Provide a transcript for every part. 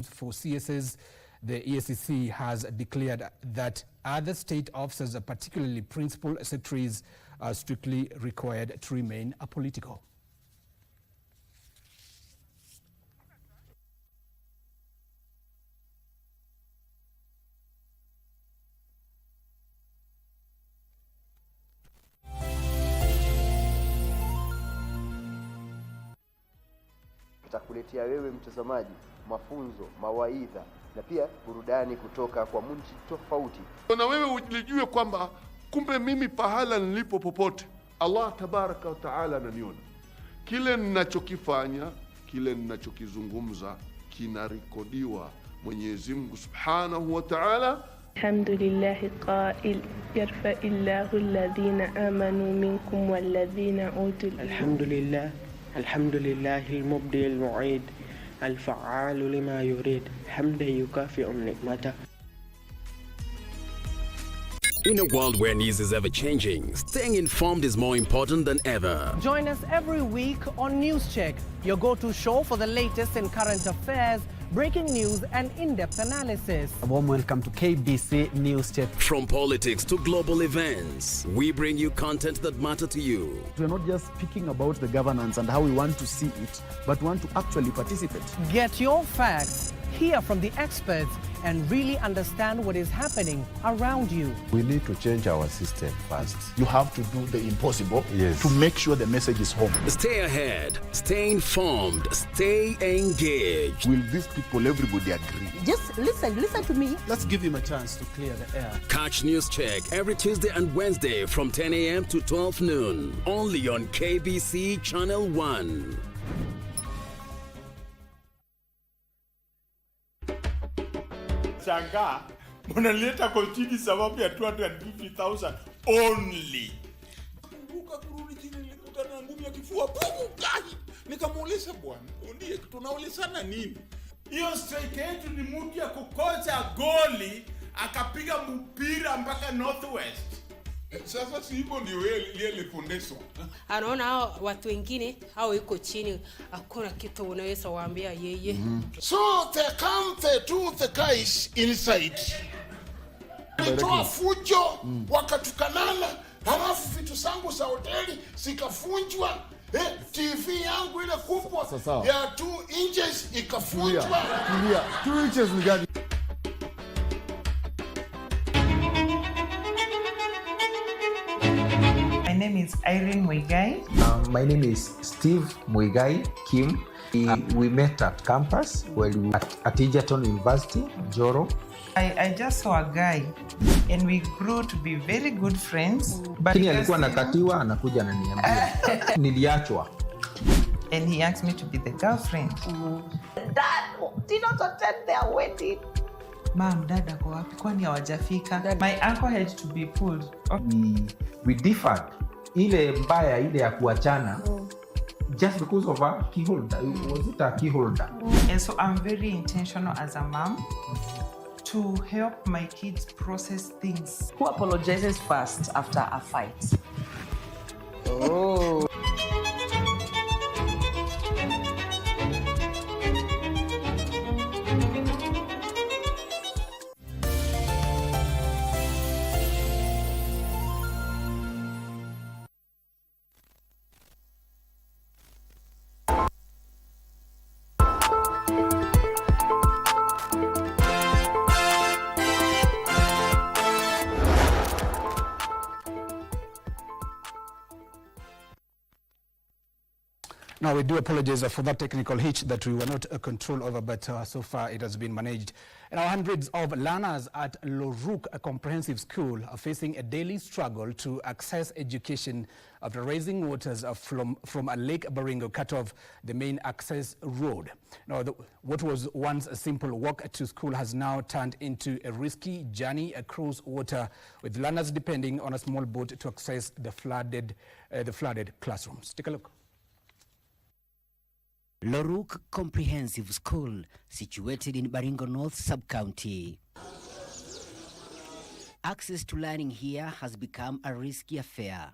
For CSS, the EACC has declared that other state officers, particularly principal secretaries, are strictly required to remain apolitical. Takuletea wewe mtazamaji mafunzo, mawaidha na pia burudani kutoka kwa munchi tofauti. Na wewe ulijue kwamba kumbe mimi pahala nilipo popote Allah tabaraka wa taala ananiona. Kile ninachokifanya, kile ninachokizungumza kinarekodiwa. Mwenyezi Mungu Subhanahu wa Ta'ala Alhamdulillahi qail yarfa'illahu alladhina amanu minkum walladhina utul ilm. Alhamdulillahi al-mubdi al-mu'id al-fa'alu lima yurid hamdan yukafi'u ni'mata. In a world where news is ever changing, staying informed is more important than ever. Join us every week on News Check, your go-to show for the latest in current affairs, breaking news and in-depth analysis. A warm welcome to KBC News Check. From politics to global events, we bring you content that matter to you. We're not just speaking about the governance and how we want to see it, but want to actually participate. Get your facts, hear from the experts, and really understand what is happening around you. We need to change our system first. You have to do the impossible to make sure the message is home. Stay ahead, stay informed, stay engaged. Will these people, everybody agree? Just listen to me. Let's give him a chance to clear the air. Catch News Check every Tuesday and Wednesday from 10 a.m. to 12 noon. Only on KBC Channel 1. Shanga, mnaleta kotini sababu ya 250,000 only. Kumbuka kurudi chini nilikutana na ngumi ya kifua pamoja. Nikamuuliza bwana, ndiye tunaulizana nini? Hiyo striker yetu ni mtu ya kukocha goli akapiga mpira mpaka Northwest. Sasa si hivyo ndio ile fundesho. Anaona hao watu wengine hao yuko chini, hakuna kitu unaweza waambia yeye. So they come to the guys inside. Walitoa fujo, wakatukanana, halafu vitu zangu za hoteli zikafunjwa. TV yangu ile kubwa ya 2 inches ikafunjwa. 2 inches ni gani? My name is Irene Muigai. My name is Steve Muigai Kim. We met at campus while we were at Egerton University, Joro. I just saw a guy and we grew to be very good friends. But he alikuwa nakatiwa anakuja ananiambia niliachwa. And he asked me to be the girlfriend. Dad did not attend their wedding. Mom, dad ako wapi? Kwani hawajafika? My uncle had to be pulled. We differed. Ile mbaya ile ya kuachana just because of a key holder. Was it a key holder? And so I'm very intentional as a mom to help my kids process things. Who apologizes first after a fight? Oh. Now, we do apologize for that technical hitch that we were not control over, but so far it has been managed. Now, hundreds of learners at Loruk Comprehensive School are facing a daily struggle to access education after raising waters from a Lake Baringo cut off the main access road. Now, what was once a simple walk to school has now turned into a risky journey across water, with learners depending on a small boat to access the flooded classrooms. Take a look. Loruk Comprehensive School, situated in Baringo North Sub-County. Access to learning here has become a risky affair.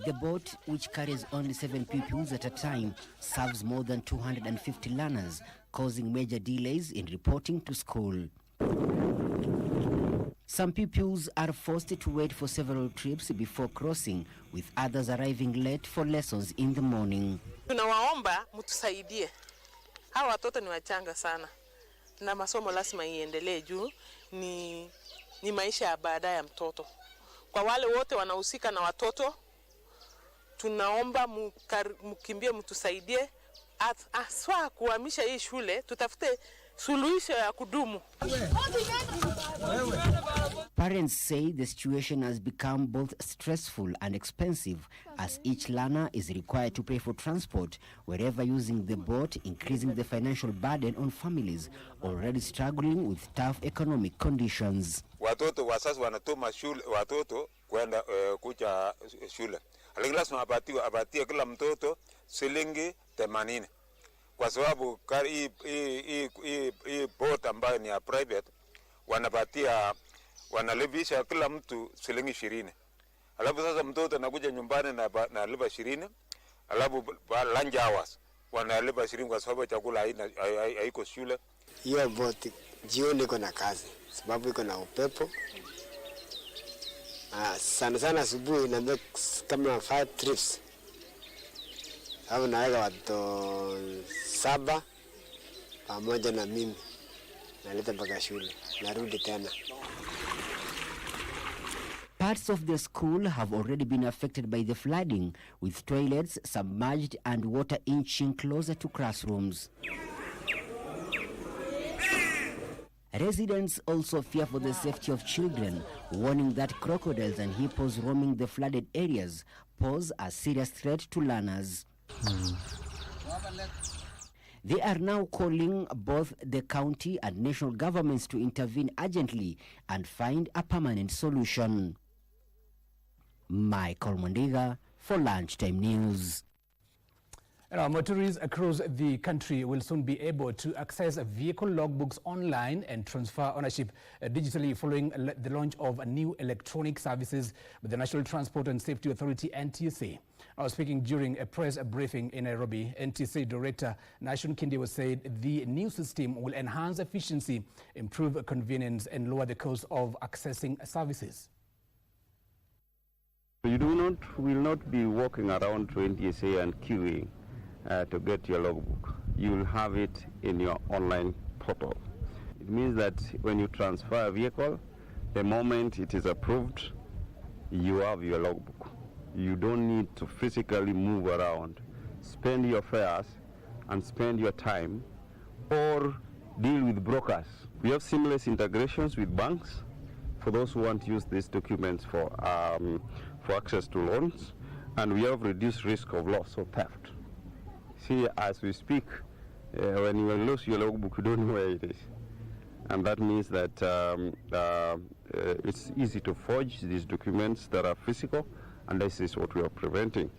The boat, which carries only 7 pupils at a time, serves more than 250 learners, causing major delays in reporting to school. Some pupils are forced to wait for several trips before crossing, with others arriving late for lessons in the morning. Tunawaomba mtusaidie. Hawa watoto ni wachanga sana. Na masomo lazima iendelee juu ni maisha ya baadaye ya mtoto. Kwa wale wote wanahusika na watoto, tunaomba mkimbie mtusaidie aswa kuhamisha hii shule, tutafute suluhisho ya kudumu. Parents say the situation has become both stressful and expensive, as each learner is required to pay for transport wherever using the boat, increasing the financial burden on families already struggling with tough economic conditions. Watoto wasasi wanatuma shule watoto kwenda kuja shule. Lazima apatie kila mtoto shilingi 80. Kwa sababu hii boat ambayo ni ya private wanalipisha kila mtu shilingi 20. Alafu sasa mtoto anakuja nyumbani na lipa 20. Alafu lunch hours wanalipa 20 kwa sababu chakula haiko shule. Hiyo boat jioni iko na kazi sababu iko na upepo. Sana sana asubuhi na kama 5 trips. Hapo naweka watu 7 pamoja na mimi. Naleta mpaka shule. Narudi tena. Parts of the school have already been affected by the flooding, with toilets submerged and water inching closer to classrooms. Residents also fear for the safety of children, warning that crocodiles and hippos roaming the flooded areas pose a serious threat to learners. They are now calling both the county and national governments to intervene urgently and find a permanent solution. Michael Mondiga for Lunchtime News. Motorists across the country will soon be able to access vehicle logbooks online and transfer ownership digitally following the launch of new electronic services with the National Transport and Safety Authority, NTSA. I was speaking during a press briefing in Nairobi. NTSA Director Nashon Kinde said the new system will enhance efficiency, improve convenience and lower the cost of accessing services. You will not be walking around to NTSA and queuing to get your logbook. You will have it in your online portal. It means that when you transfer a vehicle, the moment it is approved, you have your logbook. You don't need to physically move around, spend your fares and spend your time or deal with brokers. We have seamless integrations with banks for those who want to use these documents for access to loans, and we have reduced risk of loss or theft. See, as we speak, when you lose your logbook, you don't know where it is. And that means that it's easy to forge these documents that are physical, and this is what we are preventing.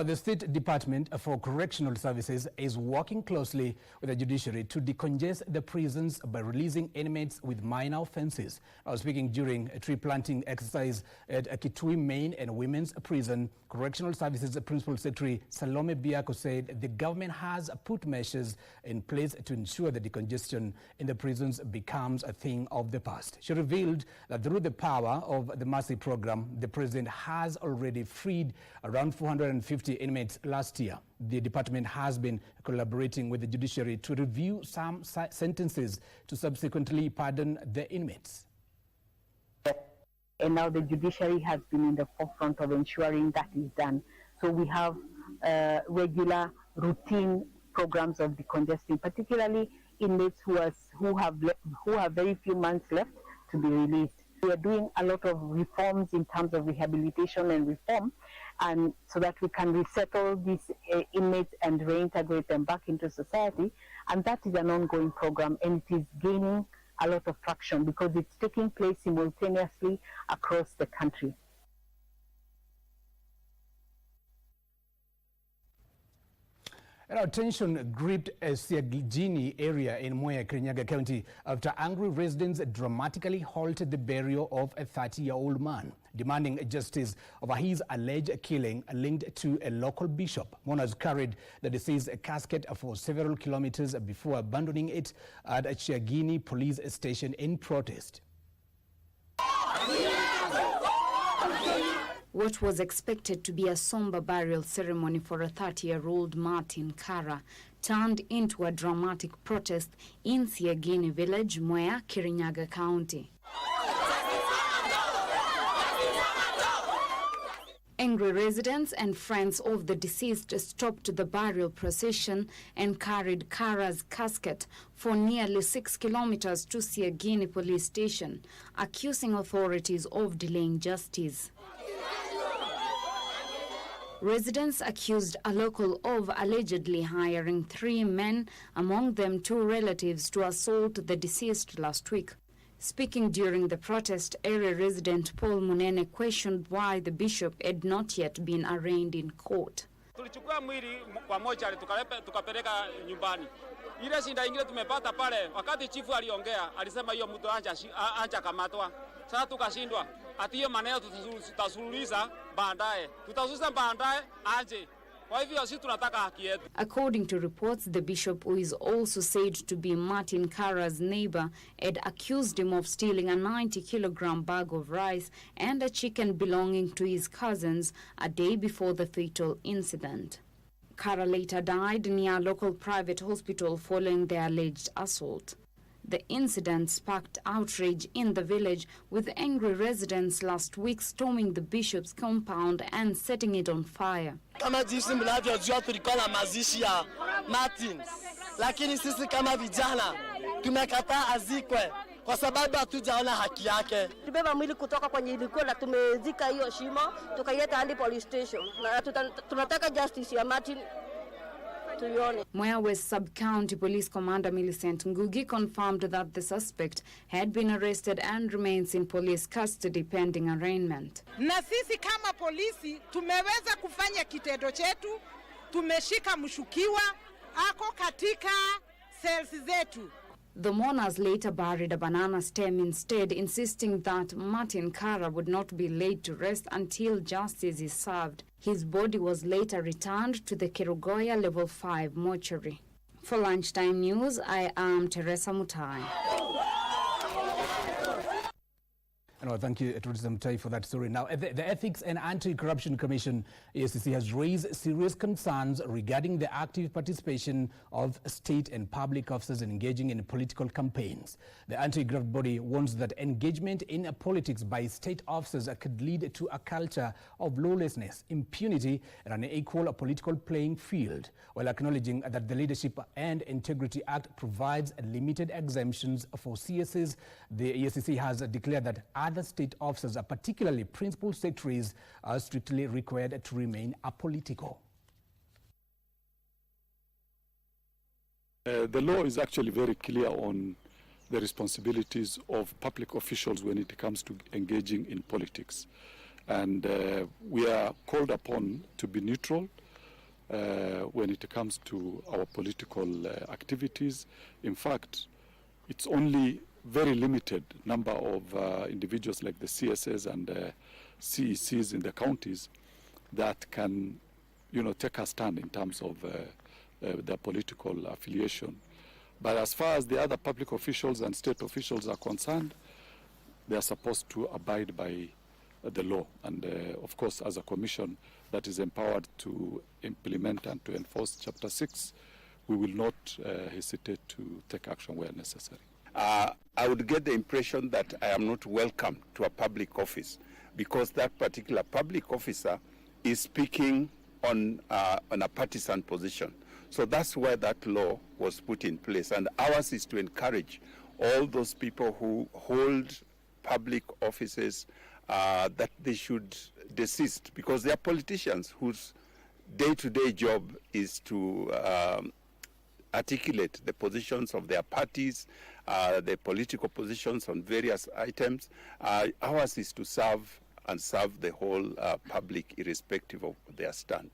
The State Department for Correctional Services is working closely with the judiciary to decongest the prisons by releasing inmates with minor offenses. I was speaking during a tree planting exercise at Kitui Main and Women's Prison. Correctional Services Principal Secretary Salome Biako said the government has put measures in place to ensure the decongestion in the prisons becomes a thing of the past. She revealed that through the power of the Mercy program, the president has already freed around 450 inmates last year. The department has been collaborating with the judiciary to review some sentences to subsequently pardon the inmates. And now the judiciary has been in the forefront of ensuring that is done. So we have regular routine programs of decongesting, particularly inmates who have very few months left to be released. We are doing a lot of reforms in terms of rehabilitation and reform, and so that we can resettle these inmates and reintegrate them back into society. And that is an ongoing program, and it is gaining a lot of traction because it's taking place simultaneously across the country. Now, tension gripped a Siagini area in Mwea, Kirinyaga County after angry residents dramatically halted the burial of a 30-year-old man, demanding justice over his alleged killing linked to a local bishop. Mourners carried the deceased casket for several kilometers before abandoning it at a Siagini police station in protest. What was expected to be a somber burial ceremony for a 30-year-old Martin Kara turned into a dramatic protest in Siagini village, Mwea, Kirinyaga County. Angry residents and friends of the deceased stopped the burial procession and carried Kara's casket for nearly 6 kilometers to Siagini police station, accusing authorities of delaying justice. Residents accused a local of allegedly hiring 3 men, among them 2 relatives, to assault the deceased last week. Speaking during the protest, area resident Paul Munene questioned why the bishop had not yet been arraigned in court. Tulichukua mwili kwa mochari tukapeleka nyumbani. Ile shinda ingine tumepata pale, wakati chifu aliongea, alisema hiyo mtu anja kamatwa. Sasa tukashindwa. Ati hiyo maneno tutasuluhisha baadaye. Tutasuluhisha baadaye aje. Kwa hivyo sisi tunataka haki yetu. According to reports, the bishop, who is also said to be Martin Kara's neighbor, had accused him of stealing a 90-kilogram bag of rice and a chicken belonging to his cousins a day before the fatal incident. Kara later died near a local private hospital following the alleged assault. The incident sparked outrage in the village, with angry residents last week storming the bishop's compound and setting it on fire. Kama jinsi mnavyojua tulikuwa na mazishi ya Martin, lakini sisi kama vijana tumekataa azikwe kwa sababu hatujaona haki yake. Tubeba mwili kutoka kwenye ilikuwa na tumezika hiyo shimo, tukaileta hadi police station. Na tunataka justice ya Martin. Mwea West Sub-County Police Commander Millicent Ngugi confirmed that the suspect had been arrested and remains in police custody pending arraignment. Na sisi kama polisi tumeweza kufanya kitendo chetu, tumeshika mshukiwa ako katika cells zetu. The mourners later buried a banana stem instead, insisting that Martin Kara would not be laid to rest until justice is served. His body was later returned to the Kerugoya Level 5 mortuary. For Lunchtime News, I am Teresa Mutai. No, thank you, Teresa Mutai, for that story. Now, the Ethics and Anti-Corruption Commission, EACC, has raised serious concerns regarding the active participation of state and public officers engaging in political campaigns. The anti-graft body warns that engagement in politics by state officers could lead to a culture of lawlessness, impunity, and an equal political playing field, while acknowledging that the Leadership and Integrity Act provides limited exemptions for CSs. The EACC has declared that other state officers, particularly principal secretaries, are strictly required to remain apolitical. The law is actually very clear on the responsibilities of public officials when it comes to engaging in politics. And we are called upon to be neutral when it comes to our political activities. In fact, it's only very limited number of individuals like the CSS and CECs in the counties that can, take a stand in terms of their political affiliation. But as far as the other public officials and state officials are concerned, they are supposed to abide by the law. And of course, as a commission that is empowered to implement and to enforce Chapter 6, we will not hesitate to take action where necessary. I would get the impression that I am not welcome to a public office because that particular public officer is speaking on a partisan position. So that's why that law was put in place. And ours is to encourage all those people who hold public offices that they should desist because they are politicians whose day-to-day job is to articulate the positions of their parties, the political positions on various items. Ours is to serve and serve the whole public irrespective of their stand.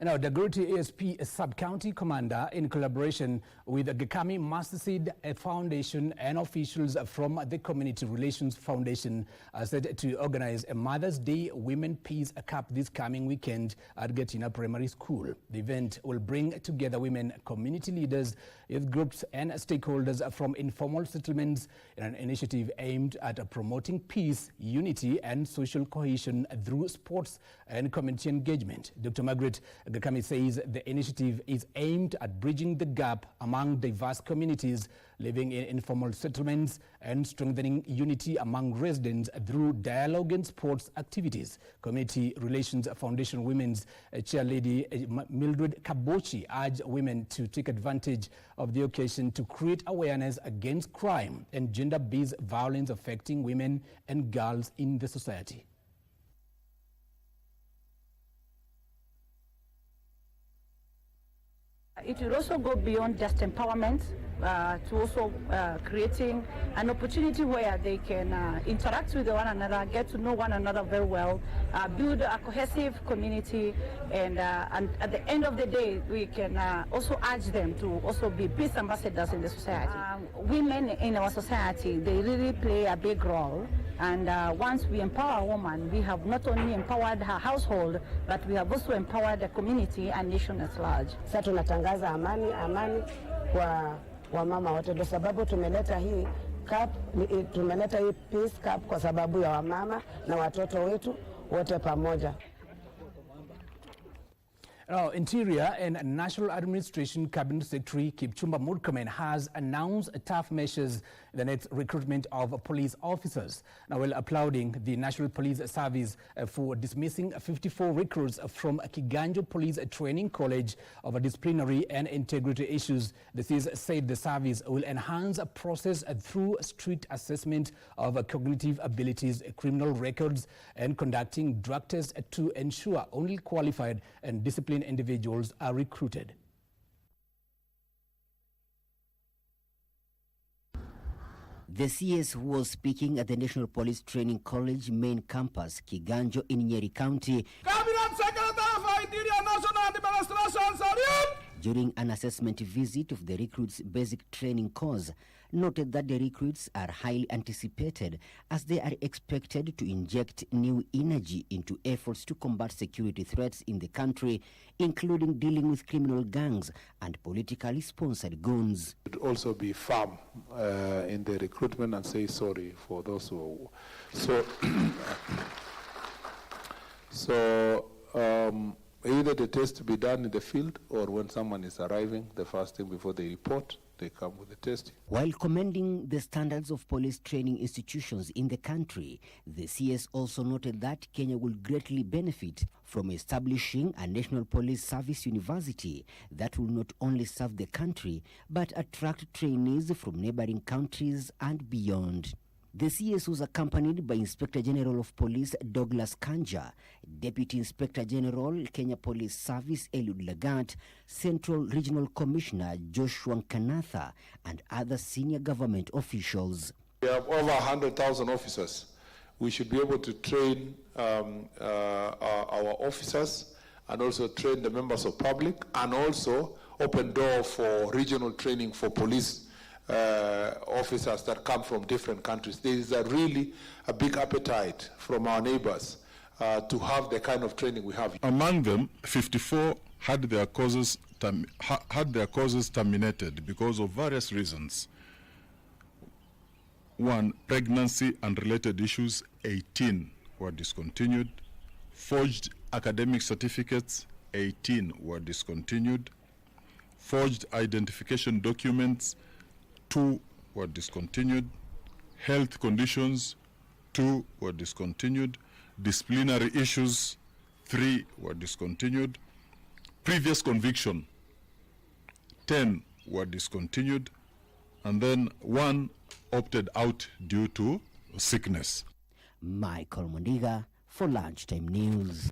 Now, the Dagoretti ASP Sub-County Commander, in collaboration with the Gekami Masterseed Foundation and officials from the Community Relations Foundation, are set to organize a Mother's Day Women Peace Cup this coming weekend at Getina Primary School. The event will bring together women, community leaders, youth groups, and stakeholders from informal settlements in an initiative aimed at promoting peace, unity, and social cohesion through sports and community engagement. Dr. Margaret Gekami says the initiative is aimed at bridging the gap among diverse communities living in informal settlements and strengthening unity among residents through dialogue and sports activities. Community Relations Foundation Women's Chairlady Mildred Kabochi urged women to take advantage of the occasion to create awareness against crime and gender-based violence affecting women and girls in the society. It will also go beyond just empowerment to also creating an opportunity where they can interact with one another, get to know one another very well, build a cohesive community, and at the end of the day, we can also urge them to also be peace ambassadors in the society. Women in our society, they really play a big role. And once we empower a woman, we have not only empowered her household, but we have also empowered the community and nation at large. Sasa tunatangaza amani kwa wamama wote, ndio sababu tumeleta hii peace cup kwa sababu ya wamama na watoto wetu wote pamoja. Interior and National Administration Cabinet Secretary Kipchumba Murkomen has announced tough measures in the next recruitment of police officers. Now, while applauding the National Police Service for dismissing 54 recruits from Kiganjo Police Training College over disciplinary and integrity issues, the CS said the service will enhance a process through strict assessment of cognitive abilities, criminal records, and conducting drug tests to ensure only qualified and disciplined individuals are recruited. The CS was speaking at the National Police Training College main campus, Kiganjo in Nyeri County, during an assessment visit of the recruits' basic training course, noted that the recruits are highly anticipated as they are expected to inject new energy into efforts to combat security threats in the country, including dealing with criminal gangs and politically sponsored goons. It would also be firm in the recruitment and say sorry for those who... either the test to be done in the field or when someone is arriving, the first thing before they report, they come with the test. While commending the standards of police training institutions in the country, the CS also noted that Kenya will greatly benefit from establishing a National Police Service University that will not only serve the country but attract trainees from neighboring countries and beyond. The CS was accompanied by Inspector General of Police Douglas Kanja, Deputy Inspector General Kenya Police Service Eliud Lagat, Central Regional Commissioner Joshua Kanatha, and other senior government officials. We have over 100,000 officers. We should be able to train our officers and also train the members of public and also open door for regional training for police officers that come from different countries. There is really a big appetite from our neighbors to have the kind of training we have. Among them, 54 had their causes terminated because of various reasons. 1, pregnancy and related issues, 18 were discontinued. Forged academic certificates, 18 were discontinued. Forged identification documents, 2 were discontinued. Health conditions, 2 were discontinued. Disciplinary issues, 3 were discontinued. Previous conviction, 10 were discontinued. And then 1 opted out due to sickness. Michael Mundiga for Lunchtime News.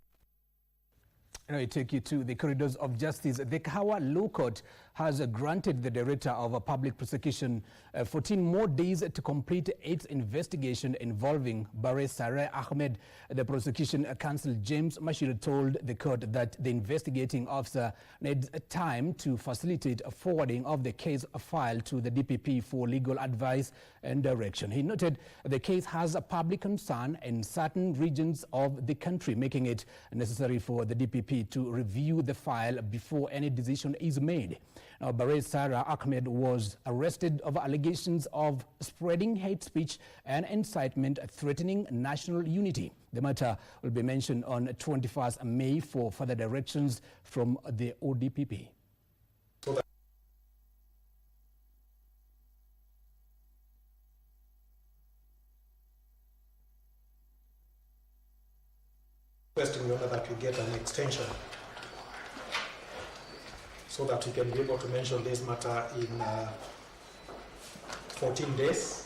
I take you to the corridors of justice. The Kahawa Law Court has granted the Director of Public Prosecution 14 more days to complete its investigation involving Bare Sarah Ahmed. The Prosecution Counsel James Mashir told the court that the investigating officer needs time to facilitate a forwarding of the case file to the DPP for legal advice and direction. He noted the case has a public concern in certain regions of the country, making it necessary for the DPP to review the file before any decision is made. Now, Bare Sarah Ahmed was arrested over allegations of spreading hate speech and incitement threatening national unity. The matter will be mentioned on 21st May for further directions from the ODPP. Requesting the order that we get an extension so that we can be able to mention this matter in 14 days.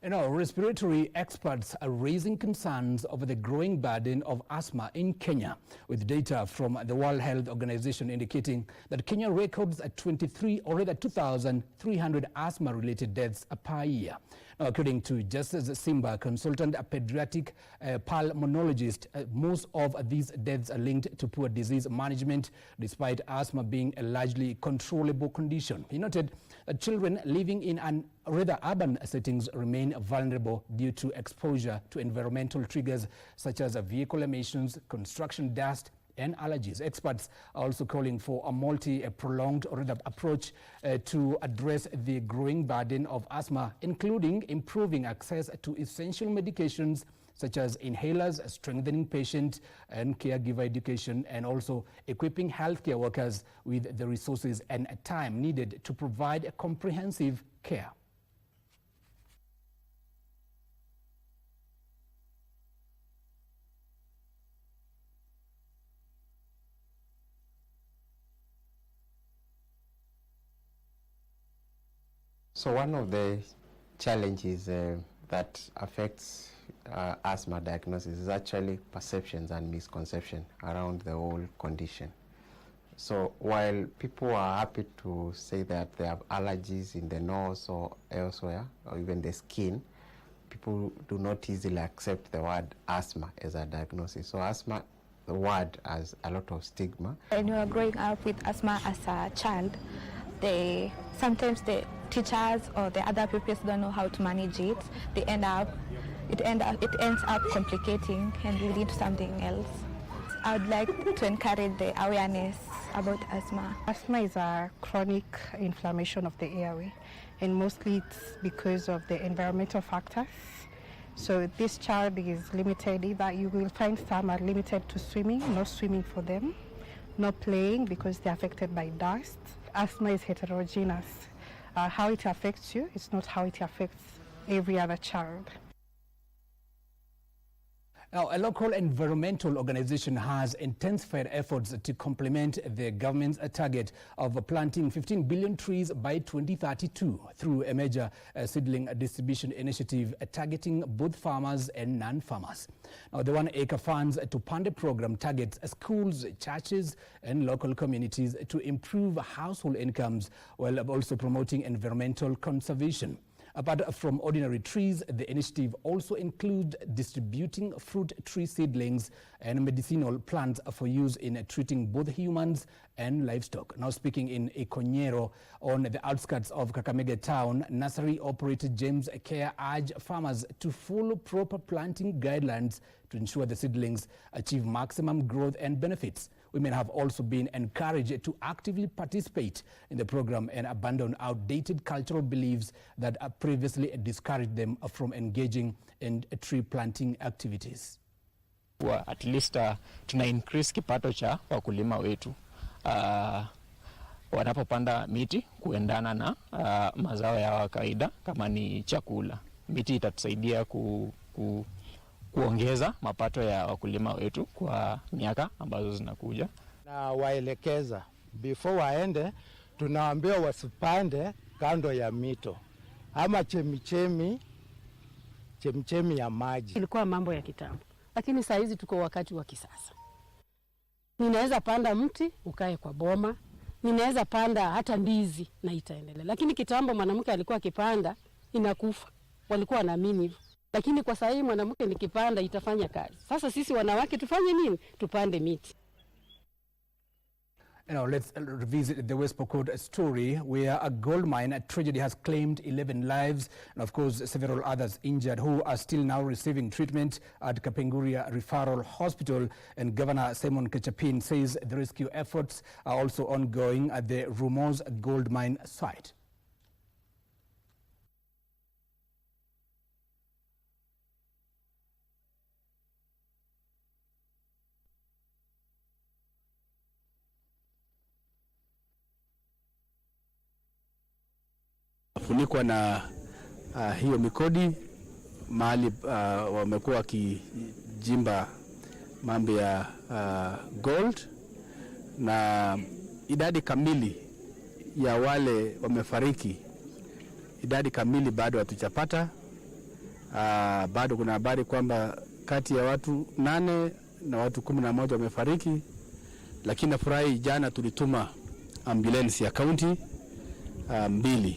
Respiratory experts are raising concerns over the growing burden of asthma in Kenya, with data from the World Health Organization indicating that Kenya records 2,300 asthma-related deaths per year. Now, according to Justice Simba, consultant pediatric pulmonologist, most of these deaths are linked to poor disease management, despite asthma being a largely controllable condition. He noted that children living in urban settings remain vulnerable due to exposure to environmental triggers such as vehicle emissions, construction dust, and allergies. Experts are also calling for a prolonged approach to address the growing burden of asthma, including improving access to essential medications such as inhalers, strengthening patient and caregiver education, and also equipping healthcare workers with the resources and time needed to provide comprehensive care. So one of the challenges that affects asthma diagnosis is actually perceptions and misconception around the whole condition. So while people are happy to say that they have allergies in the nose or elsewhere, or even the skin, people do not easily accept the word asthma as a diagnosis. So asthma, the word, has a lot of stigma. When you are growing up with asthma as a child, sometimes the teachers or the other pupils don't know how to manage it. It ends up complicating and leading to something else. I would like to encourage the awareness about asthma. Asthma is a chronic inflammation of the airway, and mostly it's because of the environmental factors. So this child is limited, either you will find some are limited to swimming, no swimming for them, no playing because they're affected by dust. Asthma is heterogeneous. How it affects you is not how it affects every other child. Now, a local environmental organization has intensified efforts to complement the government's target of planting 15 billion trees by 2032 through a major seedling distribution initiative targeting both farmers and non-farmers. Now, the 1 Acre Funds to Pande program targets schools, churches, and local communities to improve household incomes while also promoting environmental conservation. Apart from ordinary trees, the initiative also includes distributing fruit tree seedlings and medicinal plants for use in treating both humans and livestock. Now, speaking in Ikonyero on the outskirts of Kakamega town, nursery operator James Care urged farmers to follow proper planting guidelines to ensure the seedlings achieve maximum growth and benefits. Women have also been encouraged to actively participate in the program and abandon outdated cultural beliefs that previously discouraged them from engaging in tree planting activities. At least tuna increase kipato cha wakulima wetu wanapopanda miti kuendana na mazao ya kawaida kama ni chakula. Miti itatusaidia kuongeza mapato ya wakulima wetu kwa miaka ambazo zinakuja. Na waelekeza before waende, tunawaambia wasipande kando ya mito ama chemichemi ya maji. Ilikuwa mambo ya kitambo, lakini saa hizi tuko wakati wa kisasa. Ninaweza panda mti ukae kwa boma, ninaweza panda hata ndizi na itaendelea. Lakini kitambo mwanamke alikuwa akipanda inakufa, walikuwa wanaamini hivyo. Lakini kwa sasa mwanamke nikipanda itafanya kazi. Sasa sisi wanawake tufanye nini? Tupande miti. Now let's revisit the West Pokot story, where a gold mine tragedy has claimed 11 lives and of course several others injured, who are still now receiving treatment at Kapenguria Referral Hospital. And Governor Simon Kechapin says the rescue efforts are also ongoing at the Rumors gold mine site. Funikwa na hiyo mikodi mahali wamekuwa wakijimba mambo ya gold, na idadi kamili ya wale wamefariki, idadi kamili bado hatujapata. Bado kuna habari kwamba kati ya watu 8 na watu 11 wamefariki, lakini nafurahi jana tulituma ambulance ya county 2.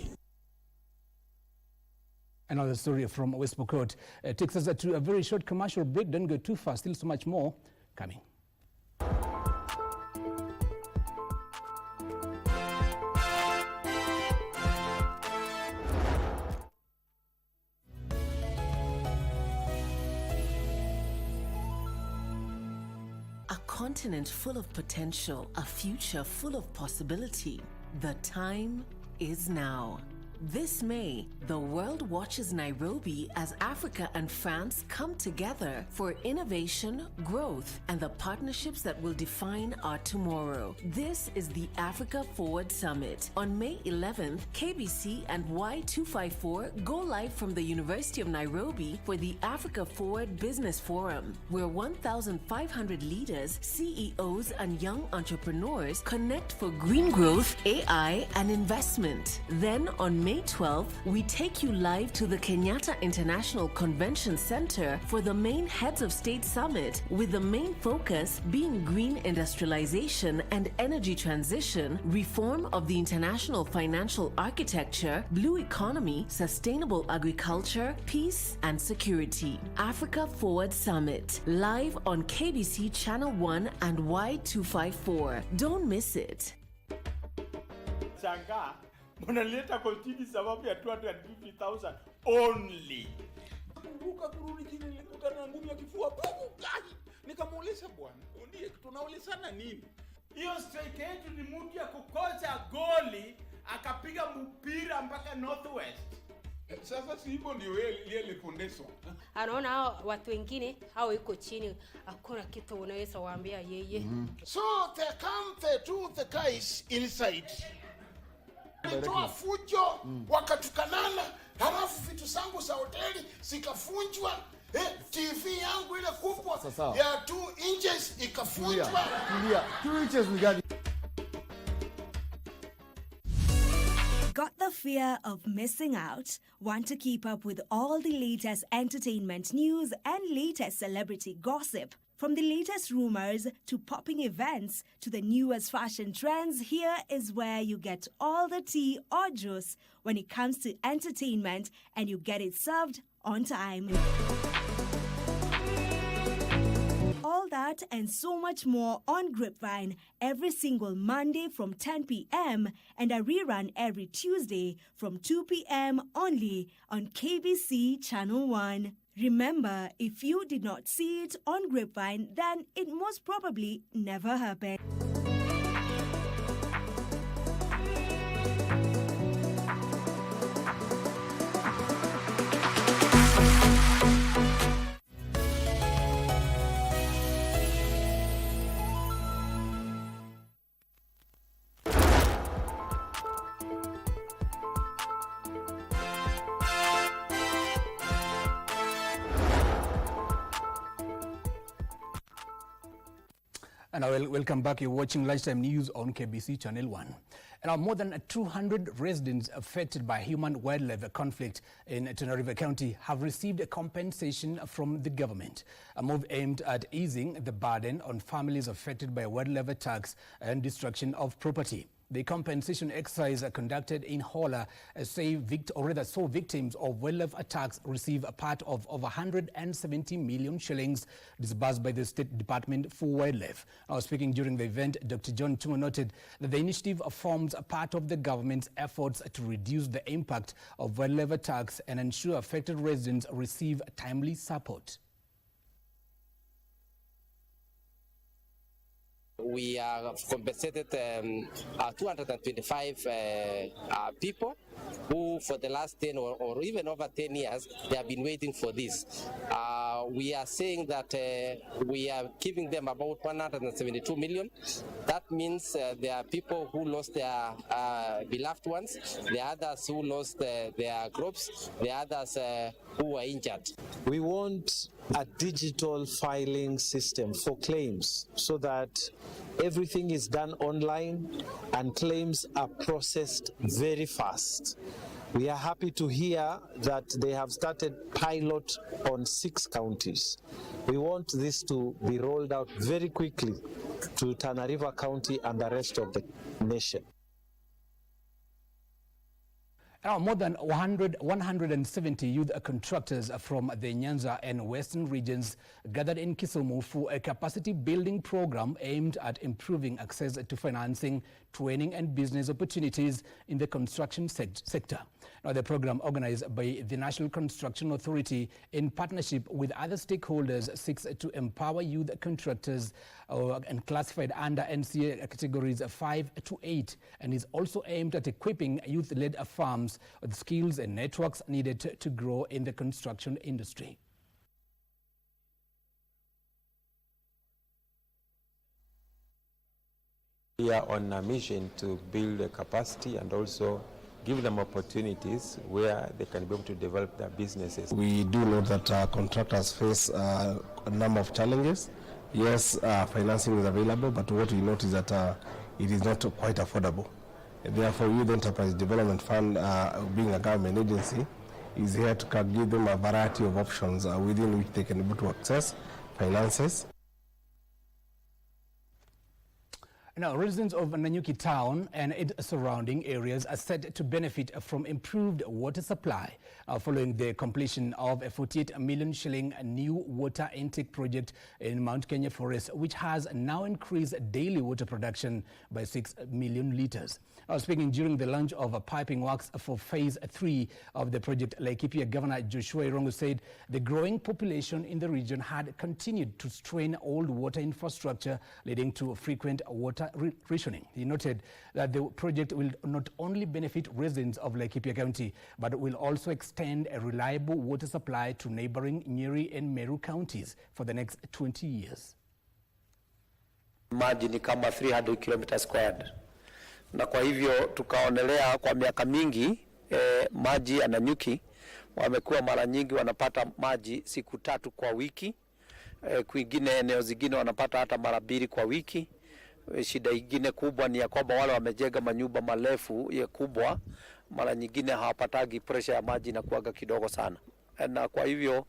Another story from West Pokot takes us to a very short commercial break. Don't go too fast, still so much more coming. A continent full of potential, a future full of possibility. The time is now. This May, the world watches Nairobi as Africa and France come together for innovation, growth, and the partnerships that will define our tomorrow. This is the Africa Forward Summit. On May 11th, KBC and Y254 go live from the University of Nairobi for the Africa Forward Business Forum, where 1,500 leaders, CEOs, and young entrepreneurs connect for green growth, AI, and investment. Then on May 12th, we take you live to the Kenyatta International Convention Center for the main Heads of State Summit, with the main focus being green industrialization and energy transition, reform of the international financial architecture, blue economy, sustainable agriculture, peace and security. Africa Forward Summit, live on KBC Channel 1 and Y254. Don't miss it. Mnaleta kotini sababu ya 250,000 only. Kumbuka kurudi kile nilikutana na ngumi ya kifua papo kaji. Nikamuuliza bwana, ndiye tunaulizana nini? Hiyo strike yetu ni mtu ya kukosa goli akapiga mpira mpaka Northwest. Sasa si hivyo ndio yeye alifundishwa. Anaona hao watu wengine hao iko chini, hakuna kitu unaweza waambia yeye. So they come the two the guys inside. Walitoa fujo, wakatukanana, halafu vitu zangu za hoteli zikafunjwa, TV yangu ile kubwa ya 2 inches ikafunjwa. Tulia. 2 inches ni gani? Got the fear of missing out? Want to keep up with all the latest entertainment news and latest celebrity gossip? From the latest rumors to popping events to the newest fashion trends, here is where you get all the tea or juice when it comes to entertainment, and you get it served on time. All that and so much more on Grapevine every single Monday from 10 p.m. and a rerun every Tuesday from 2 p.m. only on KBC Channel 1. Remember, if you did not see it on Grapevine, then it most probably never happened. And welcome back. You're watching Lunchtime News on KBC Channel 1. Now, more than 200 residents affected by human-wildlife conflict in Tana River County have received a compensation from the government, a move aimed at easing the burden on families affected by wildlife attacks and destruction of property. The compensation exercise conducted in Hola saw victims of wildlife attacks receive a part of over 170 million shillings disbursed by the State Department for Wildlife. Speaking during the event, Dr. John Chungo noted that the initiative forms a part of the government's efforts to reduce the impact of wildlife attacks and ensure affected residents receive timely support. We have compensated 225 people who for the last 10 or even over 10 years, they have been waiting for this. We are saying that we are giving them about 172 million. That means there are people who lost their beloved ones, there are others who lost their crops, there are others who were injured. We want a digital filing system for claims so that everything is done online and claims are processed very fast. We are happy to hear that they have started pilot on 6 counties. We want this to be rolled out very quickly to Tana River County and the rest of the nation. Now, more than 170 youth contractors from the Nyanza and Western regions gathered in Kisumu for a capacity building program aimed at improving access to financing, training and business opportunities in the construction sector. Now, the program organized by the National Construction Authority in partnership with other stakeholders seeks to empower youth contractors and classified under NCA categories 5 to 8 and is also aimed at equipping youth-led firms with skills and networks needed to grow in the construction industry. We are on a mission to build a capacity and also give them opportunities where they can be able to develop their businesses. We do know that contractors face a number of challenges. Yes, financing is available, but what we notice is that it is not quite affordable. Therefore, Youth Enterprise Development Fund, being a government agency, is here to give them a variety of options within which they can be able to access finances. Now, residents of Nanyuki town and its surrounding areas are said to benefit from improved water supply following the completion of a 48 million shilling new water intake project in Mount Kenya Forest, which has now increased daily water production by 6 million litres. Speaking during the launch of piping works for phase 3 of the project, Laikipia Governor Joshua Irongo said the growing population in the region had continued to strain old water infrastructure, leading to frequent water rationing. He noted that the project will not only benefit residents of Laikipia County, but will also extend a reliable water supply to neighboring Nyeri and Meru counties for the next 20 years. Maji ni kama 300 km squared. Na kwa hivyo tukaonelea kwa miaka mingi maji ya Nanyuki wamekuwa mara nyingi wanapata maji siku 3 kwa wiki. Kwingine eneo zingine wanapata hata mara 2 kwa wiki. Shida ingine kubwa ni ya kwamba wale wamejenga manyumba marefu ya kubwa, mara nyingine hawapatagi pressure ya maji na kuaga kidogo sana. Na kwa hivyo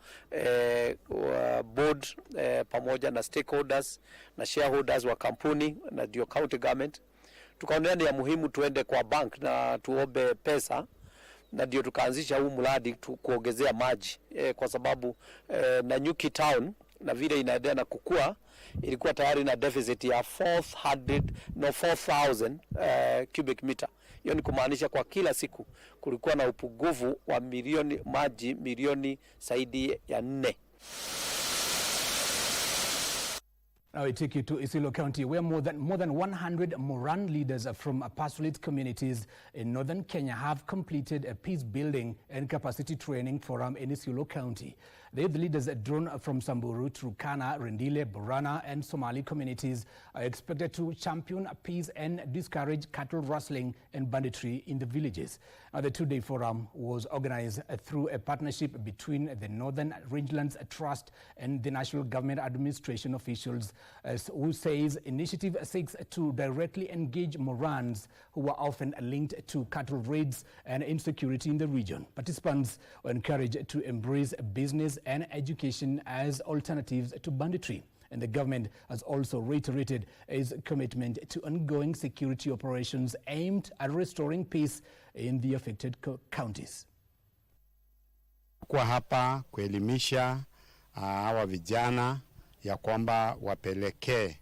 board pamoja na stakeholders na shareholders wa kampuni na ndio county government tukaonelea ni ya muhimu tuende kwa bank na tuombe pesa, na ndio tukaanzisha huu mradi kuongezea maji kwa sababu Nanyuki town na vile inaendelea na kukua ilikuwa tayari na deficit ya 4,000 cubic meter. Hiyo ni kumaanisha kwa kila siku kulikuwa na upungufu wa maji milioni zaidi ya 4. Now we take you to Isiolo County, where more than 100 Moran leaders from pastoralist communities in northern Kenya have completed a peace building and capacity training forum in Isiolo County. The leaders drawn from Samburu, Turkana, Rendile, Borana and Somali communities are expected to champion peace and discourage cattle rustling and banditry in the villages. Now, the 2-day forum was organized through a partnership between the Northern Rangelands Trust and the National Government Administration officials who says initiative seeks to directly engage Morans who are often linked to cattle raids and insecurity in the region. Participants were encouraged to embrace business and education as alternatives to banditry. And the government has also reiterated its commitment to ongoing security operations aimed at restoring peace in the affected counties. Kwa hapa kuelimisha hawa vijana ya kwamba wapelekee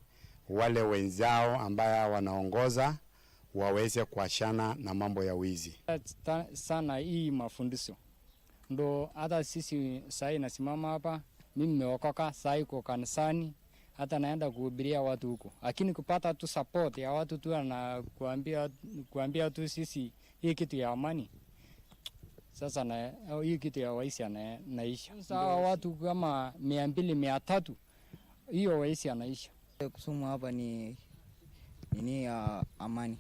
wale wenzao ambao wanaongoza waweze kuachana na mambo ya wizi. Sana hii mafundisho ndo hata sisi sai nasimama hapa, mimi nimeokoka sai kwa kanisani, hata naenda kuhubiria watu huko, lakini kupata tu support ya watu tu na kuambia tu sisi hii kitu ya amani. Sasa na hii kitu ya waisi naisha. Sasa watu kama 200-300 hiyo waisi anaisha. Kusoma hapa ni ya amani.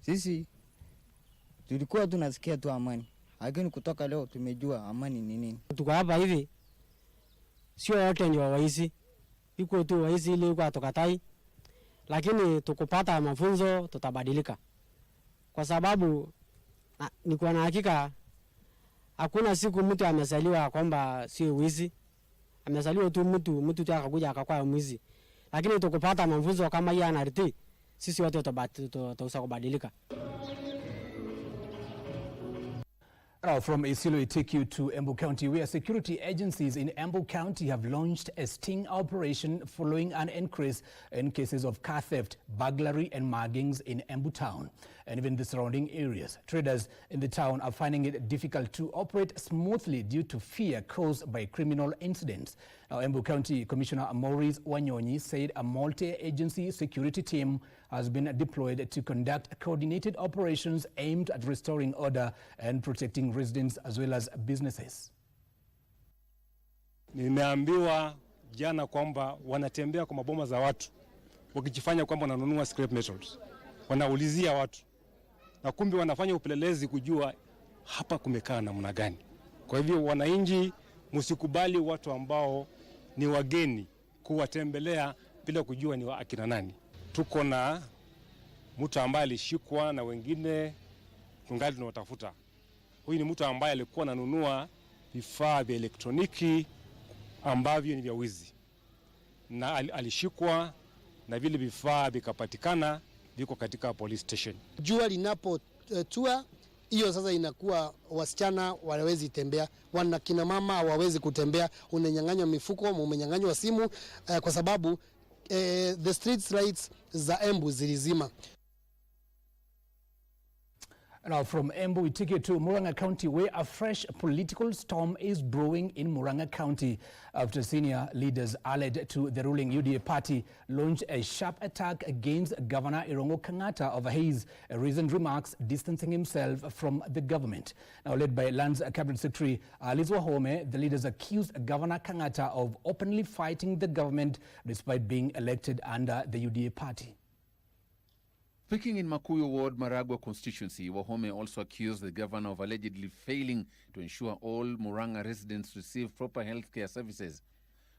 Sisi tulikuwa tunasikia tu amani, lakini kutoka leo tumejua amani ni nini. Tuko hapa hivi sio wote ndio waisi, iko tu waisi ile kwa tokatai, lakini tukupata mafunzo tutabadilika, kwa sababu niko na hakika hakuna siku mtu amezaliwa kwamba sio wizi. Amezaliwa tu mtu tu akakuja akakuwa mwizi, lakini tukupata mafunzo kama hii anariti, sisi wote tutaweza kubadilika. Now from Isiolo, we take you to Embu County, where security agencies in Embu County have launched a sting operation following an increase in cases of car theft, burglary and muggings in Embu town and even the surrounding areas. Traders in the town are finding it difficult to operate smoothly due to fear caused by criminal incidents. Now, Embu County Commissioner Maurice Wanyonyi said a multi-agency security team has been deployed to conduct coordinated operations aimed at restoring order and protecting residents as well as businesses. Nimeambiwa jana kwamba wanatembea kwa maboma za watu wakijifanya kwamba wananunua scrap metals. Wanaulizia watu na kumbe wanafanya upelelezi kujua hapa kumekaa namna gani. Kwa hivyo wananchi, msikubali watu ambao ni wageni kuwatembelea bila kujua ni akina nani. Tuko na mtu ambaye alishikwa na wengine tungali tunawatafuta. Huyu ni mtu ambaye alikuwa ananunua vifaa vya elektroniki ambavyo ni vya wizi, na alishikwa na vile vifaa vikapatikana viko katika police station. Jua linapotua hiyo sasa inakuwa wasichana wanawezi tembea, wana kina mama hawawezi kutembea, unanyang'anywa mifuko, umenyang'anywa simu kwa sababu the streets rights za Embu zilizima. Now from Embu, we take you to Murang'a County, where a fresh political storm is brewing in Murang'a County after senior leaders allied to the ruling UDA party launched a sharp attack against Governor Irungu Kang'ata over his recent remarks distancing himself from the government. Now led by Lands Cabinet Secretary Liz Wahome, the leaders accused Governor Kang'ata of openly fighting the government despite being elected under the UDA party. Speaking in Makuyu Ward, Maragua constituency, Wahome also accused the governor of allegedly failing to ensure all Murang'a residents receive proper health care services.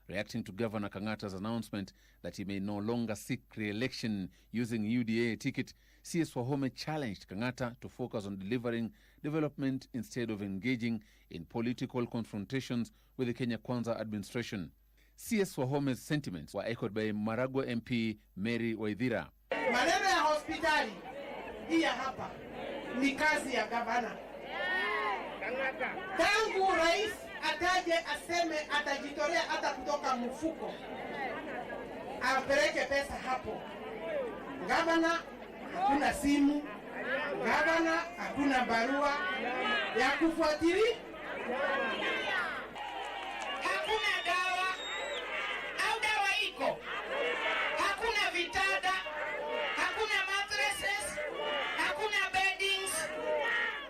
Reacting to Governor Kang'ata's announcement that he may no longer seek re-election using UDA ticket, CS Wahome challenged Kang'ata to focus on delivering development instead of engaging in political confrontations with the Kenya Kwanza administration. CS Wahome's sentiments were echoed by Maragua MP Mary Waithira. Maneno ya hospitali hii hapa ni kazi ya gavana. Tangu rais ataje aseme atajitolea hata kutoka mfuko apeleke pesa hapo, gavana hakuna simu, gavana hakuna barua ya kufuatilia, hakuna dawa au dawa iko, hakuna vitada, hakuna mattresses, hakuna beddings,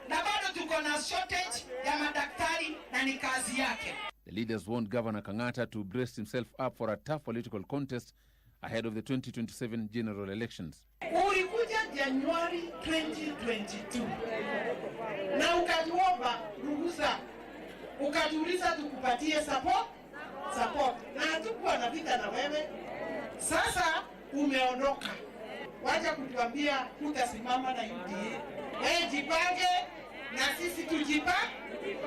na bado tuko na shortage ya madaktari na ni kazi yake. The leaders warned Governor Kang'ata to brace himself up for a tough political contest ahead of the 2027 general elections. Ulikuja January 2022 na ukatuomba ruhusa, ukatuuliza tukupatie support na hatukuwa na vita na wewe, Sasa umeondoka, wacha kutuambia hutasimama na UDA. Wewe jipange na sisi tujipange.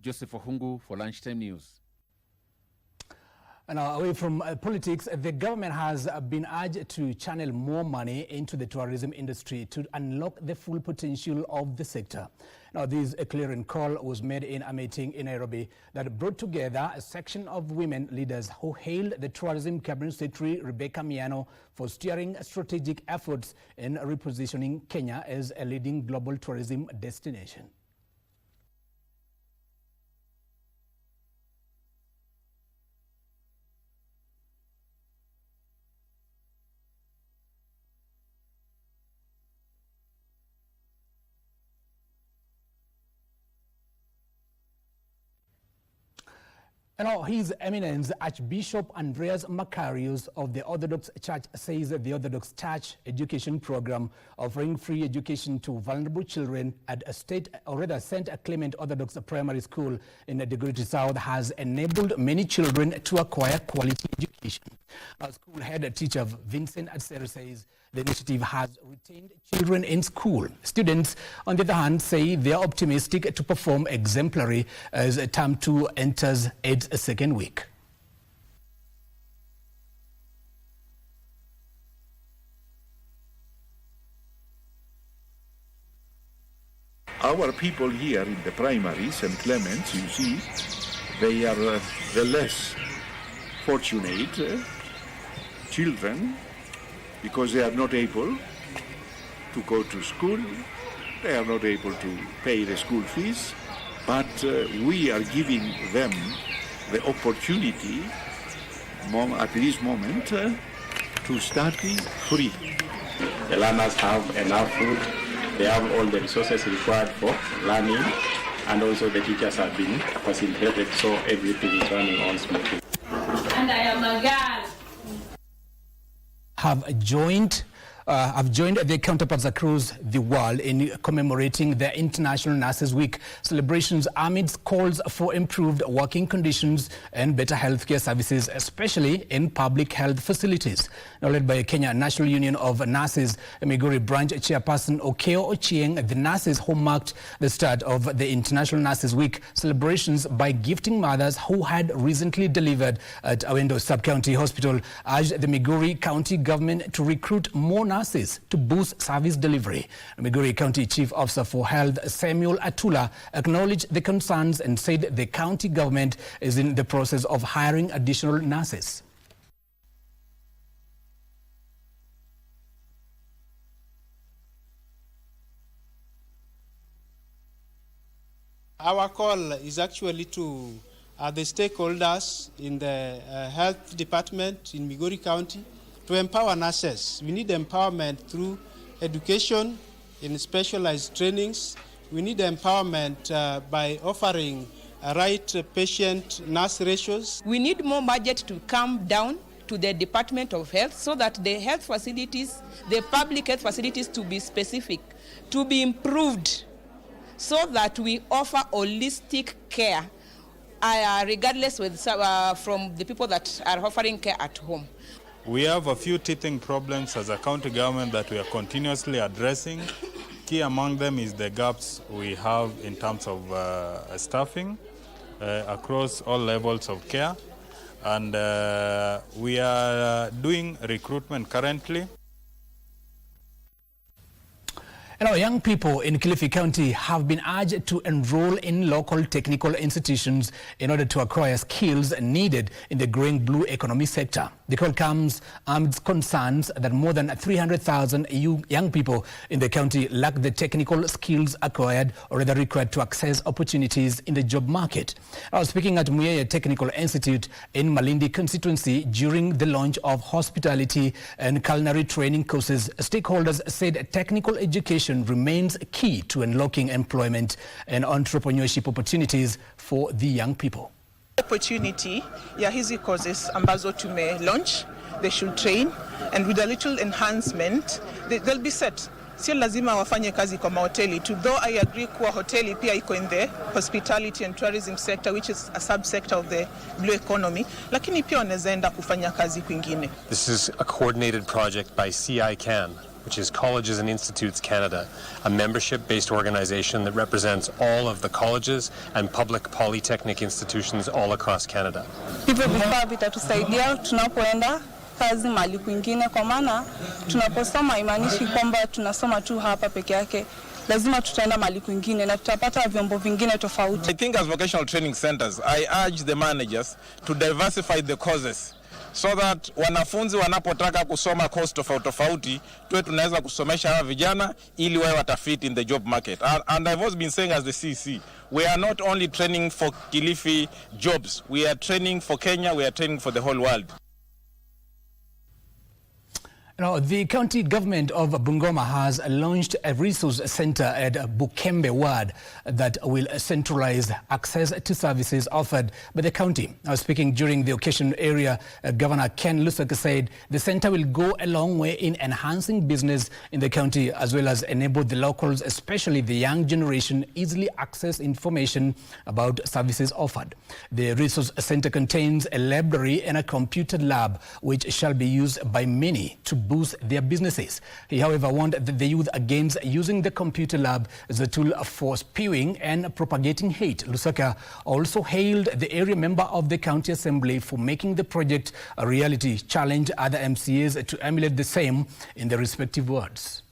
Joseph Ohungu for Lunchtime News. Now, away from politics, the government has been urged to channel more money into the tourism industry to unlock the full potential of the sector. Now, this clearing call was made in a meeting in Nairobi that brought together a section of women leaders who hailed the Tourism Cabinet Secretary Rebecca Miano for steering strategic efforts in repositioning Kenya as a leading global tourism destination. Now, His Eminence Archbishop Andreas Macarius of the Orthodox Church says that the Orthodox Church education program offering free education to vulnerable children at a St. Clement Orthodox Primary School in the Dagoretti South has enabled many children to acquire quality education. Our school head teacher Vincent Adser says the initiative has retained children in school. Students, on the other hand, say they are optimistic to perform exemplary as Term 2 enters its second week. Our people here in the primary, St. Clements, you see, they are the less fortunate children, because they are not able to go to school, they are not able to pay the school fees, but we are giving them the opportunity at this moment to study free. The learners have enough food, they have all the resources required for learning, and also the teachers have been facilitated, so everything is running on smoothly. And I am a girl. Have joined their counterparts across the world in commemorating the International Nurses Week celebrations amidst calls for improved working conditions and better healthcare services, especially in public health facilities. Now, led by Kenya National Union of Nurses, Migori Branch Chairperson Okeo Ochieng, the nurses who marked the start of the International Nurses Week celebrations by gifting mothers who had recently delivered at Awendo Sub-County Hospital, urged the Migori County government to recruit more nurses to boost service delivery. Migori County Chief Officer for Health Samuel Atula acknowledged the concerns and said the county government is in the process of hiring additional nurses. Our call is actually to the stakeholders in the health department in Migori County to empower nurses. We need empowerment through education in specialized trainings. We need empowerment by offering right patient-nurse ratios. We need more budget to come down to the Department of Health so that the health facilities, the public health facilities, to be specific, to be improved, so that we offer holistic care, regardless from the people that are offering care at home. We have a few teething problems as a county government that we are continuously addressing. Key among them is the gaps we have in terms of staffing across all levels of care. And we are doing recruitment currently. And our young people in Kilifi County have been urged to enroll in local technical institutions in order to acquire skills needed in the growing blue economy sector. The call comes amidst concerns that more than 300,000 young people in the county lack the technical skills acquired or rather required to access opportunities in the job market. I was speaking at Muyaya Technical Institute in Malindi constituency during the launch of hospitality and culinary training courses. Stakeholders said technical education remains key to unlocking employment and entrepreneurship opportunities for the young people. Opportunity ya hizi courses ambazo tume launch, they should train, and with a little enhancement they'll be set sio lazima wafanye kazi kwa mahoteli. Though I agree kuwa hoteli pia iko in the hospitality and tourism sector, which is a subsector of the blue economy, lakini pia wanaweza enda kufanya kazi kwingine. This is a coordinated project by CICAN, which is Colleges and Institutes Canada, a membership-based organization that represents all of the colleges and public polytechnic institutions all across Canada. Hivyo vifaa vitatusaidia tunapoenda kazi mahali kwingine, kwa maana tunaposoma imaanishi kwamba tunasoma tu hapa peke yake. Lazima tutaenda mahali kwingine na tutapata vyombo vingine tofauti. I think as vocational training centers, I urge the managers to diversify the courses so that wanafunzi wanapotaka kusoma course tofauti tuwe tunaweza kusomesha hawa vijana ili wawe watafit in the job market. And I've always been saying as the CC, we are not only training for Kilifi jobs, we are training for Kenya, we are training for the whole world. Now, the county government of Bungoma has launched a resource center at Bukembe Ward that will centralize access to services offered by the county. Now, speaking during the occasion area, Governor Ken Lusaka said the center will go a long way in enhancing business in the county as well as enable the locals, especially the young generation, easily access information about services offered. The resource center contains a library and a computer lab which shall be used by many to boost their businesses. He, however, warned the youth against using the computer lab as a tool for spewing and propagating hate. Lusaka also hailed the area member of the county assembly for making the project a reality, challenged other MCAs to emulate the same in their respective wards.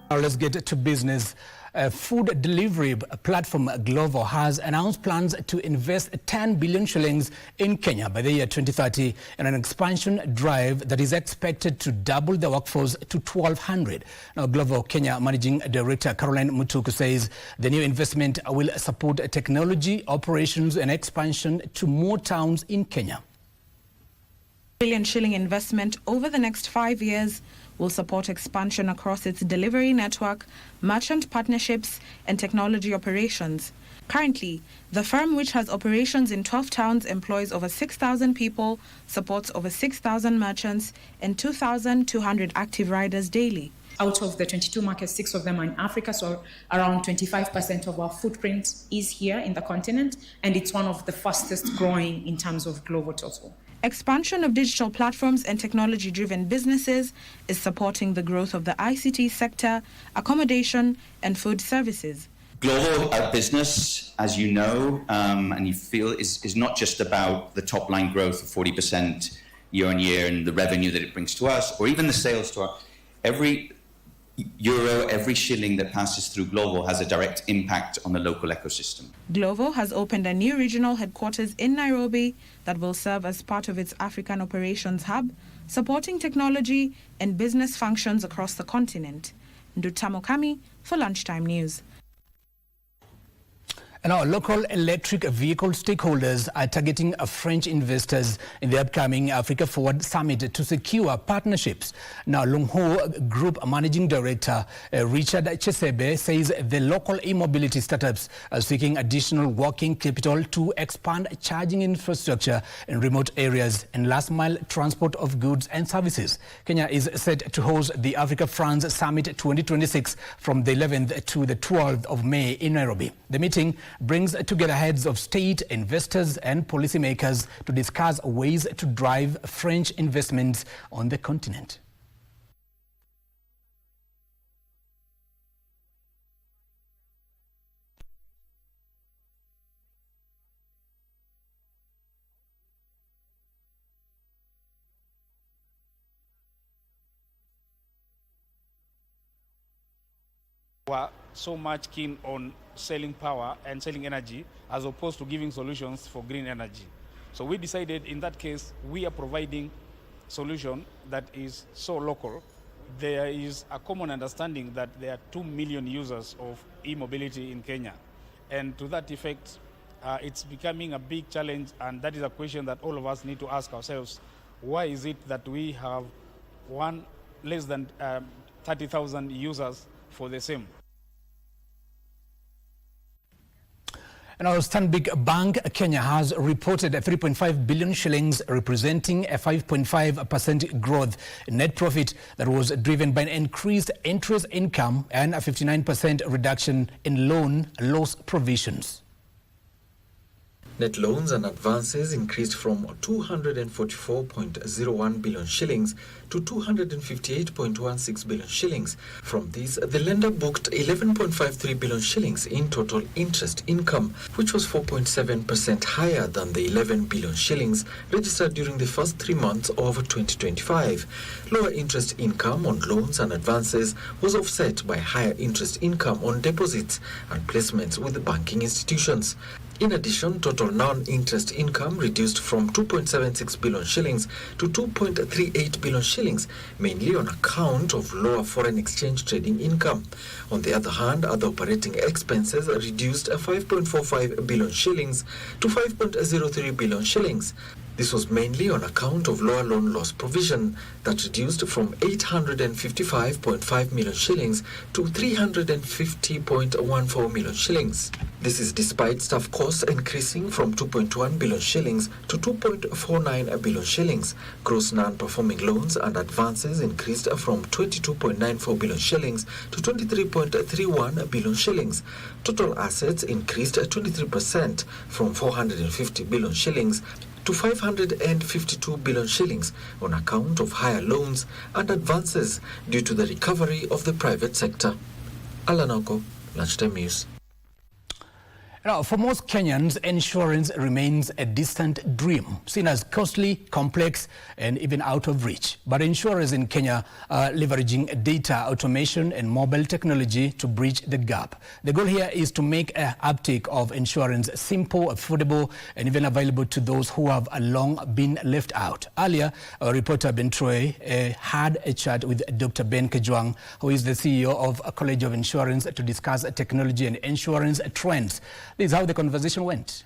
Now let's get to business. Food delivery platform Glovo has announced plans to invest 10 billion shillings in Kenya by the year 2030 in an expansion drive that is expected to double the workforce to 1,200. Now, Glovo Kenya Managing Director Caroline Mutuku says the new investment will support technology, operations and expansion to more towns in Kenya. Billion shilling investment over the next 5 years will support expansion across its delivery network, merchant partnerships, and technology operations. Currently, the firm, which has operations in 12 towns, employs over 6,000 people, supports over 6,000 merchants, and 2,200 active riders daily. Out of the 22 markets, 6 of them are in Africa, so around 25% of our footprint is here in the continent, and it's one of the fastest growing in terms of global total. Expansion of digital platforms and technology-driven businesses is supporting the growth of the ICT sector, accommodation, and food services. Global business, as you know, and you feel, is not just about the top-line growth of 40% year-on-year and the revenue that it brings to us, or even the sales to our... Every euro, every shilling that passes through Glovo has a direct impact on the local ecosystem. Glovo has opened a new regional headquarters in Nairobi that will serve as part of its African operations hub, supporting technology and business functions across the continent. Ndutamo Kami for Lunchtime News. Now, local electric vehicle stakeholders are targeting French investors in the upcoming Africa Forward Summit to secure partnerships. Now, Longho Group Managing Director Richard Chesebe says the local e-mobility startups are seeking additional working capital to expand charging infrastructure in remote areas and last-mile transport of goods and services. Kenya is set to host the Africa France Summit 2026 from the 11th to the 12th of May in Nairobi. The meeting brings together heads of state, investors and policymakers to discuss ways to drive French investments on the continent. so much keen on selling power and selling energy as opposed to giving solutions for green energy. So we decided in that case, we are providing solution that is so local. There is a common understanding that there are 2 million users of e-mobility in Kenya. And to that effect, it's becoming a big challenge, and that is a question that all of us need to ask ourselves. Why is it that we have less than 30,000 users for the same? And our Stanbic Bank Kenya has reported 3.5 billion shillings, representing a 5.5% growth in net profit that was driven by an increased interest income and a 59% reduction in loan loss provisions. Net loans and advances increased from 244.01 billion shillings to 258.16 billion shillings. From this, the lender booked 11.53 billion shillings in total interest income, which was 4.7% higher than the 11 billion shillings registered during the first 3 months of 2025. Lower interest income on loans and advances was offset by higher interest income on deposits and placements with banking institutions. In addition, total non-interest income reduced from 2.76 billion shillings to 2.38 billion shillings, mainly on account of lower foreign exchange trading income. On the other hand, other operating expenses reduced 5.45 billion shillings to 5.03 billion shillings. This was mainly on account of lower loan loss provision that reduced from 855.5 million shillings to 350.14 million shillings. This is despite staff costs increasing from 2.1 billion shillings to 2.49 billion shillings. Gross non-performing loans and advances increased from 22.94 billion shillings to 23.31 billion shillings. Total assets increased 23% from 450 billion shillings to 552 billion shillings on account of higher loans and advances due to the recovery of the private sector. Alanoko, Lunchtime News. Now, for most Kenyans, insurance remains a distant dream, seen as costly, complex, and even out of reach. But insurers in Kenya are leveraging data, automation, and mobile technology to bridge the gap. The goal here is to make an uptake of insurance simple, affordable, and even available to those who have long been left out. Earlier, our reporter Ben Troy had a chat with Dr. Ben Kajwang, who is the CEO of a College of Insurance, to discuss technology and insurance trends. This is how the conversation went.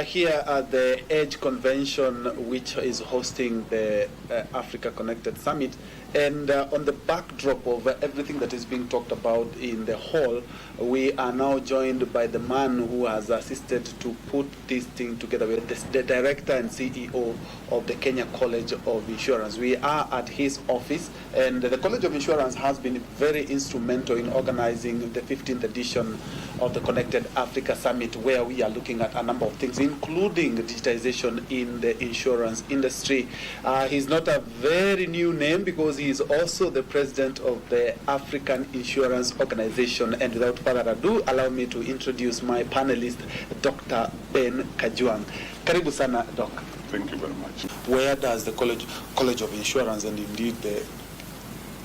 Here at the EDGE Convention, which is hosting the Africa Connected Summit, and on the backdrop of everything that is being talked about in the hall, we are now joined by the man who has assisted to put this thing together with the director and CEO of the Kenya College of Insurance. We are at his office, and the College of Insurance has been very instrumental in organizing the 15th edition of the Connected Africa Summit, where we are looking at a number of things, including digitization in the insurance industry. He's not a very new name because he is also the president of the African Insurance Organization. And without further ado, allow me to introduce my panelist, Dr. Ben Kajwang. Karibu sana, Doc. Thank you very much. Where does the College of Insurance and indeed the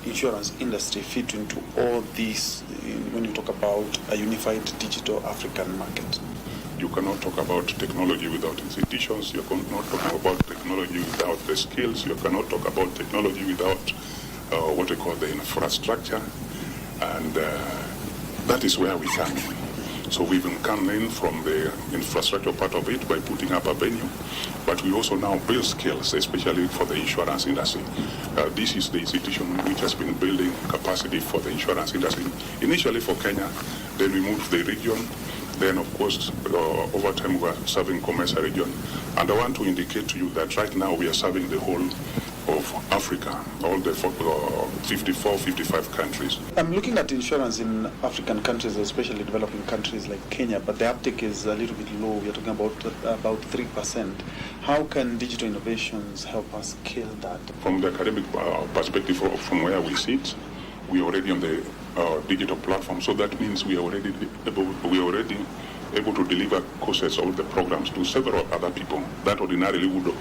insurance industry fit into all this when you talk about a unified digital African market? You cannot talk about technology without institutions. You cannot talk about technology without the skills. You cannot talk about technology without what we call the infrastructure. And that is where we come in. So we've come in from the infrastructure part of it by putting up a venue, but we also now build skills, especially for the insurance industry. This is the institution which has been building capacity for the insurance industry, initially for Kenya, then we moved to the region, then of course over time we are serving Commercial region. And I want to indicate to you that right now we are serving the whole of Africa, all the 54, 55 countries. I'm looking at insurance in African countries, especially developing countries like Kenya, but the uptake is a little bit low. We're talking about 3%. How can digital innovations help us scale that? From the academic perspective, from where we sit, we are already on the digital platform. So that means we are already able to deliver courses or the programs to several other people that ordinarily would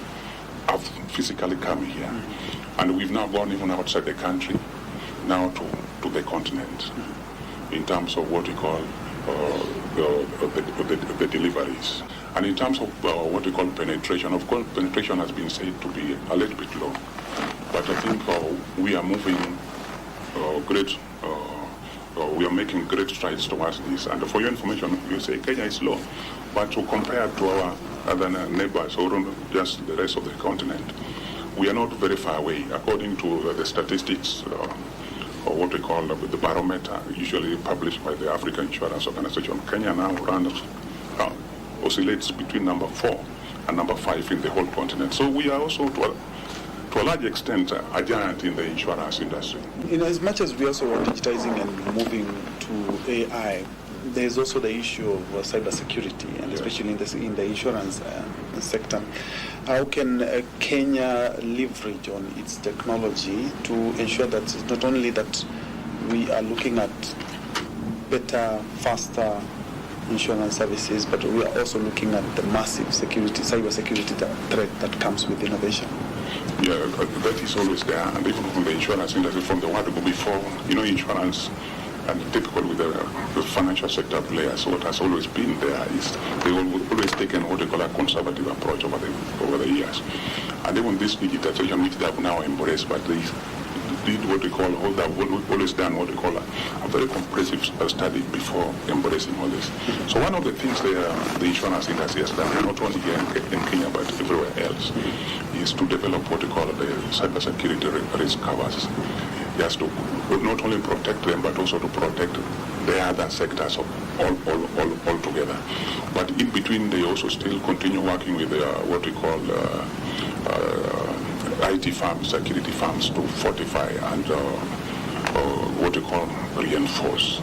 have physically come here. Mm-hmm. And we've now gone even outside the country, now to the continent. Mm-hmm. in terms of what we call the deliveries. And in terms of what we call penetration, of course, penetration has been said to be a little bit low. But I think we are moving we are making great strides towards this. And for your information, you say Kenya is low, but to compare to our other neighbors or just the rest of the continent, we are not very far away. According to the statistics, or what we call the barometer, usually published by the African Insurance Organization, Kenya now oscillates between number 4 and number 5 in the whole continent. So we are also, to a large extent, a giant in the insurance industry. In as much as we also are digitizing and moving to AI, there's also the issue of cybersecurity, and especially in the insurance sector. How can Kenya leverage on its technology to ensure that it's not only that we are looking at better, faster insurance services, but we are also looking at the massive cybersecurity threat that comes with innovation? Yeah, that is always there, and even from the insurance industry, from the word go before, insurance, and typical with the financial sector players, what has always been there is they always taken what they call a conservative approach over the years. And even this digitization, which they have now embraced, but they did what they call, they've always done what they call a very comprehensive study before embracing all this. So one of the things the insurance industry has done, not only here in Kenya, but everywhere else, is to develop what they call the cybersecurity risk covers. Just to not only protect them, but also to protect the other sectors all together. But in between, they also still continue working with what we call IT firms, security firms, to fortify and what we call reinforce,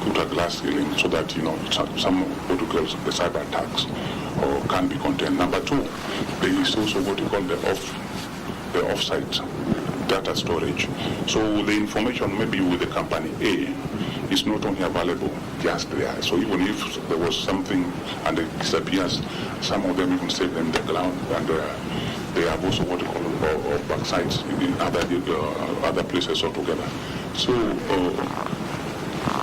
put a glass ceiling so that some what we call the cyber attacks can be contained. Number 2, there is also what we call the off-site data storage. So the information maybe with the company A is not only available just there. So even if there was something and it disappears, some of them even save them in the ground, and they have also what we call backsites in other places altogether. So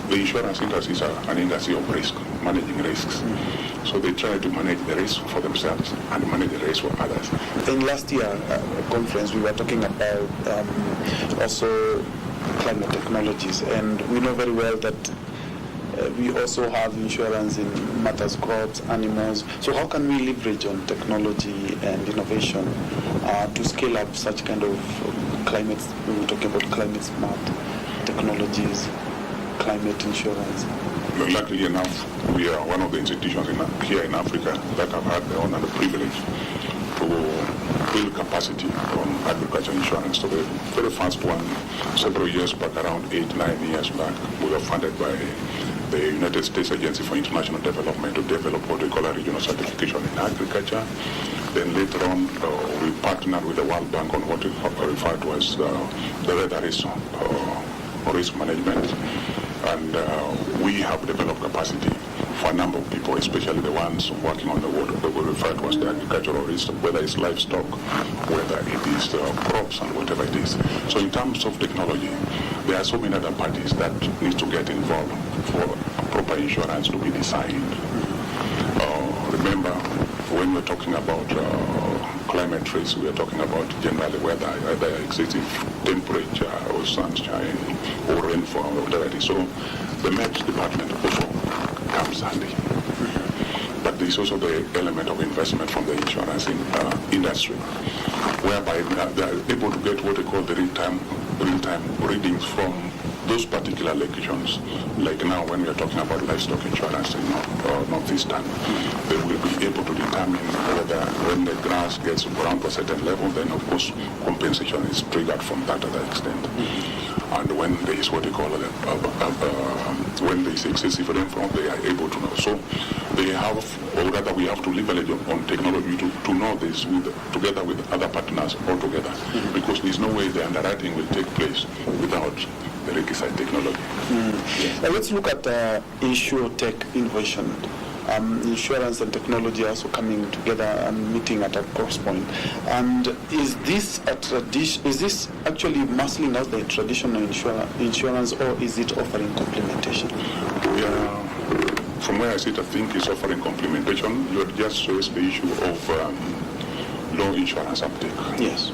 the insurance industry is an industry of risk, managing risks. So they try to manage the risk for themselves and manage the risk for others. In last year conference, we were talking about also climate technologies, and we know very well that we also have insurance in matters, crops, animals. So how can we leverage on technology and innovation to scale up such kind of climate, we were talking about climate smart technologies, climate insurance? Luckily enough, we are one of the institutions here in Africa that have had the honor and the privilege to build capacity on agriculture insurance. So the very first one, several years back, around 8-9 years back, we were funded by the United States Agency for International Development to develop what we call a regional certification in agriculture. Then later on, we partnered with the World Bank on what we refer to as the weather risk management. And we have developed capacity for a number of people, especially the ones working on the water that we refer to as the agricultural risk, whether it's livestock, whether it is crops and whatever it is. So in terms of technology, there are so many other parties that need to get involved for proper insurance to be designed. Remember, when we're talking about climate risk, we are talking about generally weather, either excessive temperature or sunshine or rainfall or whatever it is. So the Met department also comes handy. But there's also the element of investment from the insurance industry, whereby they are able to get what they call the real-time readings from those particular locations. Like now, when we are talking about livestock insurance in Northeastern, they will be able to determine whether when the grass gets down to a certain level, then of course compensation is triggered from that to that extent. And when there is what they call when there is excessive rainfall, they are able to know. So they have, or rather we have to leverage on technology to know this together with other partners altogether, because there's no way the underwriting will take place without the requisite technology. Now let's look at InsurTech innovation. insurance and technology are also coming together and meeting at a cross point. And is this actually muscling out the traditional insurance, or is it offering complementation? From where I sit, I think it's offering complementation. You have just raised the issue of low insurance uptake. Yes.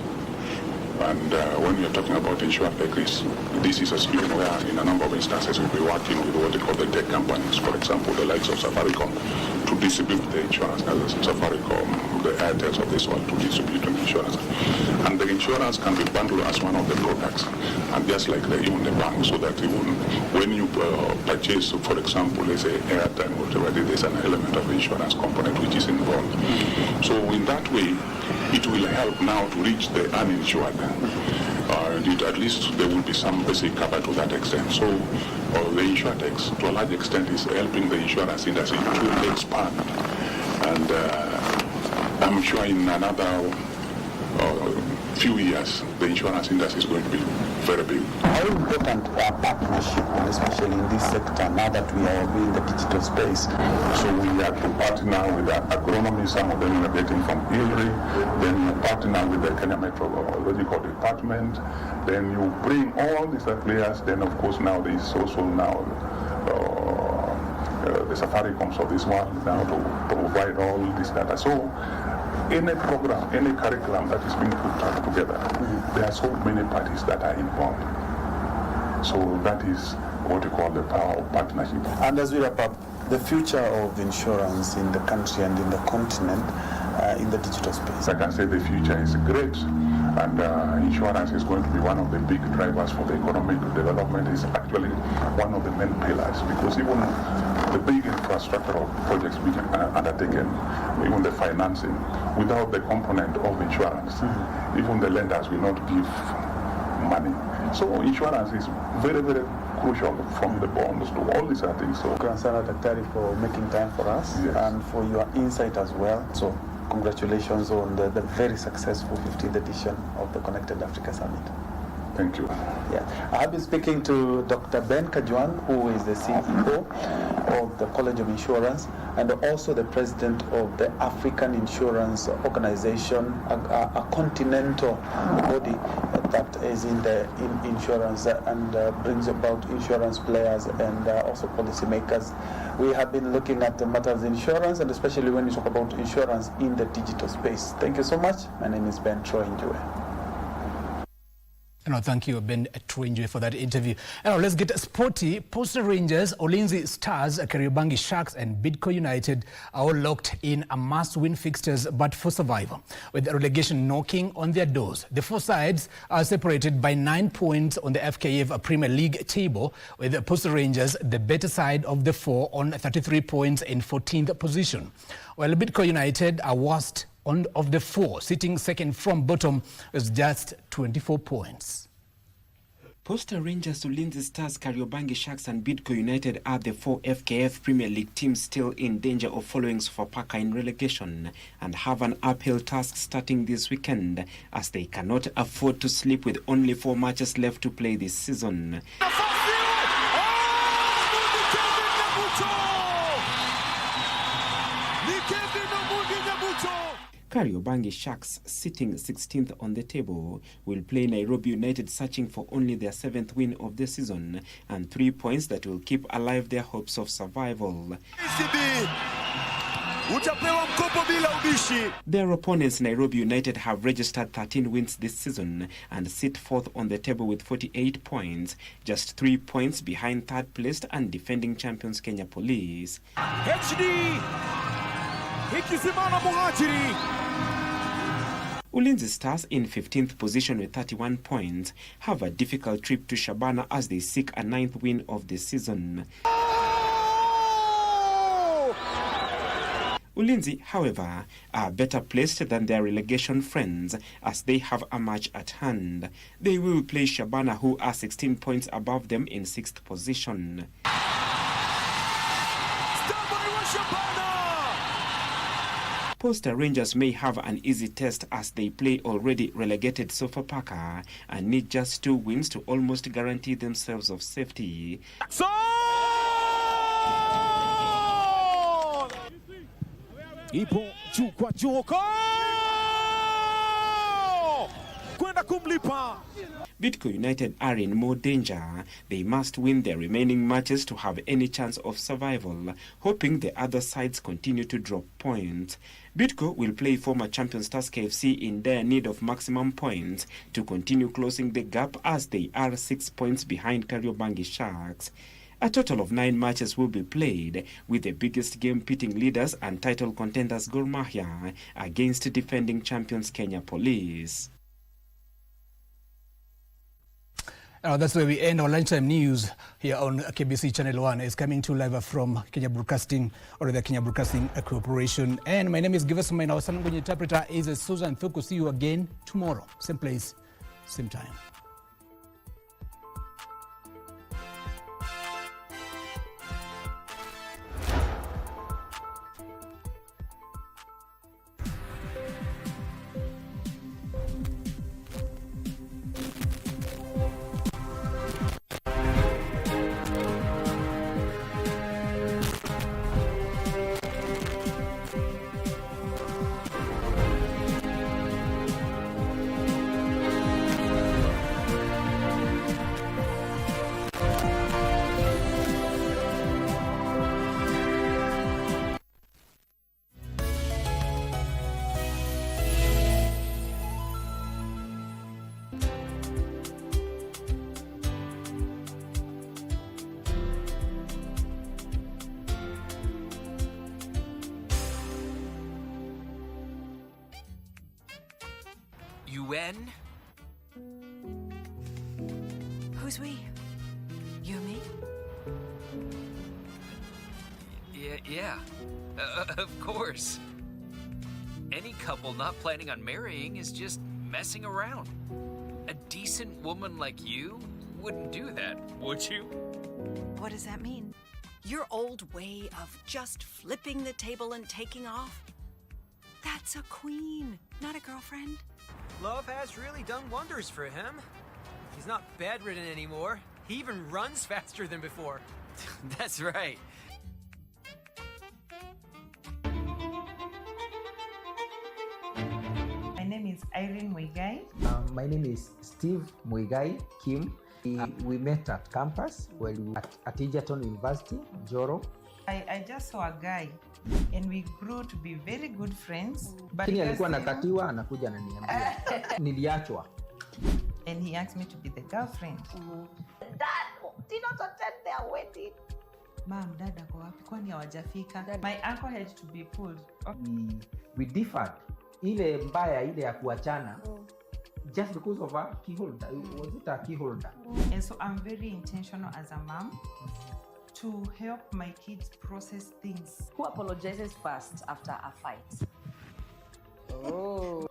And when you're talking about insurance risk, this is a scheme where in a number of instances we'll be working with what they call the tech companies, for example, the likes of Safaricom, to distribute the insurance, as Safaricom, the Airtels of this world, to distribute the insurance. And the insurance can be bundled as one of the products, and just like even the bank, so that even when you purchase, for example, let's say airtime or whatever, there's an element of insurance component which is involved. So in that way, it will help now to reach the uninsured. At least there will be some basic cover to that extent. So the insurtechs, to a large extent, is helping the insurance industry to expand. And I'm sure in another few years, the insurance industry is going to be very big. How important are partnership, especially in this sector, now that we are in the digital space? So we are to partner with the agronomy, some of them are getting from ILRI, then you partner with the Kenya Meteorological Department, then you bring all these players, then of course now there is also now the Safaricoms of this one now to provide all this data. So any program, any curriculum that is being put together, there are so many parties that are involved. So that is what we call the power of partnership. And as we wrap up, the future of insurance in the country and in the continent in the digital space? I can say the future is great, and insurance is going to be one of the big drivers for the economic development. It's actually one of the main pillars, because even the big infrastructural projects being undertaken, even the financing, without the component of insurance, even the lenders will not give money. So insurance is very, very crucial, from the bonds to all these other things. So Sana Daktari for making time for us, and for your insight as well. So congratulations on the very successful 15th edition of the Connected Africa Summit. Thank you. Yeah, I have been speaking to Dr. Ben Kajwan, who is the CEO of the College of Insurance and also the president of the African Insurance Organization, a continental body that is in insurance and brings about insurance players and also policymakers. We have been looking at the matters of insurance, and especially when you talk about insurance in the digital space. Thank you so much. My name is Ben Troinjue. No, thank you, Ben Troinjue, for that interview. Now, let's get sporty. Posta Rangers, Ulinzi Stars, Kariobangi Sharks and Bidco United are all locked in a must-win fixtures but for survival, with relegation knocking on their doors. The four sides are separated by 9 points on the FKF Premier League table, with Posta Rangers, the better side of the four, on 33 points in 14th position, while Bidco United are worst of the four, sitting second from bottom with just 24 points. Posta Rangers, Ulinzi Stars, Kariobangi Sharks and Bidco United are the four FKF Premier League teams still in danger of following Sofapaka in relegation and have an uphill task starting this weekend, as they cannot afford to sleep with only 4 matches left to play this season. Kariobangi Sharks, sitting 16th on the table, will play Nairobi United, searching for only their 7th win of the season and 3 points that will keep alive their hopes of survival. Their opponents, Nairobi United, have registered 13 wins this season and sit 4th on the table with 48 points, just 3 points behind third placed and defending champions Kenya Police. Ulinzi Stars, in 15th position with 31 points, have a difficult trip to Shabana as they seek a 9th win of the season. Ulinzi, however, are better placed than their relegation friends as they have a match at hand. They will play Shabana, who are 16 points above them in 6th position. Posta Rangers may have an easy test as they play already relegated Sofapaka and need just 2 wins to almost guarantee themselves of safety. ipo juu kwa juu kwenda kumlipa. Bidco United are in more danger. They must win their remaining matches to have any chance of survival, hoping the other sides continue to drop points. Bidco will play former champions Tusker FC in their need of maximum points to continue closing the gap, as they are 6 points behind Kariobangi Sharks. A total of 9 matches will be played, with the biggest game pitting leaders and title contenders Gor Mahia against defending champions Kenya Police. That's where we end our lunchtime news here on KBC Channel 1. It's coming to live from Kenya Broadcasting, or the Kenya Broadcasting Corporation. And my name is Givas Maina. Our Sanangonyi interpreter is Susan Thuku. See you again tomorrow. Same place, same time. UN? Who's we? You and me? Yeah. Of course. Any couple not planning on marrying is just messing around. A decent woman like you wouldn't do that, would you? What does that mean? Your old way of just flipping the table and taking off? That's a queen, not a girlfriend. Love has really done wonders for him. He's not bedridden anymore. He even runs faster than before. That's right. My name is Irene Muigai. My name is Steve Muigai Kim. We met at campus at Egerton University, Joro. I just saw a guy and we grew to be very good friends. Lakini alikuwa nakatiwa anakuja ananiambia niliachwa. And he asked me to be the girlfriend. Dad did not attend their wedding. Mom, dad ako wapi? Kwani hawajafika? My uncle had to be pulled. We differed. Ile mbaya ile ya kuachana. Just because of a key holder. Was it a key holder? And so I'm very intentional as a mom to help my kids process things. Who apologizes first after a fight? Oh.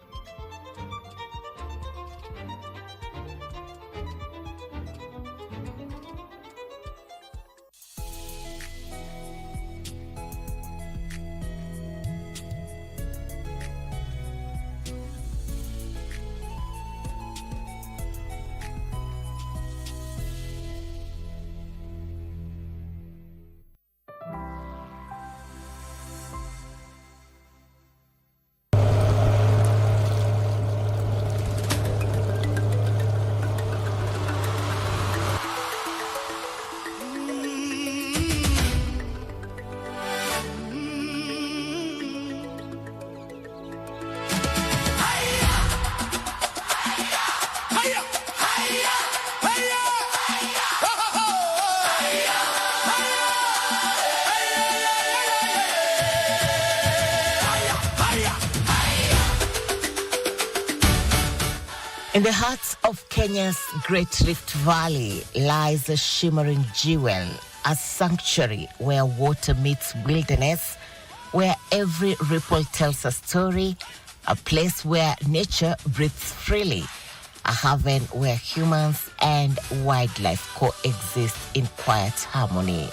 In the heart of Kenya's Great Rift Valley lies a shimmering jewel, a sanctuary where water meets wilderness, where every ripple tells a story, a place where nature breathes freely, a haven where humans and wildlife coexist in quiet harmony.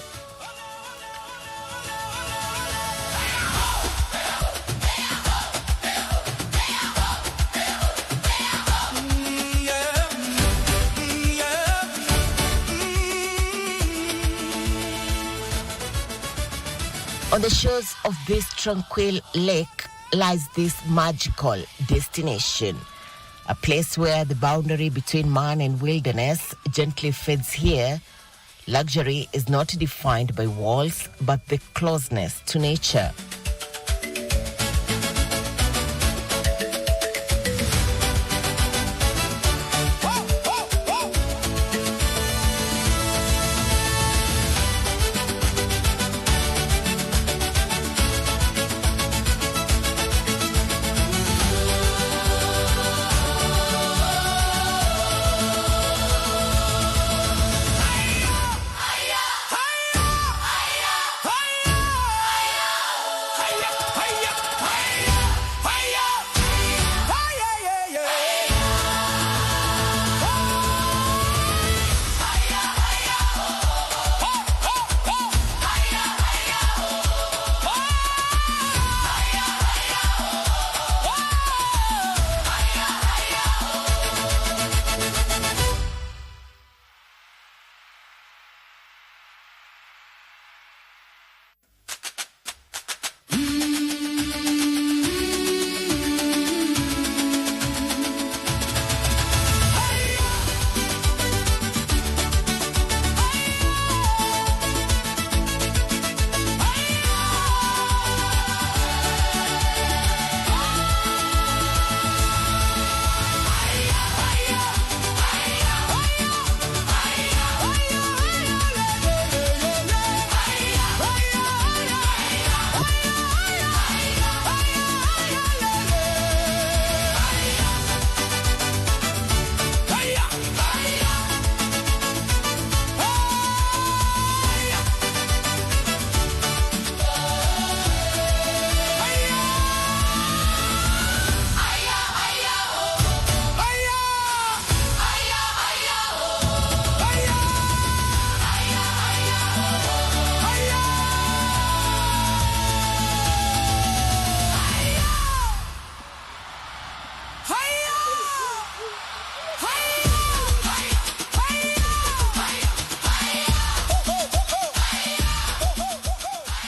On On the shores of this tranquil lake lies this magical destination, a place where the boundary between man and wilderness gently fades here. Luxury is not defined by walls, but the closeness to nature.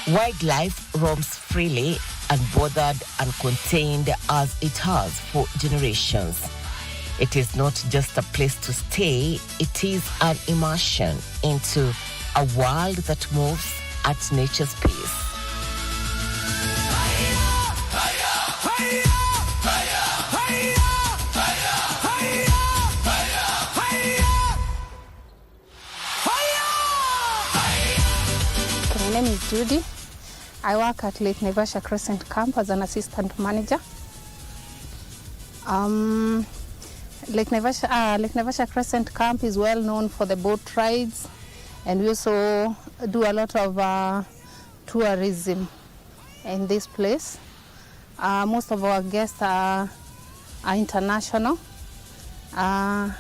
Wildlife roams freely, unbothered and contained as it has for generations. It is not just a place to stay, it is an immersion into a world that moves at nature's pace. My name is Judy. I work at Lake Naivasha Crescent Camp as an assistant manager. Lake Naivasha Crescent Camp is well known for the boat rides, and we also do a lot of tourism in this place. Most of our guests are international. At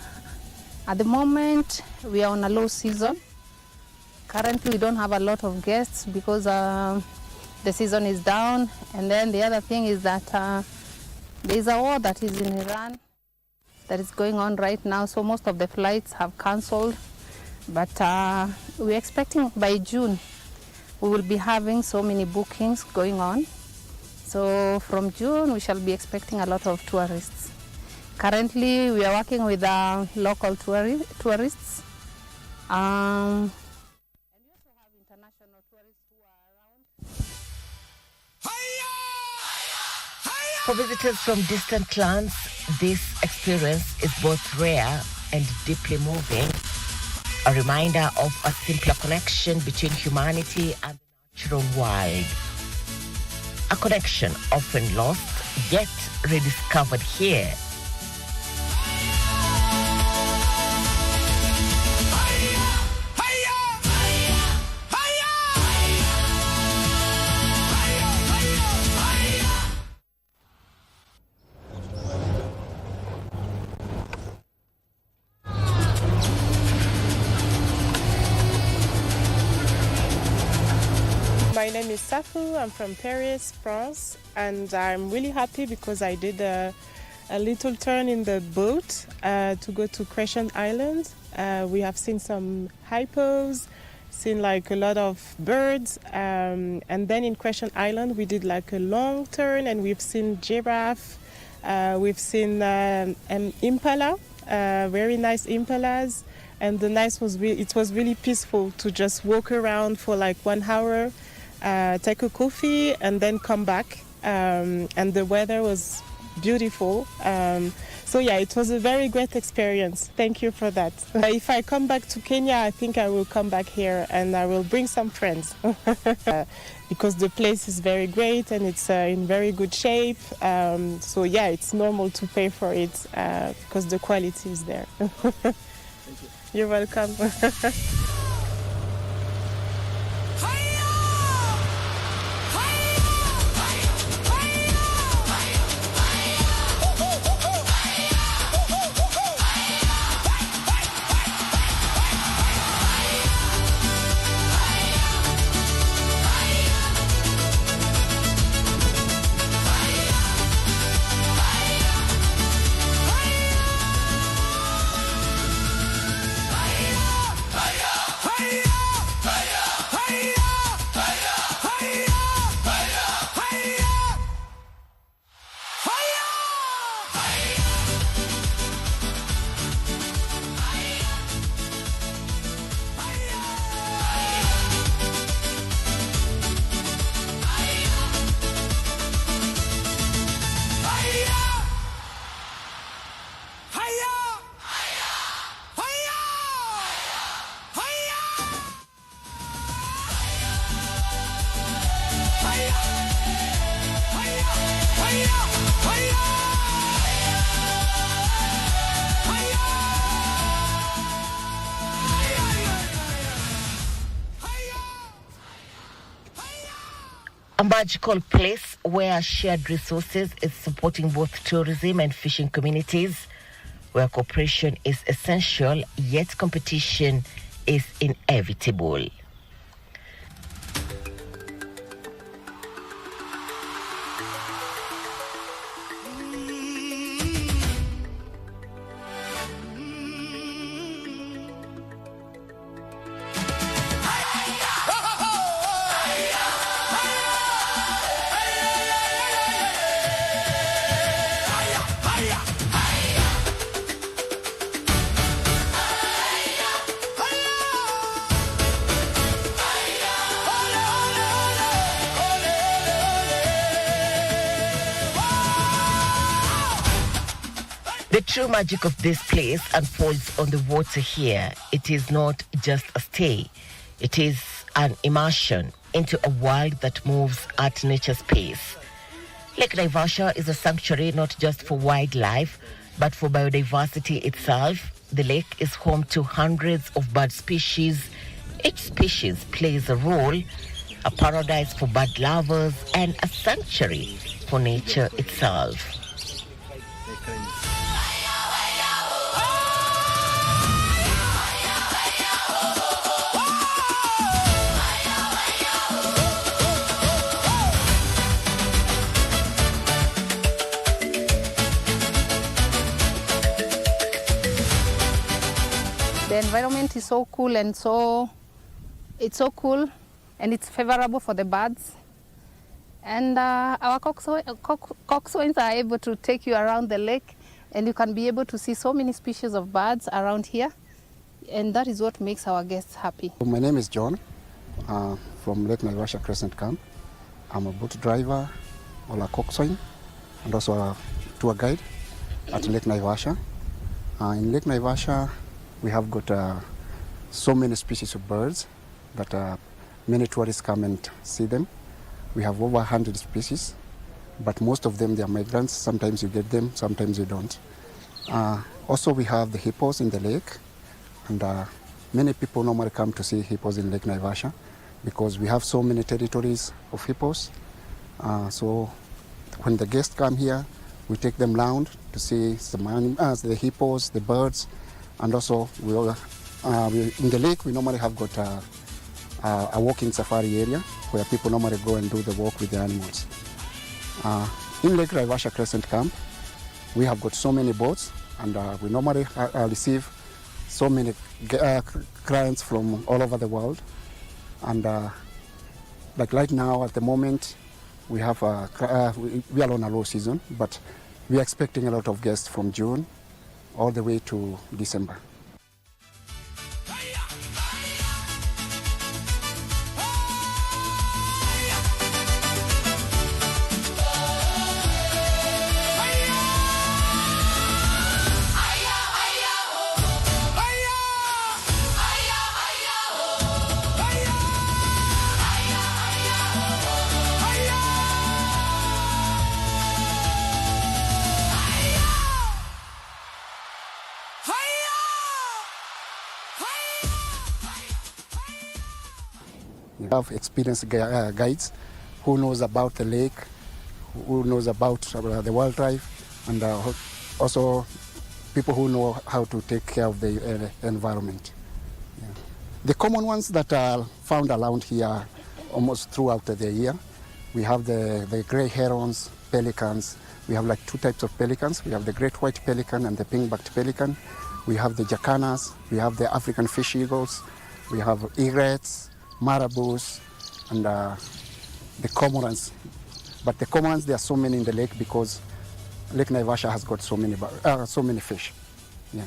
the moment, we are on a low season. Currently, we don't have a lot of guests because the season is down. And then the other thing is that there is a war that is in Iran that is going on right now. So most of the flights have cancelled. But we're expecting by June, we will be having so many bookings going on. So from June, we shall be expecting a lot of tourists. Currently, we are working with local tourists. For visitors from distant lands, this experience is both rare and deeply moving. A reminder of a simpler connection between humanity and the natural world. A connection often lost, yet rediscovered here. My name is Safu. I'm from Paris, France, and I'm really happy because I did a little turn in the boat to go to Crescent Island. We have seen some hippos, seen like a lot of birds. And then in Crescent Island, we did like a long turn, and we've seen giraffe. We've seen impala, very nice impalas. And the night was it was really peaceful to just walk around for like 1 hour, take a coffee, and then come back. And the weather was beautiful. So yeah, it was a very great experience. Thank you for that. If I come back to Kenya, I think I will come back here and I will bring some friends because the place is very great and it's in very good shape. So yeah, it's normal to pay for it because the quality is there. You're welcome. A magical place where shared resources is supporting both tourism and fishing communities, where cooperation is essential, yet competition is inevitable. The true magic of this place unfolds on the water here. It is not just a stay. It is an immersion into a world that moves at nature's pace. Lake Naivasha is a sanctuary not just for wildlife, but for biodiversity itself. The lake is home to hundreds of bird species. Each species plays a role, a paradise for bird lovers and a sanctuary for nature itself. The environment is so cool and it's so cool and it's favorable for the birds. And our coxswains are able to take you around the lake and you can be able to see so many species of birds around here. And that is what makes our guests happy. My name is John from Lake Naivasha Crescent Camp. I'm a boat driver or a coxswain and also a tour guide at Lake Naivasha. In Lake Naivasha, we have got so many species of birds that many tourists come and see them. We have over 100 species, but most of them, they are migrants. Sometimes you get them, sometimes you don't. Also, we have the hippos in the lake, and many people normally come to see hippos in Lake Naivasha because we have so many territories of hippos. So when the guests come here, we take them round to see the hippos, the birds, and also in the lake we normally have got a walking safari area where people normally go and do the walk with the animals. In Lake Naivasha Crescent Camp, we have got so many boats, and we normally receive so many clients from all over the world And like right now at the moment, we have we are on a low season, but we are expecting a lot of guests from June all the way to December. We have experienced guides who knows about the lake, who knows about the wildlife, and also people who know how to take care of the environment. Yeah. The common ones that are found around here almost throughout the year, we have the gray herons, pelicans. We have like two types of pelicans. We have the great white pelican and the pink-backed pelican. We have the jacanas. We have the African fish eagles. We have egrets, marabous, and the cormorants. But the cormorants, there are so many in the lake because Lake Naivasha has got so many fish. Yeah.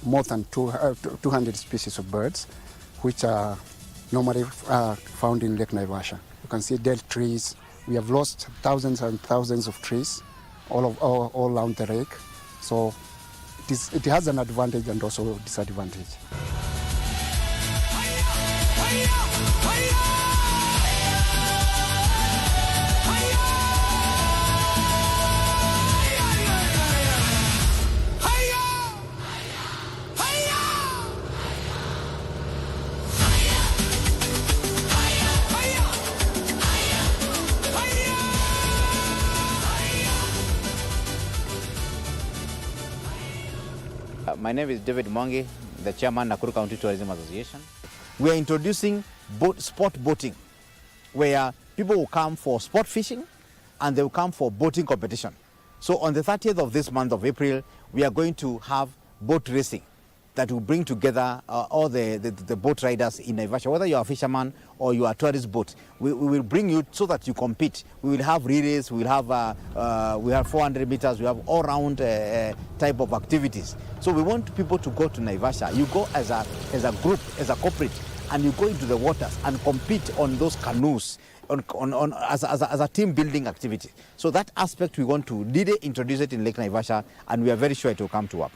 More than 200 species of birds, which are normally found in Lake Naivasha. You can see dead trees. We have lost thousands and thousands of trees all around the lake. So it has an advantage and also a disadvantage. My name is David Mwangi, the chairman Nakuru County Tourism Association. We are introducing sport boating, where people will come for sport fishing and they will come for boating competition. So on the 30th of this month of April, we are going to have boat racing that will bring together all the boat riders in Naivasha. Whether you are a fisherman or you are a tourist boat, we will bring you so that you compete. We will have relays, we have 400 meters, we have all-round type of activities. So we want people to go to Naivasha. You go as a group, as a corporate, and you go into the waters and compete on those canoes as a team building activity. So that aspect we want to really introduce it in Lake Naivasha, and we are very sure it will come to work.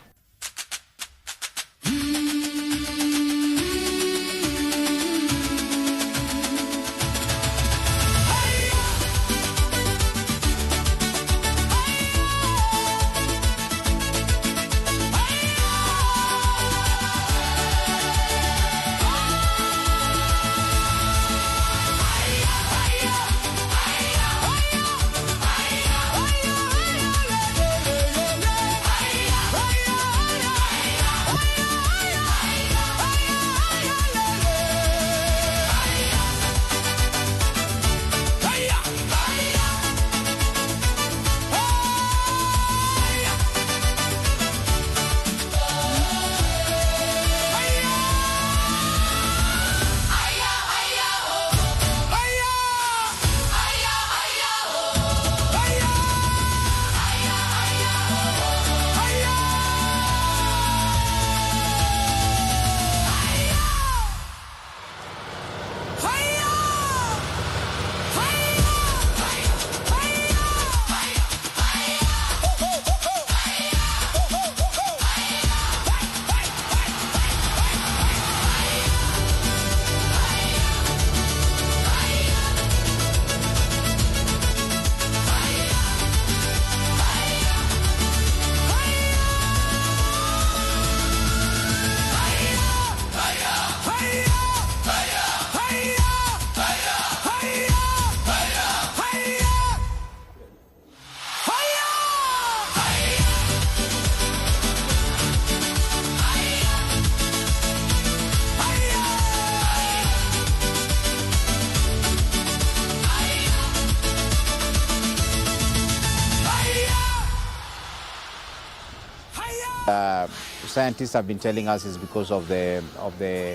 Scientists have been telling us is because of the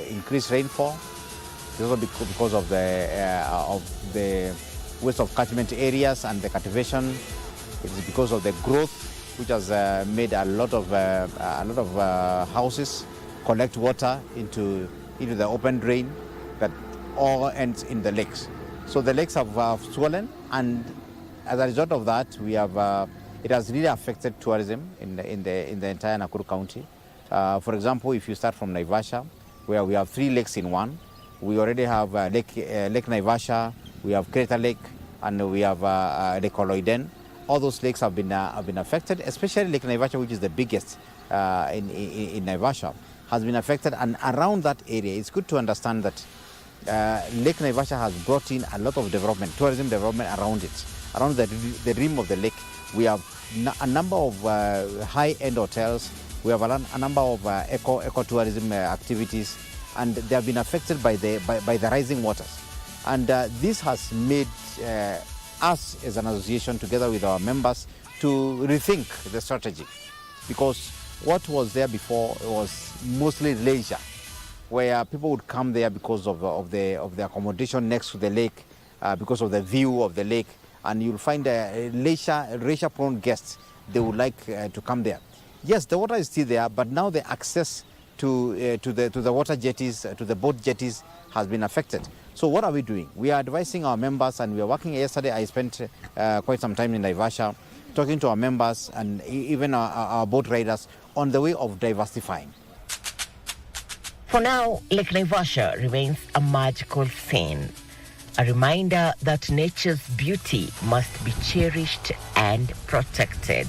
increased rainfall because of the waste of catchment areas and the cultivation. It is because of the growth, which has made a lot of houses collect water into the open drain that all ends in the lakes. So the lakes have swollen, and as a result of that, we have it has really affected tourism in the entire Nakuru County. For example, if you start from Naivasha, where we have 3 lakes in one, we already have Lake Naivasha, we have Crater Lake, and we have Lake Oloiden. All those lakes have been affected, especially Lake Naivasha, which is the biggest in Naivasha, has been affected. And around that area, it's good to understand that Lake Naivasha has brought in a lot of development, tourism development around it. Around the rim of the lake, we have a number of high-end hotels. We have a number of eco-tourism activities, and they have been affected by the rising waters. And this has made us as an association, together with our members, to rethink the strategy. Because what was there before was mostly leisure, where people would come there because of the accommodation next to the lake, because of the view of the lake, and you'll find leisure-prone guests, they would like to come there. Yes, the water is still there, but now the access to the water jetties, to the boat jetties, has been affected. So what are we doing? We are advising our members, and we are working. Yesterday I spent quite some time in Naivasha talking to our members and even our boat riders on the way of diversifying. For now, Lake Naivasha remains a magical scene, a reminder that nature's beauty must be cherished and protected.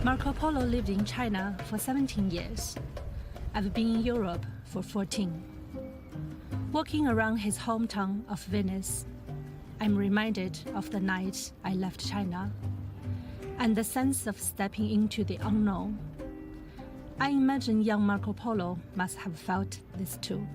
Marco Polo lived in China for 17 years. I've been in Europe for 14. Walking around his hometown of Venice, I'm reminded of the night I left China and the sense of stepping into the unknown. I imagine young Marco Polo must have felt this too.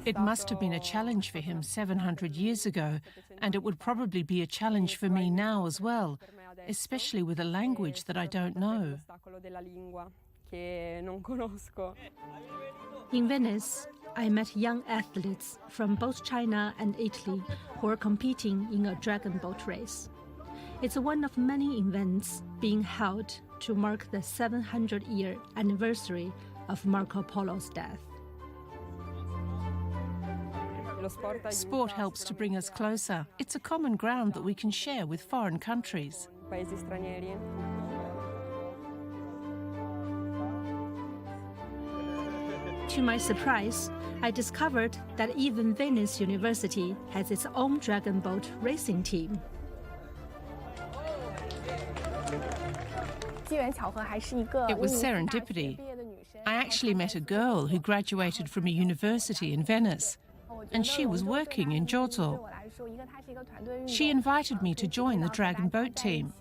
It must have been a challenge for him 700 years ago, and it would probably be a challenge for me now as well, especially with a language that I don't know. In Venice, I met young athletes from both China and Italy who are competing in a dragon boat race. It's one of many events being held to mark the 700-year anniversary of Marco Polo's death. Sport helps to bring us closer. It's a common ground that we can share with foreign countries. To my surprise, I discovered that even Venice University has its own dragon boat racing team. It was serendipity. I actually met a girl who graduated from a university in Venice, and she was working in Giotto. She invited me to join the dragon boat team.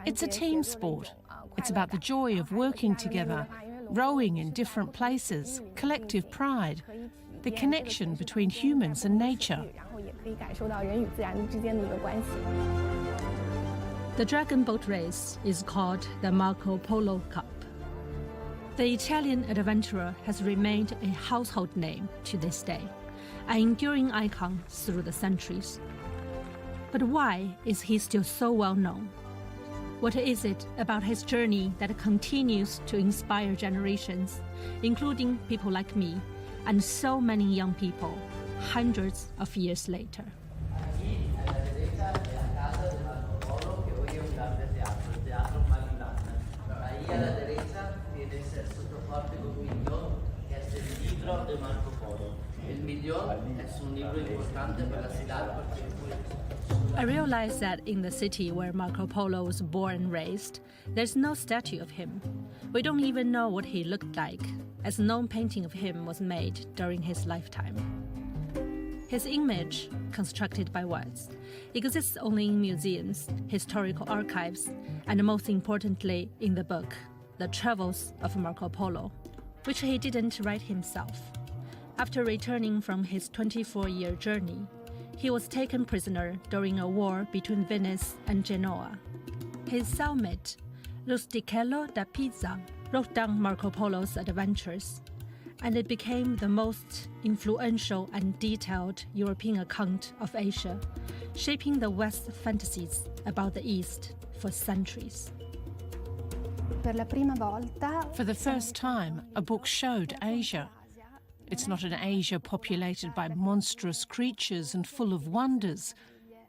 It's a team sport. It's about the joy of working together rowing in different places, collective pride, the connection between humans and nature. The dragon boat race is called the Marco Polo Cup. The Italian adventurer has remained a household name to this day, an enduring icon through the centuries. But why is he still so well known? What is it about his journey that continues to inspire generations, including people like me and so many young people, hundreds of years later? I realized that in the city where Marco Polo was born and raised, there's no statue of him. We don't even know what he looked like, as no painting of him was made during his lifetime. His image, constructed by words, exists only in museums, historical archives, and most importantly in the book, The Travels of Marco Polo, which he didn't write himself. After returning from his 24-year journey, he was taken prisoner during a war between Venice and Genoa. His cellmate, Rustichello da Pisa, wrote down Marco Polo's adventures, and it became the most influential and detailed European account of Asia, shaping the West's fantasies about the East for centuries. For the first time, a book showed Asia. It's not an Asia populated by monstrous creatures and full of wonders.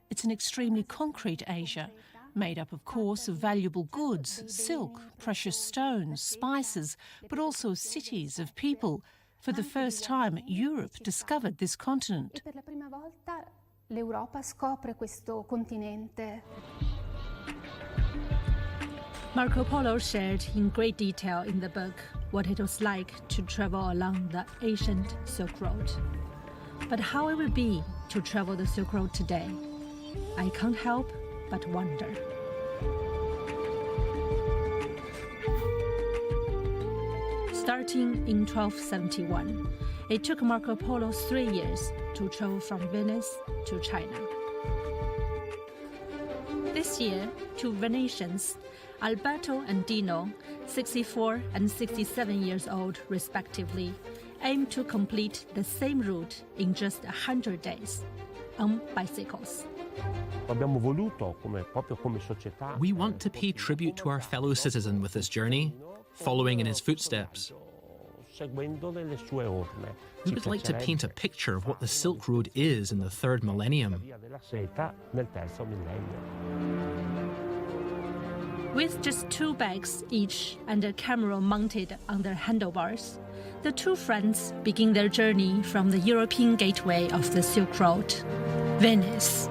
It's an extremely concrete Asia, made up, of course, of valuable goods, silk, precious stones, spices, but also of cities, of people. For the first time, Europe discovered this continent. Marco Polo shared in great detail in the book what it was like to travel along the ancient Silk Road. But how it would be to travel the Silk Road today, I can't help but wonder. Starting in 1271, it took Marco Polo 3 years to travel from Venice to China. This year, two Venetians, Alberto and Dino, 64 and 67 years old respectively, aim to complete the same route in just 100 days, on bicycles. We want to pay tribute to our fellow citizen with this journey, following in his footsteps. We would like to paint a picture of what the Silk Road is in the third millennium. With just 2 bags each and a camera mounted on their handlebars, the two friends begin their journey from the European gateway of the Silk Road, Venice.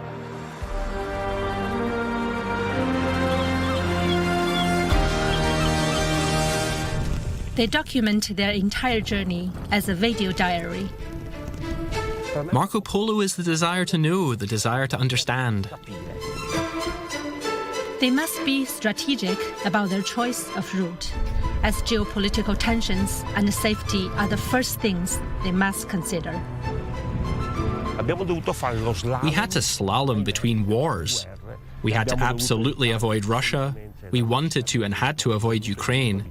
They document their entire journey as a video diary. Marco Polo is the desire to know, the desire to understand. They must be strategic about their choice of route, as geopolitical tensions and safety are the first things they must consider. We had to slalom between wars. We had to absolutely avoid Russia. We wanted to and had to avoid Ukraine.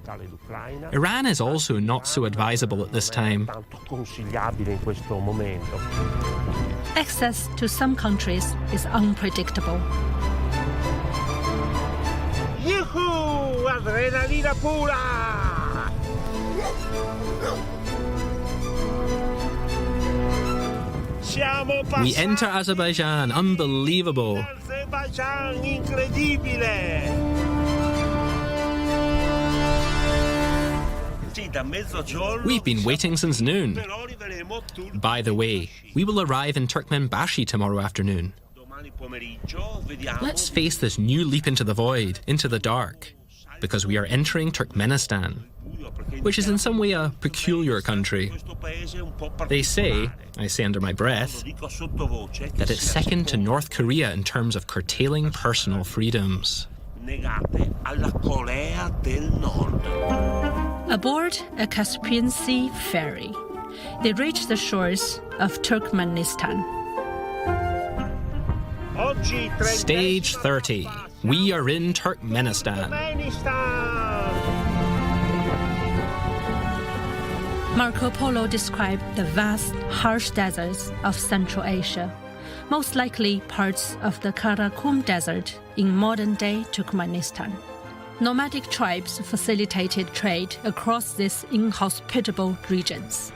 Iran is also not so advisable at this time. Access to some countries is unpredictable. Yuhu! Adrenalina pura! We enter Azerbaijan, unbelievable. Azerbaijan, incredibile! We've been waiting since noon. By the way, we will arrive in Turkmenbashi tomorrow afternoon. Let's face this new leap into the void, into the dark, because we are entering Turkmenistan, which is in some way a peculiar country. They say, I say under my breath, that it's second to North Korea in terms of curtailing personal freedoms. Negate alla Corea del Nord. Aboard a Caspian Sea ferry, they reach the shores of Turkmenistan. Stage 30. We are in Turkmenistan. Marco Polo described the vast, harsh deserts of Central Asia, most likely parts of the Karakum Desert in modern-day Turkmenistan. Nomadic tribes facilitated trade across these inhospitable regions.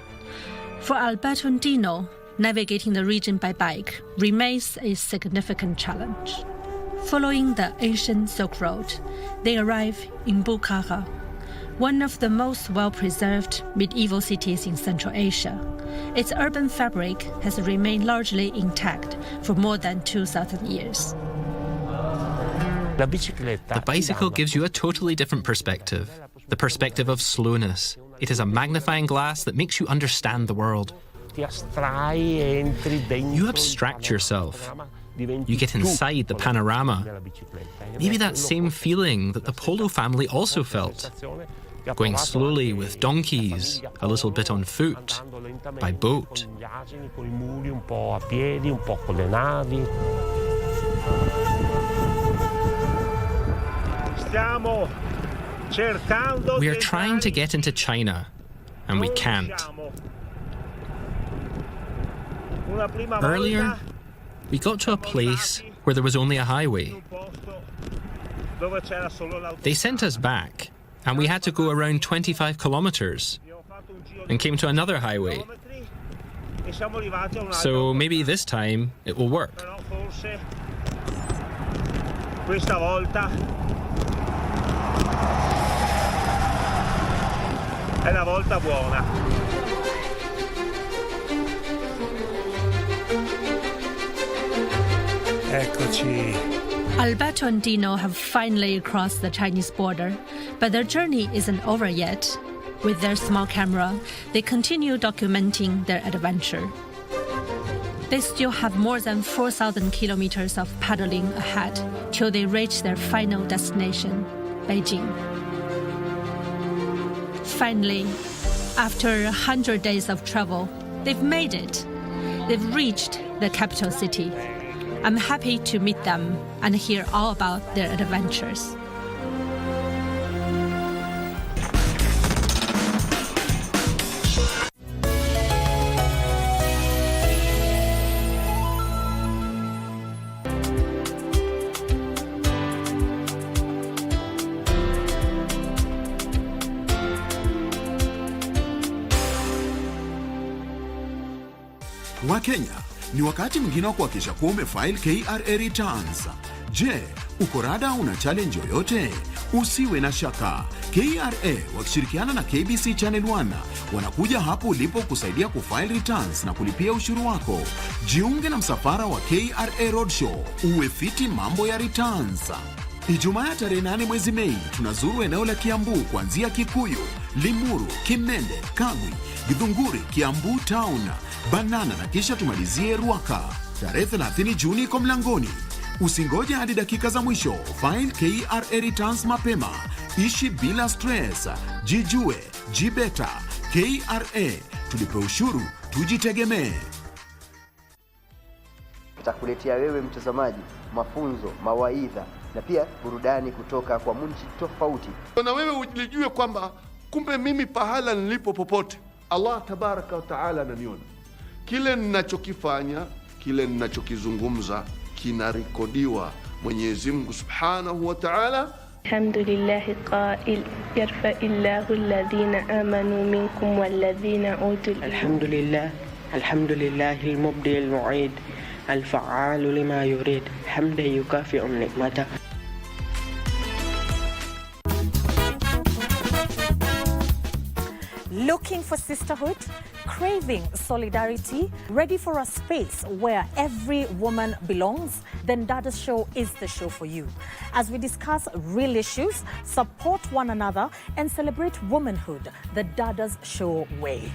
For Albertondino, navigating the region by bike remains a significant challenge. Following the Asian Silk Road, they arrive in Bukhara, one of the most well-preserved medieval cities in Central Asia. Its urban fabric has remained largely intact for more than 2,000 years. The bicycle gives you a totally different perspective, the perspective of slowness. It is a magnifying glass that makes you understand the world. You abstract yourself. You get inside the panorama. Maybe that same feeling that the Polo family also felt. Going slowly with donkeys, a little bit on foot, by boat. We are trying to get into China, and we can't. Earlier, we got to a place where there was only a highway. They sent us back, and we had to go around 25 kilometers, and came to another highway. So maybe this time it will work. È la volta buona. Eccoci. Alberto and Dino have finally crossed the Chinese border, but their journey isn't over yet. With their small camera, they continue documenting their adventure. They still have more than 4,000 kilometers of paddling ahead till they reach their final destination, Beijing. Finally, after 100 days of travel, they've made it. They've reached the capital city. I'm happy to meet them and hear all about their adventures. Wakenya, ni wakati mwingine wa kuhakikisha kuwa umefile KRA returns. Je, uko rada una challenge yoyote? Usiwe na shaka. KRA wakishirikiana na KBC Channel 1 wanakuja hapo ulipo kusaidia kufile returns na kulipia ushuru wako. Jiunge na msafara wa KRA Roadshow, uwe fiti mambo ya returns. Ijumaa ya tarehe 8 mwezi Mei, tunazuru eneo la Kiambu kuanzia Kikuyu, Limuru, Kimende, Kagwi, Githunguri, Kiambu Town, Banana na kisha tumalizie Ruaka. Tarehe 30 Juni iko mlangoni. Usingoje hadi dakika za mwisho. File KRA returns mapema. Ishi bila stress. Jijue, jibeta. KRA, tulipe ushuru, tujitegemee. Tutakuletea wewe mtazamaji mafunzo, mawaidha na pia burudani kutoka kwa munchi tofauti. Na wewe ulijue kwamba kumbe mimi pahala nilipo popote, Allah tabaraka wa taala ananiona. Kile ninachokifanya, kile ninachokizungumza kinarekodiwa. Mwenyezi Mungu Subhanahu wa Ta'ala Alhamdulillah qail yarfa'illahu alladhina amanu minkum walladhina utul Alhamdulillah al-mubdi al-mu'id al-fa'alu lima yurid hamdan yukafi'u ni'mata. Looking for sisterhood? Craving solidarity? Ready for a space where every woman belongs? Then Dada's Show is the show for you. As we discuss real issues, support one another, and celebrate womanhood the Dada's Show way.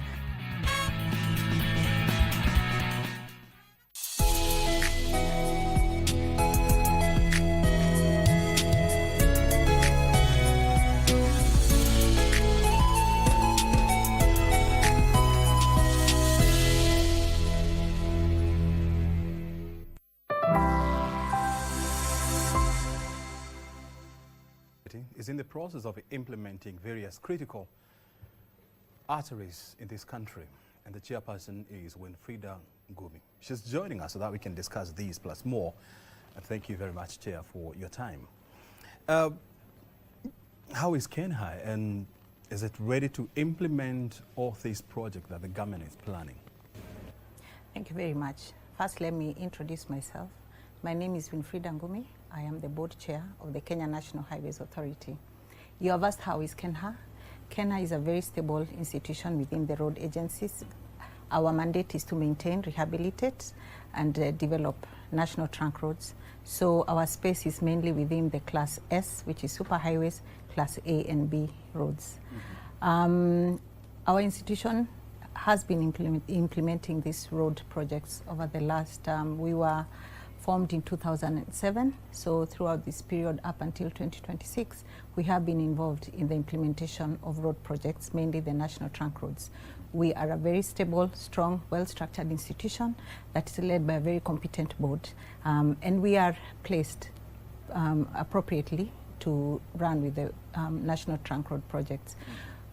Authority is in the process of implementing various critical arteries in this country, and the chairperson is Winfrida Ngumi. She's joining us so that we can discuss these plus more. And thank you very much, Chair, for your time. How is KENHA, and is it ready to implement all these projects that the government is planning? Thank you very much. First, let me introduce myself. My name is Winfrida Ngumi. I am the board chair of the Kenya National Highways Authority. You have asked how is KENHA? KENHA is a very stable institution within the road agencies. Our mandate is to maintain, rehabilitate, and develop national trunk roads. So our space is mainly within the Class S, which is superhighways, Class A and B roads. Our institution has been implementing these road projects over the last, we were formed in 2007, so throughout this period up until 2026, we have been involved in the implementation of road projects, mainly the national trunk roads. We are a very stable, strong, well-structured institution that is led by a very competent board, and we are placed appropriately to run with the national trunk road projects.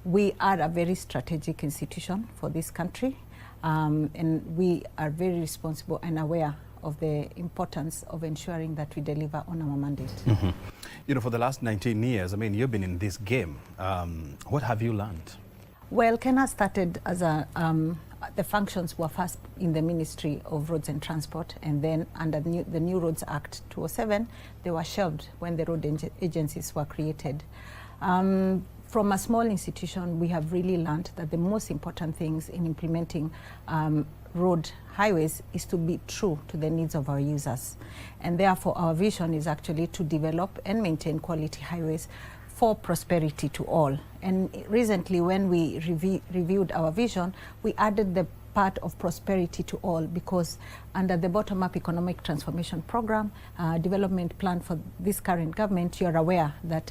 We are a very strategic institution for this country, and we are very responsible and aware of the importance of ensuring that we deliver on our mandate. Mm-hmm. You know, for the last 19 years, I mean, you've been in this game. What have you learned? Well, KENHA started as a, the functions were first in the Ministry of Roads and Transport, and then under the New Roads Act 2007, they were shelved when the road agencies were created. From a small institution, we have really learned that the most important things in implementing road highways is to be true to the needs of our users. And therefore, our vision is actually to develop and maintain quality highways for prosperity to all. And recently, when we reviewed our vision, we added the part of prosperity to all, because under the bottom-up economic transformation program, development plan for this current government, you're aware that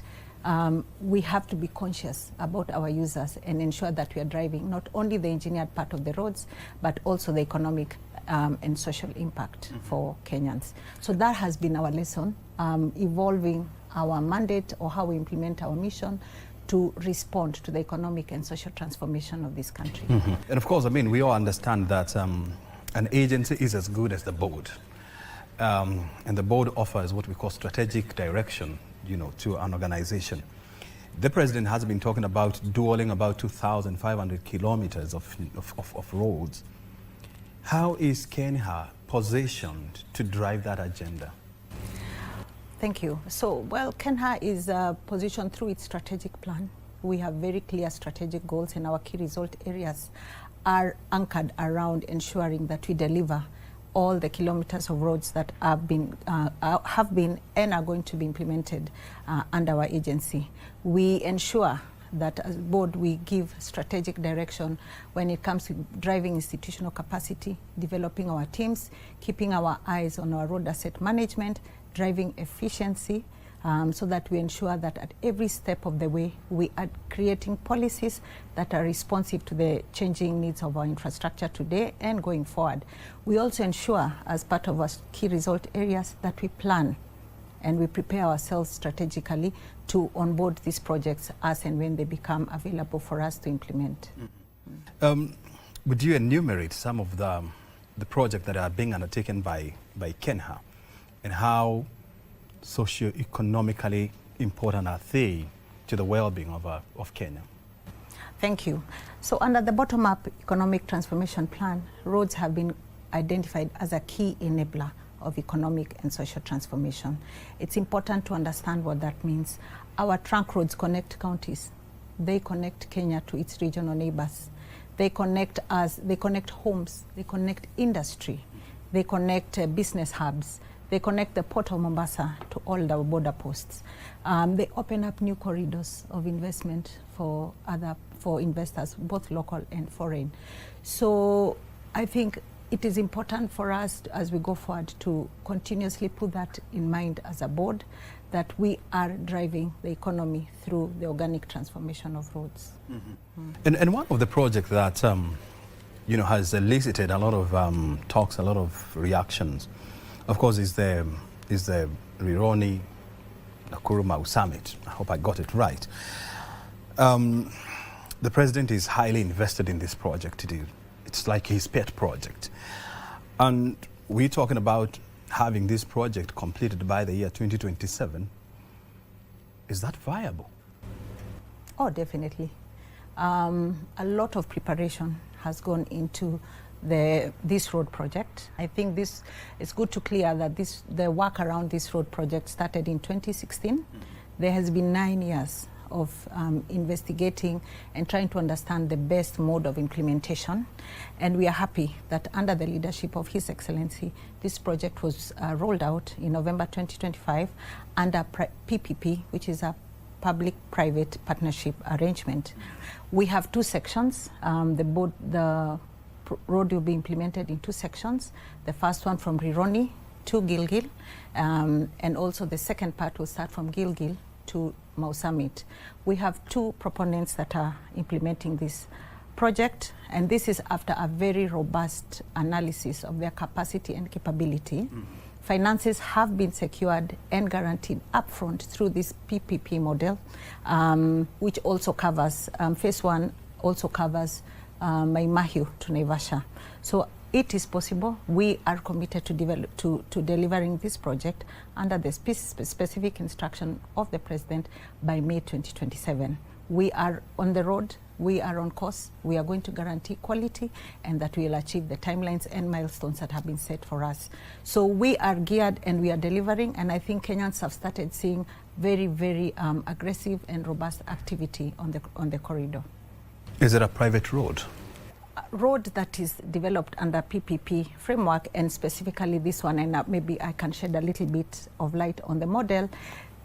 we have to be conscious about our users and ensure that we are driving not only the engineered part of the roads, but also the economic and social impact for Kenyans. So that has been our lesson, evolving our mandate or how we implement our mission to respond to the economic and social transformation of this country. Mm-hmm. And of course, I mean, we all understand that an agency is as good as the board. And the board offers what we call strategic direction, you know, to an organization. The president has been talking about dualing about 2,500 kilometers of roads. How is KENHA positioned to drive that agenda? Thank you. So, well, KENHA is positioned through its strategic plan. We have very clear strategic goals, and our key result areas are anchored around ensuring that we deliver all the kilometers of roads that have been and are going to be implemented under our agency. We ensure that as a board we give strategic direction when it comes to driving institutional capacity, developing our teams, keeping our eyes on our road asset management, driving efficiency, so that we ensure that at every step of the way we are creating policies that are responsive to the changing needs of our infrastructure today and going forward. We also ensure, as part of our key result areas, that we plan and we prepare ourselves strategically to onboard these projects as and when they become available for us to implement. Mm-hmm. Would you enumerate some of the projects that are being undertaken by KENHA, and how socio-economically important are they to the well-being of Kenya? Thank you. So under the bottom-up economic transformation plan, roads have been identified as a key enabler of economic and social transformation. It's important to understand what that means. Our trunk roads connect counties. They connect Kenya to its regional neighbors. They connect us, they connect homes, they connect industry, they connect business hubs. They connect the Port of Mombasa to all our border posts. They open up new corridors of investment for investors, both local and foreign. So I think it is important for us as we go forward to continuously put that in mind as a board, that we are driving the economy through the organic transformation of roads. Mm-hmm. And one of the projects that you know, has elicited a lot of talks, a lot of reactions, of course, is the Rironi Nakuru-Mau Summit. I hope I got it right. The president is highly invested in this project. It's like his pet project. And we're talking about having this project completed by the year 2027. Is that viable? Oh, definitely. A lot of preparation has gone into this road project. I think it's good to clear that the work around this road project started in 2016. There has been 9 years of investigating and trying to understand the best mode of implementation. And we are happy that under the leadership of His Excellency, this project was rolled out in November 2025 under PPP, which is a public-private partnership arrangement. We have 2 sections. The road will be implemented in 2 sections. The first one from Rironi to Gilgil, and also the second part will start from Gilgil to Mau Summit. We have 2 proponents that are implementing this project, and this is after a very robust analysis of their capacity and capability. Finances have been secured and guaranteed upfront through this PPP model, which also covers, phase 1 also covers Mai Mahiu to Naivasha. So it is possible. We are committed to delivering this project under the specific instruction of the President by May 2027. We are on the road, we are on course, we are going to guarantee quality and that we will achieve the timelines and milestones that have been set for us. So we are geared and we are delivering, and I think Kenyans have started seeing very, very aggressive and robust activity on the corridor. Is it a private road? Road that is developed under PPP framework, and specifically this one, and maybe I can shed a little bit of light on the model.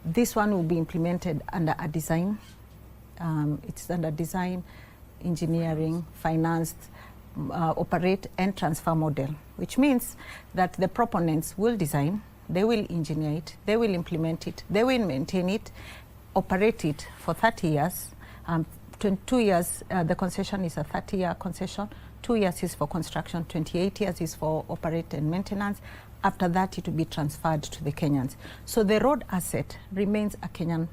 This one will be implemented under a design. It's under design, engineering, financed, operate and transfer model, which means that the proponents will design, they will engineer it, they will implement it, they will maintain it, operate it for 30 years. 2 years, the concession is a 30-year concession. 2 years is for construction, 28 years is for operate and maintenance. After that, it will be transferred to the Kenyans. So the road asset remains a Kenyan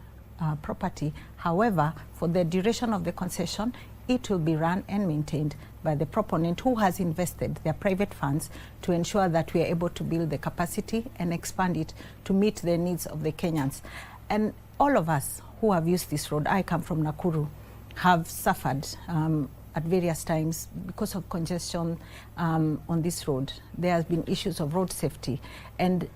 property. However, for the duration of the concession, it will be run and maintained by the proponent who has invested their private funds to ensure that we are able to build the capacity and expand it to meet the needs of the Kenyans. And all of us who have used this road, I come from Nakuru, have suffered at various times because of congestion on this road. There has been issues of road safety, and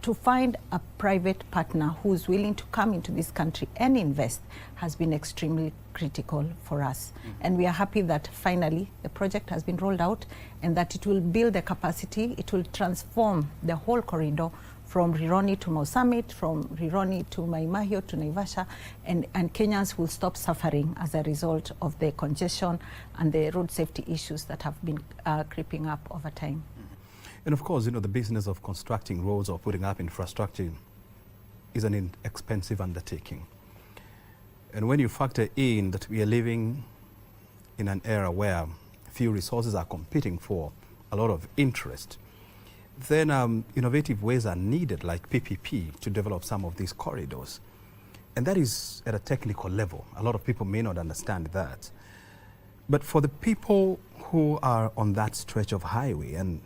to find a private partner who's willing to come into this country and invest has been extremely critical for us. And we are happy that finally the project has been rolled out and that it will build the capacity, it will transform the whole corridor from Rironi to Mau Summit, from Rironi to Mai Mahiu to Naivasha, and Kenyans will stop suffering as a result of the congestion and the road safety issues that have been creeping up over time. And of course, you know, the business of constructing roads or putting up infrastructure is an expensive undertaking. And when you factor in that we are living in an era where few resources are competing for a lot of interest, then innovative ways are needed, like PPP, to develop some of these corridors. And that is at a technical level. A lot of people may not understand that. But for the people who are on that stretch of highway and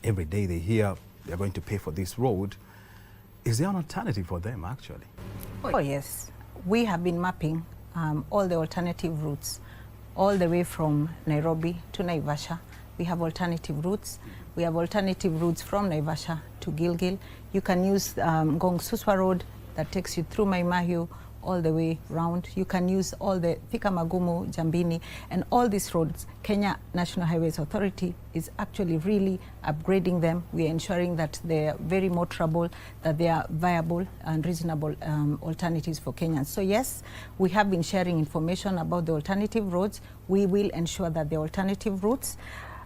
every day they hear they're going to pay for this road, is there an alternative for them actually? Oh yes, we have been mapping all the alternative routes all the way from Nairobi to Naivasha. We have alternative routes. We have alternative routes from Naivasha to Gilgil. You can use Ngong Suswa Road that takes you through Mai Mahiu all the way round. You can use all the Thika Magumu, Jambini, and all these roads. Kenya National Highways Authority is actually really upgrading them. We are ensuring that they are very motorable, that they are viable and reasonable alternatives for Kenyans. So yes, we have been sharing information about the alternative roads. We will ensure that the alternative routes,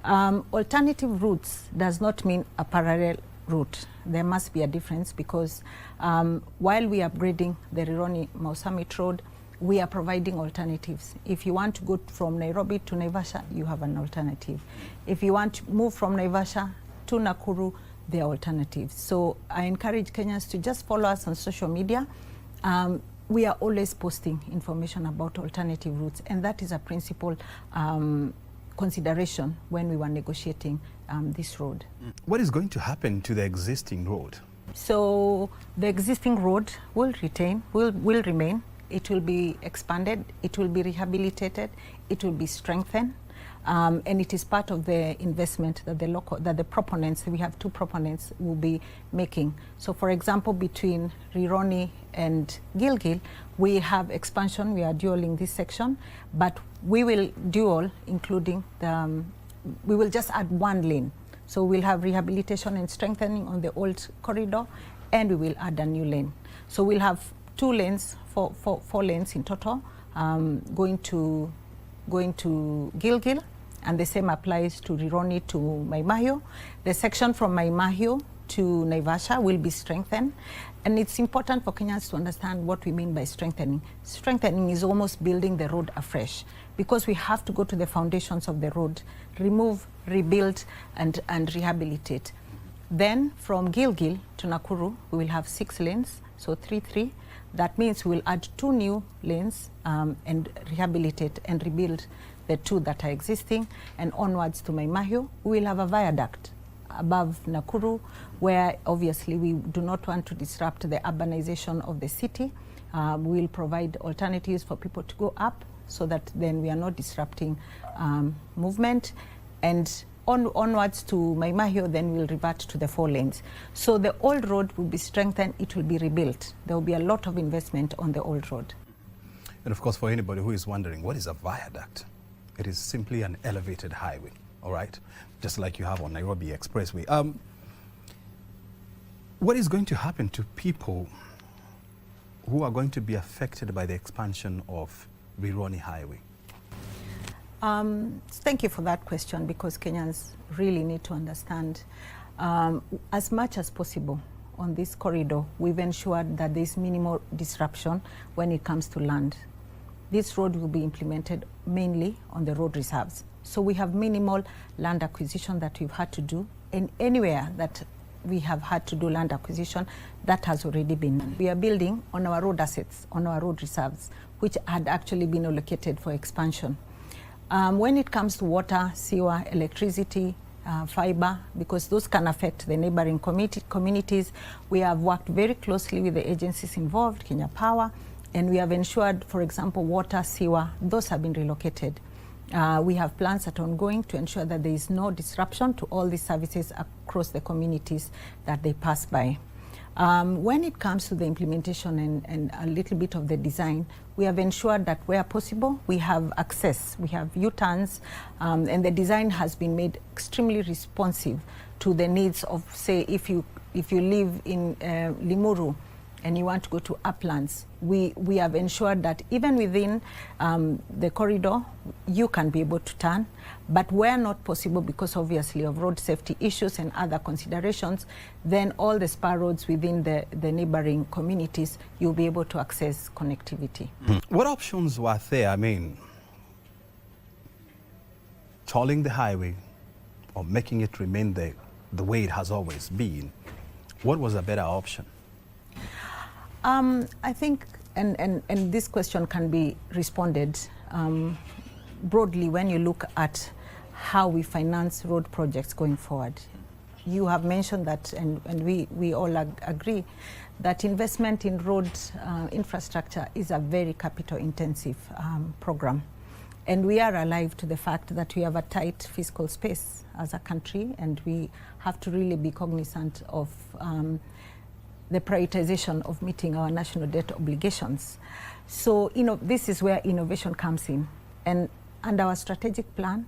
alternative routes does not mean a parallel route. There must be a difference because while we are upgrading the Rironi Mau Summit Road, we are providing alternatives. If you want to go from Nairobi to Naivasha, you have an alternative. If you want to move from Naivasha to Nakuru, their alternatives. So I encourage Kenyans to just follow us on social media. We are always posting information about alternative routes, and that is a principal consideration when we were negotiating this road. What is going to happen to the existing road? So the existing road will remain. It will be expanded, it will be rehabilitated, it will be strengthened. And it is part of the investment that the proponents, we have two proponents, will be making. So for example, between Rironi and Gilgil, we have expansion, we are dualing this section, but we will dual, including we will just add one lane. So we'll have rehabilitation and strengthening on the old corridor, and we will add a new lane. So we'll have 2 lanes, four lanes in total, going to Gilgil, and the same applies to Rironi to Maimahio. The section from Maimahio to Naivasha will be strengthened, and it's important for Kenyans to understand what we mean by strengthening. Strengthening is almost building the road afresh, because we have to go to the foundations of the road, remove, rebuild, and rehabilitate. Then from Gilgil to Nakuru, we will have 6 lanes, so 3-3. That means we will add 2 new lanes and rehabilitate and rebuild the 2 that are existing. And onwards to Maimahio, we will have a viaduct above Nakuru, where obviously we do not want to disrupt the urbanization of the city. We will provide alternatives for people to go up, so that then we are not disrupting movement. And onwards to Maimahio, then we'll revert to the 4 lanes. So the old road will be strengthened, it will be rebuilt. There will be a lot of investment on the old road. And of course, for anybody who is wondering, what is a viaduct? It is simply an elevated highway, all right? Just like you have on Nairobi Expressway. What is going to happen to people who are going to be affected by the expansion of Rironi Highway? Thank you for that question, because Kenyans really need to understand as much as possible on this corridor, we've ensured that there's minimal disruption when it comes to land. This road will be implemented mainly on the road reserves. So we have minimal land acquisition that we've had to do, and anywhere that we have had to do land acquisition, that has already been done. We are building on our road assets, on our road reserves, which had actually been allocated for expansion. When it comes to water, sewer, electricity, fiber, because those can affect the neighboring communities, we have worked very closely with the agencies involved, Kenya Power, and we have ensured, for example, water, sewer, those have been relocated. We have plans that are ongoing to ensure that there is no disruption to all these services across the communities that they pass by. When it comes to the implementation and a little bit of the design, we have ensured that where possible, we have access. We have U-turns, and the design has been made extremely responsive to the needs of, say, if you live in Limuru and you want to go to uplands, we have ensured that even within the corridor, you can be able to turn, but where not possible, because obviously of road safety issues and other considerations, then all the spur roads within the neighboring communities, you'll be able to access connectivity. What options were there? I mean, tolling the highway or making it remain the way it has always been. What was a better option? I think, and this question can be responded broadly when you look at how we finance road projects going forward. You have mentioned that, and we all agree, that investment in road infrastructure is a very capital-intensive program. And we are alive to the fact that we have a tight fiscal space as a country, and we have to really be cognizant of the prioritization of meeting our national debt obligations. So, this is where innovation comes in. And under our strategic plan,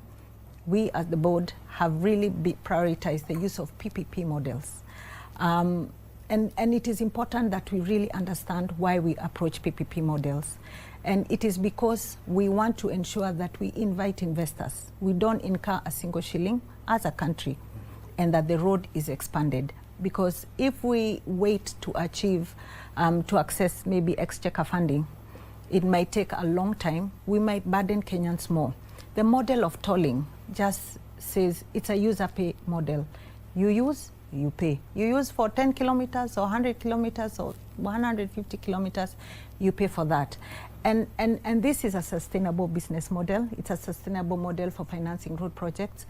we as the board have really prioritized the use of PPP models. And it is important that we really understand why we approach PPP models. And it is because we want to ensure that we invite investors. We don't incur a single shilling as a country, and that the road is expanded. Because if we wait to achieve, to access maybe exchequer funding, it might take a long time. We might burden Kenyans more. The model of tolling just says it's a user pay model. You use, you pay. You use for 10 kilometers or 100 kilometers or 150 kilometers, you pay for that. And this is a sustainable business model. It's a sustainable model for financing road projects.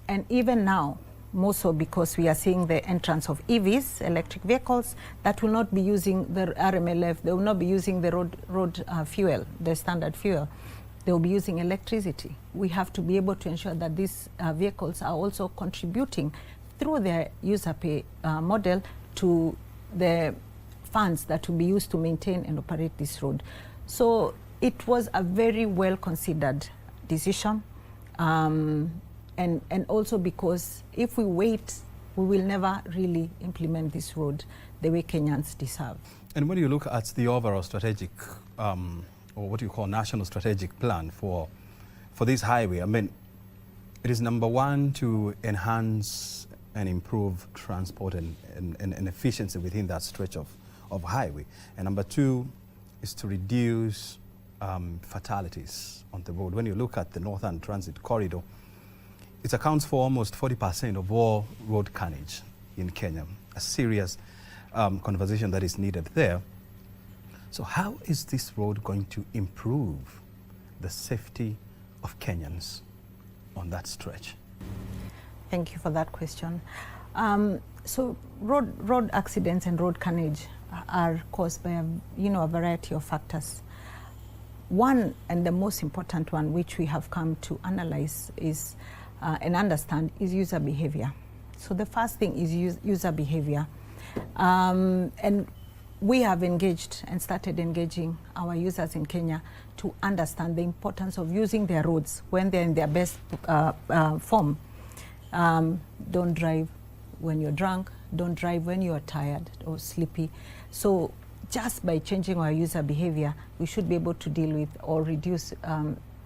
And even now, more so because we are seeing the entrance of EVs, electric vehicles, that will not be using the RMLF, they will not be using the road fuel, the standard fuel. They will be using electricity. We have to be able to ensure that these vehicles are also contributing through their user pay model to the funds that will be used to maintain and operate this road. So it was a very well considered decision. And also because if we wait, we will never really implement this road the way Kenyans deserve. And when you look at the overall strategic, or what you call national strategic plan for this highway, I mean, it is number one to enhance and improve transport and efficiency within that stretch of highway. And number two is to reduce fatalities on the road. When you look at the Northern Transit Corridor, it accounts for almost 40% of all road carnage in Kenya. A serious conversation that is needed there. So how is this road going to improve the safety of Kenyans on that stretch? Thank you for that question. So road accidents and road carnage are caused by a variety of factors. One, and the most important one, which we have come to analyze is and understand, is user behavior. So the first thing is user behavior. And we have engaged and started engaging our users in Kenya to understand the importance of using their roads when they're in their best form. Don't drive when you're drunk, don't drive when you're tired or sleepy. So just by changing our user behavior, we should be able to deal with or reduce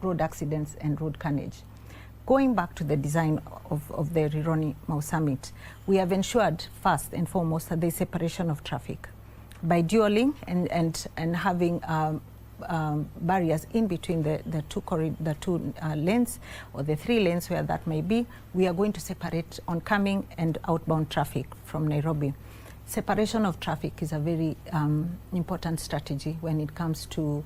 road accidents and road carnage. Going back to the design of the Rironi Mau Summit, we have ensured first and foremost that there's separation of traffic. By dualing and having barriers in between the two lanes or the 3 lanes where that may be, we are going to separate oncoming and outbound traffic from Nairobi. Separation of traffic is a very important strategy when it comes to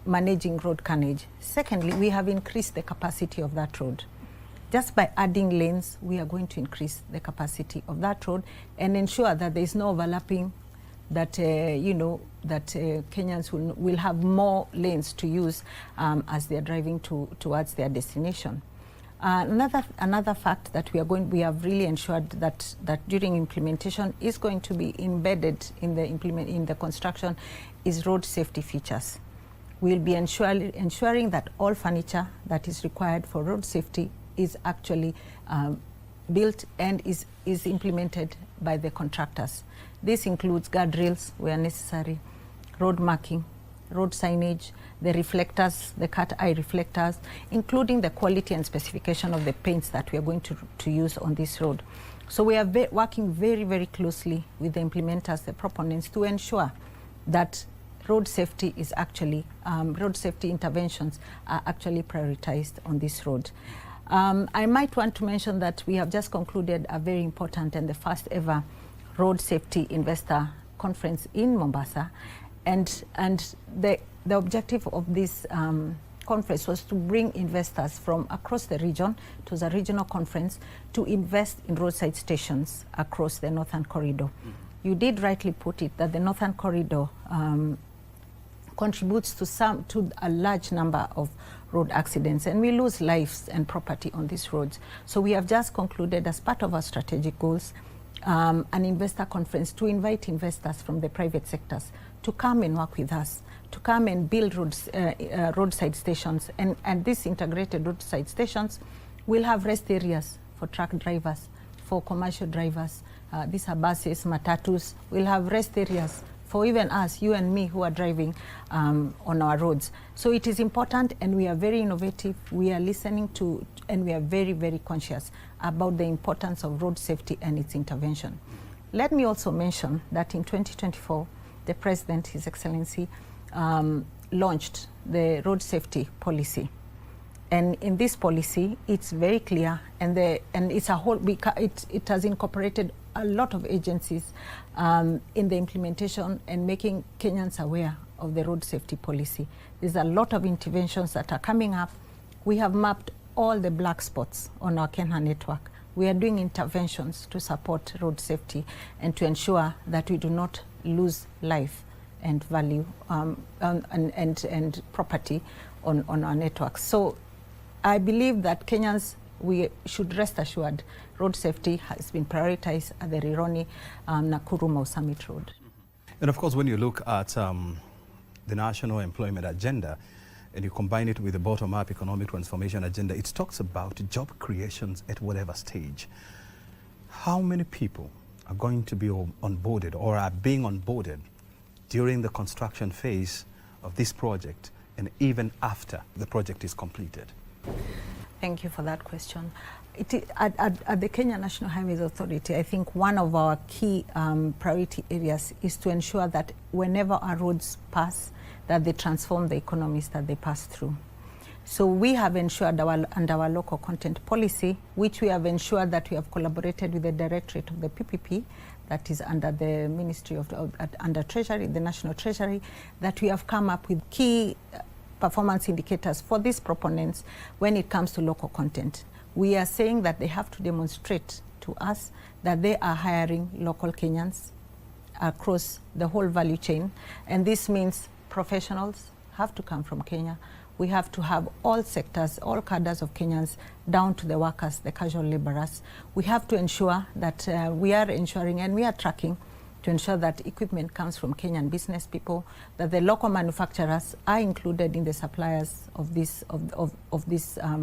managing road carnage. Secondly, we have increased the capacity of that road. Just by adding lanes, we are going to increase the capacity of that road and ensure that there is no overlapping, that Kenyans will have more lanes to use as they are driving towards their destination. Another fact that we have really ensured that during implementation is going to be embedded in the construction is road safety features. We'll be ensuring that all furniture that is required for road safety is actually built and is implemented by the contractors. This includes guardrails where necessary, road marking, road signage, the reflectors, the cat-eye reflectors, including the quality and specification of the paints that we are going to use on this road. So we are working very, very closely with the implementers, the proponents, to ensure that road safety is actually, road safety interventions are actually prioritized on this road. I might want to mention that we have just concluded a very important and the first ever road safety investor conference in Mombasa. And the objective of this conference was to bring investors from across the region. It was a regional conference to invest in roadside stations across the Northern Corridor. You did rightly put it that the Northern Corridor contributes to a large number of road accidents, and we lose lives and property on these roads. So we have just concluded, as part of our strategic goals, an investor conference to invite investors from the private sectors to come and work with us, to come and build roadside stations. And these integrated roadside stations will have rest areas for truck drivers, for commercial drivers. These are buses, matatus. We'll have rest areas for even us, you and me, who are driving on our roads. So it is important, and we are very innovative. We are listening to, and we are very, very conscious about the importance of road safety and its intervention. Let me also mention that in 2024, the President, His Excellency, launched the road safety policy. And in this policy, it's very clear, and it's a whole. It has incorporated a lot of agencies in the implementation and making Kenyans aware of the road safety policy. There's a lot of interventions that are coming up. We have mapped all the black spots on our Kenha network. We are doing interventions to support road safety and to ensure that we do not lose life and value and property on our networks. So I believe that Kenyans, we should rest assured road safety has been prioritized at the Rironi Nakuru Mau Summit Road. And of course, when you look at the National Employment Agenda and you combine it with the bottom-up economic transformation agenda, it talks about job creations at whatever stage. How many people are going to be onboarded or are being onboarded during the construction phase of this project and even after the project is completed? Thank you for that question. At the Kenya National Highways Authority, I think one of our key priority areas is to ensure that whenever our roads pass, that they transform the economies that they pass through. So we have ensured under our local content policy, which we have ensured that we have collaborated with the Directorate of the PPP, that is under the Ministry of under Treasury, the National Treasury, that we have come up with key performance indicators for these proponents when it comes to local content. We are saying that they have to demonstrate to us that they are hiring local Kenyans across the whole value chain, and this means professionals have to come from Kenya. We have to have all sectors, all cadres of Kenyans, down to the workers, the casual laborers. We have to ensure that we are ensuring and we are tracking to ensure that equipment comes from Kenyan business people, that the local manufacturers are included in the suppliers of this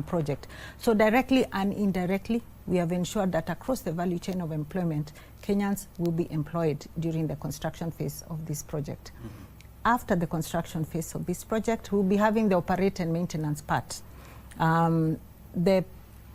project. So directly and indirectly, we have ensured that across the value chain of employment, Kenyans will be employed during the construction phase of this project. Mm-hmm. After the construction phase of this project, we'll be having the operate and maintenance part. The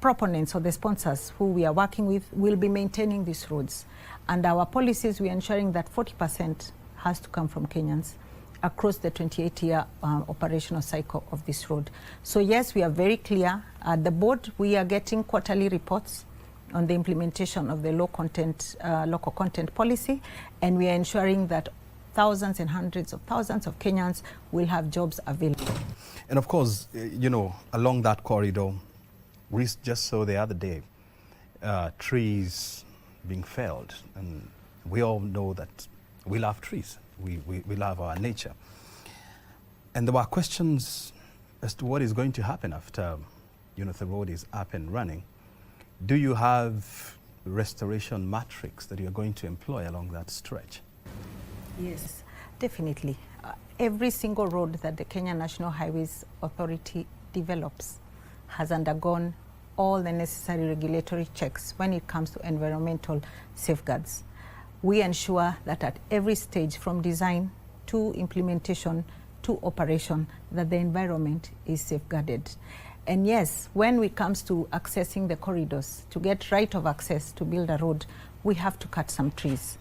proponents or the sponsors who we are working with will be maintaining these roads. And our policies, we are ensuring that 40% has to come from Kenyans across the 28-year operational cycle of this road. So yes, we are very clear. At the board, we are getting quarterly reports on the implementation of the local content policy, and we are ensuring that thousands and hundreds of thousands of Kenyans will have jobs available. And of course, you know, along that corridor, we just saw the other day trees being felled, and we all know that we love trees. We love our nature. And there were questions as to what is going to happen after, you know, the road is up and running. Do you have restoration matrix that you're going to employ along that stretch? Yes, definitely. Every single road that the Kenya National Highways Authority develops has undergone all the necessary regulatory checks when it comes to environmental safeguards. We ensure that at every stage, from design to implementation to operation, that the environment is safeguarded. And yes, when it comes to accessing the corridors, to get right of access to build a road, we have to cut some trees.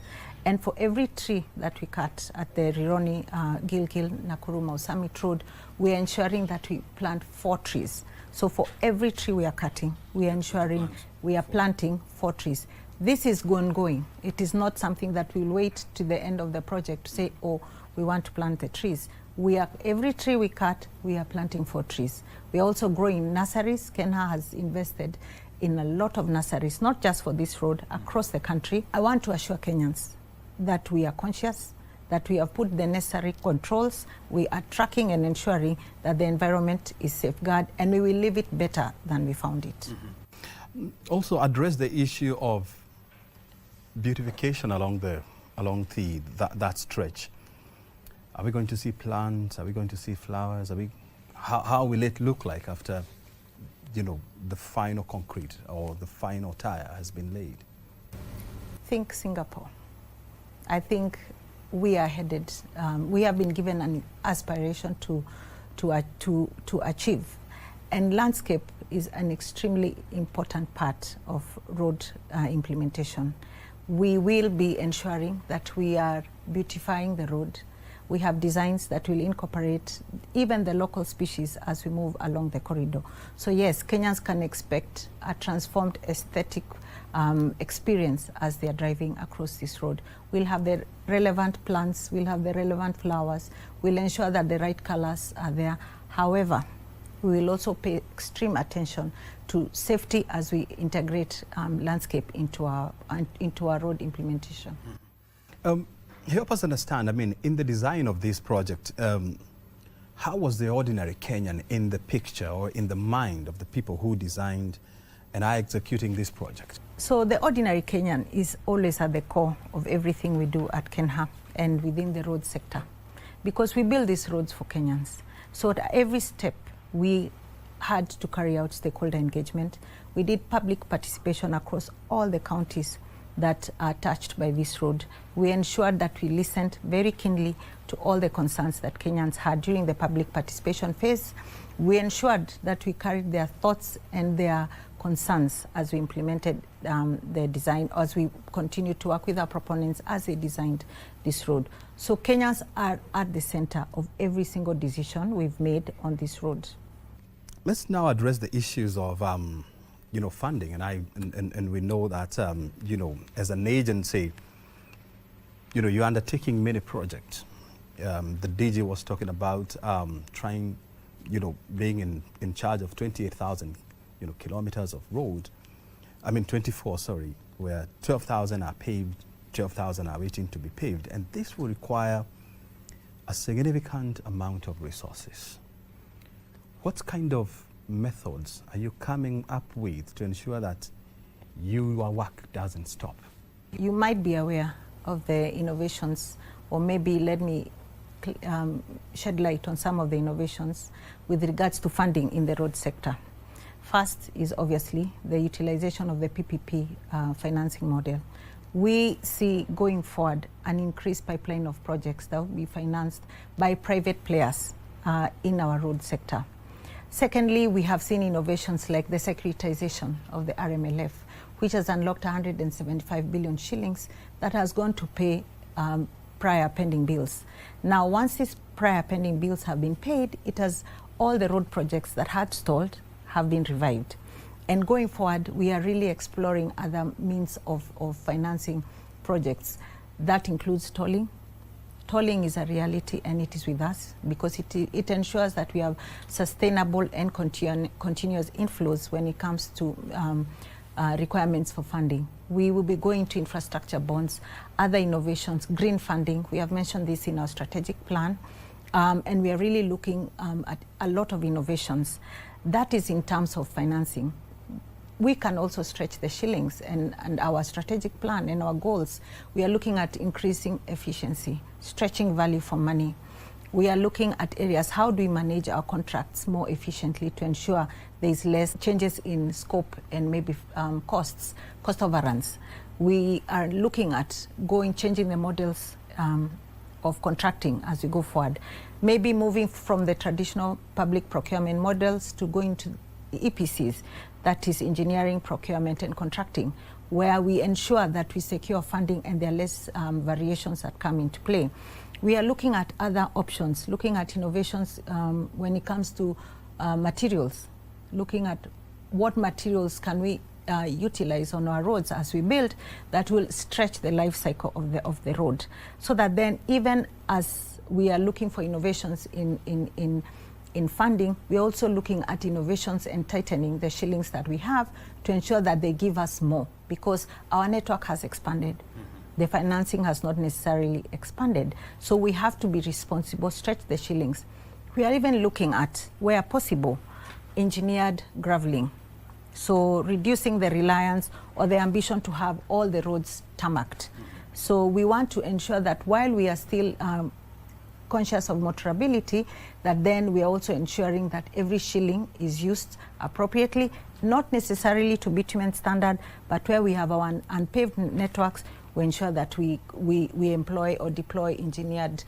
And for every tree that we cut at the Rironi, Gilgil, Nakuru Mau Summit Road, we are ensuring that we plant 4 trees. So for every tree we are cutting, we are ensuring we are planting 4 trees. This is ongoing. It is not something that we'll wait to the end of the project to say, oh, we want to plant the trees. Every tree we cut, we are planting 4 trees. We are also growing nurseries. Kenya has invested in a lot of nurseries, not just for this road, across the country. I want to assure Kenyans that we are conscious, that we have put the necessary controls, we are tracking and ensuring that the environment is safeguarded, and we will leave it better than we found it. Mm-hmm. Also address the issue of beautification along that stretch. Are we going to see plants? Are we going to see flowers? How will it look like after, you know, the final concrete or the final tire has been laid? Think Singapore. I think we are headed. We have been given an aspiration to achieve, and landscape is an extremely important part of road implementation. We will be ensuring that we are beautifying the road. We have designs that will incorporate even the local species as we move along the corridor. So yes, Kenyans can expect a transformed aesthetic experience as they are driving across this road. We'll have the relevant plants, we'll have the relevant flowers, we'll ensure that the right colors are there. However, we will also pay extreme attention to safety as we integrate landscape into our road implementation. Help us understand, I mean, in the design of this project, how was the ordinary Kenyan in the picture or in the mind of the people who designed and are executing this project? So the ordinary Kenyan is always at the core of everything we do at KENHA and within the road sector, because we build these roads for Kenyans. So at every step, we had to carry out stakeholder engagement. We did public participation across all the counties that are touched by this road. We ensured that we listened very keenly to all the concerns that Kenyans had during the public participation phase. We ensured that we carried their thoughts and their concerns as we implemented the design, as we continue to work with our proponents as they designed this road. So Kenyans are at the center of every single decision we've made on this road. Let's now address the issues of funding, and we know that as an agency, you're undertaking many projects. The DG was talking about trying, being in charge of 28,000 kilometers of road. 24, sorry, where 12,000 are paved, 12,000 are waiting to be paved, and this will require a significant amount of resources. What kind of methods are you coming up with to ensure that your work doesn't stop? You might be aware of the innovations, or maybe let me shed light on some of the innovations with regards to funding in the road sector. First is obviously the utilization of the PPP financing model. We see going forward an increased pipeline of projects that will be financed by private players in our road sector. Secondly, we have seen innovations like the securitization of the RMLF, which has unlocked 175 billion shillings that has gone to pay prior pending bills. Now, once these prior pending bills have been paid, all the road projects that had stalled have been revived. And going forward, we are really exploring other means of financing projects. That includes tolling. Tolling is a reality, and it is with us because it ensures that we have sustainable and continuous inflows when it comes to requirements for funding. We will be going to infrastructure bonds, other innovations, green funding. We have mentioned this in our strategic plan, and we are really looking at a lot of innovations. That is in terms of financing. We can also stretch the shillings, and our strategic plan and our goals. We are looking at increasing efficiency, stretching value for money. We are looking at areas, how do we manage our contracts more efficiently to ensure there is less changes in scope and maybe cost overruns. We are looking at changing the models of contracting as we go forward. Maybe moving from the traditional public procurement models to going to EPCs, that is engineering, procurement and contracting, where we ensure that we secure funding and there are less variations that come into play. We are looking at other options, looking at innovations when it comes to materials, looking at what materials can we utilize on our roads as we build that will stretch the life cycle of the road, so that then even as we are looking for innovations in funding, we're also looking at innovations and tightening the shillings that we have to ensure that they give us more, because our network has expanded. The financing has not necessarily expanded. So we have to be responsible, stretch the shillings. We are even looking at, where possible, engineered graveling. So reducing the reliance or the ambition to have all the roads tarmacked. So we want to ensure that while we are still conscious of motorability, that then we are also ensuring that every shilling is used appropriately, not necessarily to bitumen standard, but where we have our unpaved networks, we ensure that we employ or deploy engineered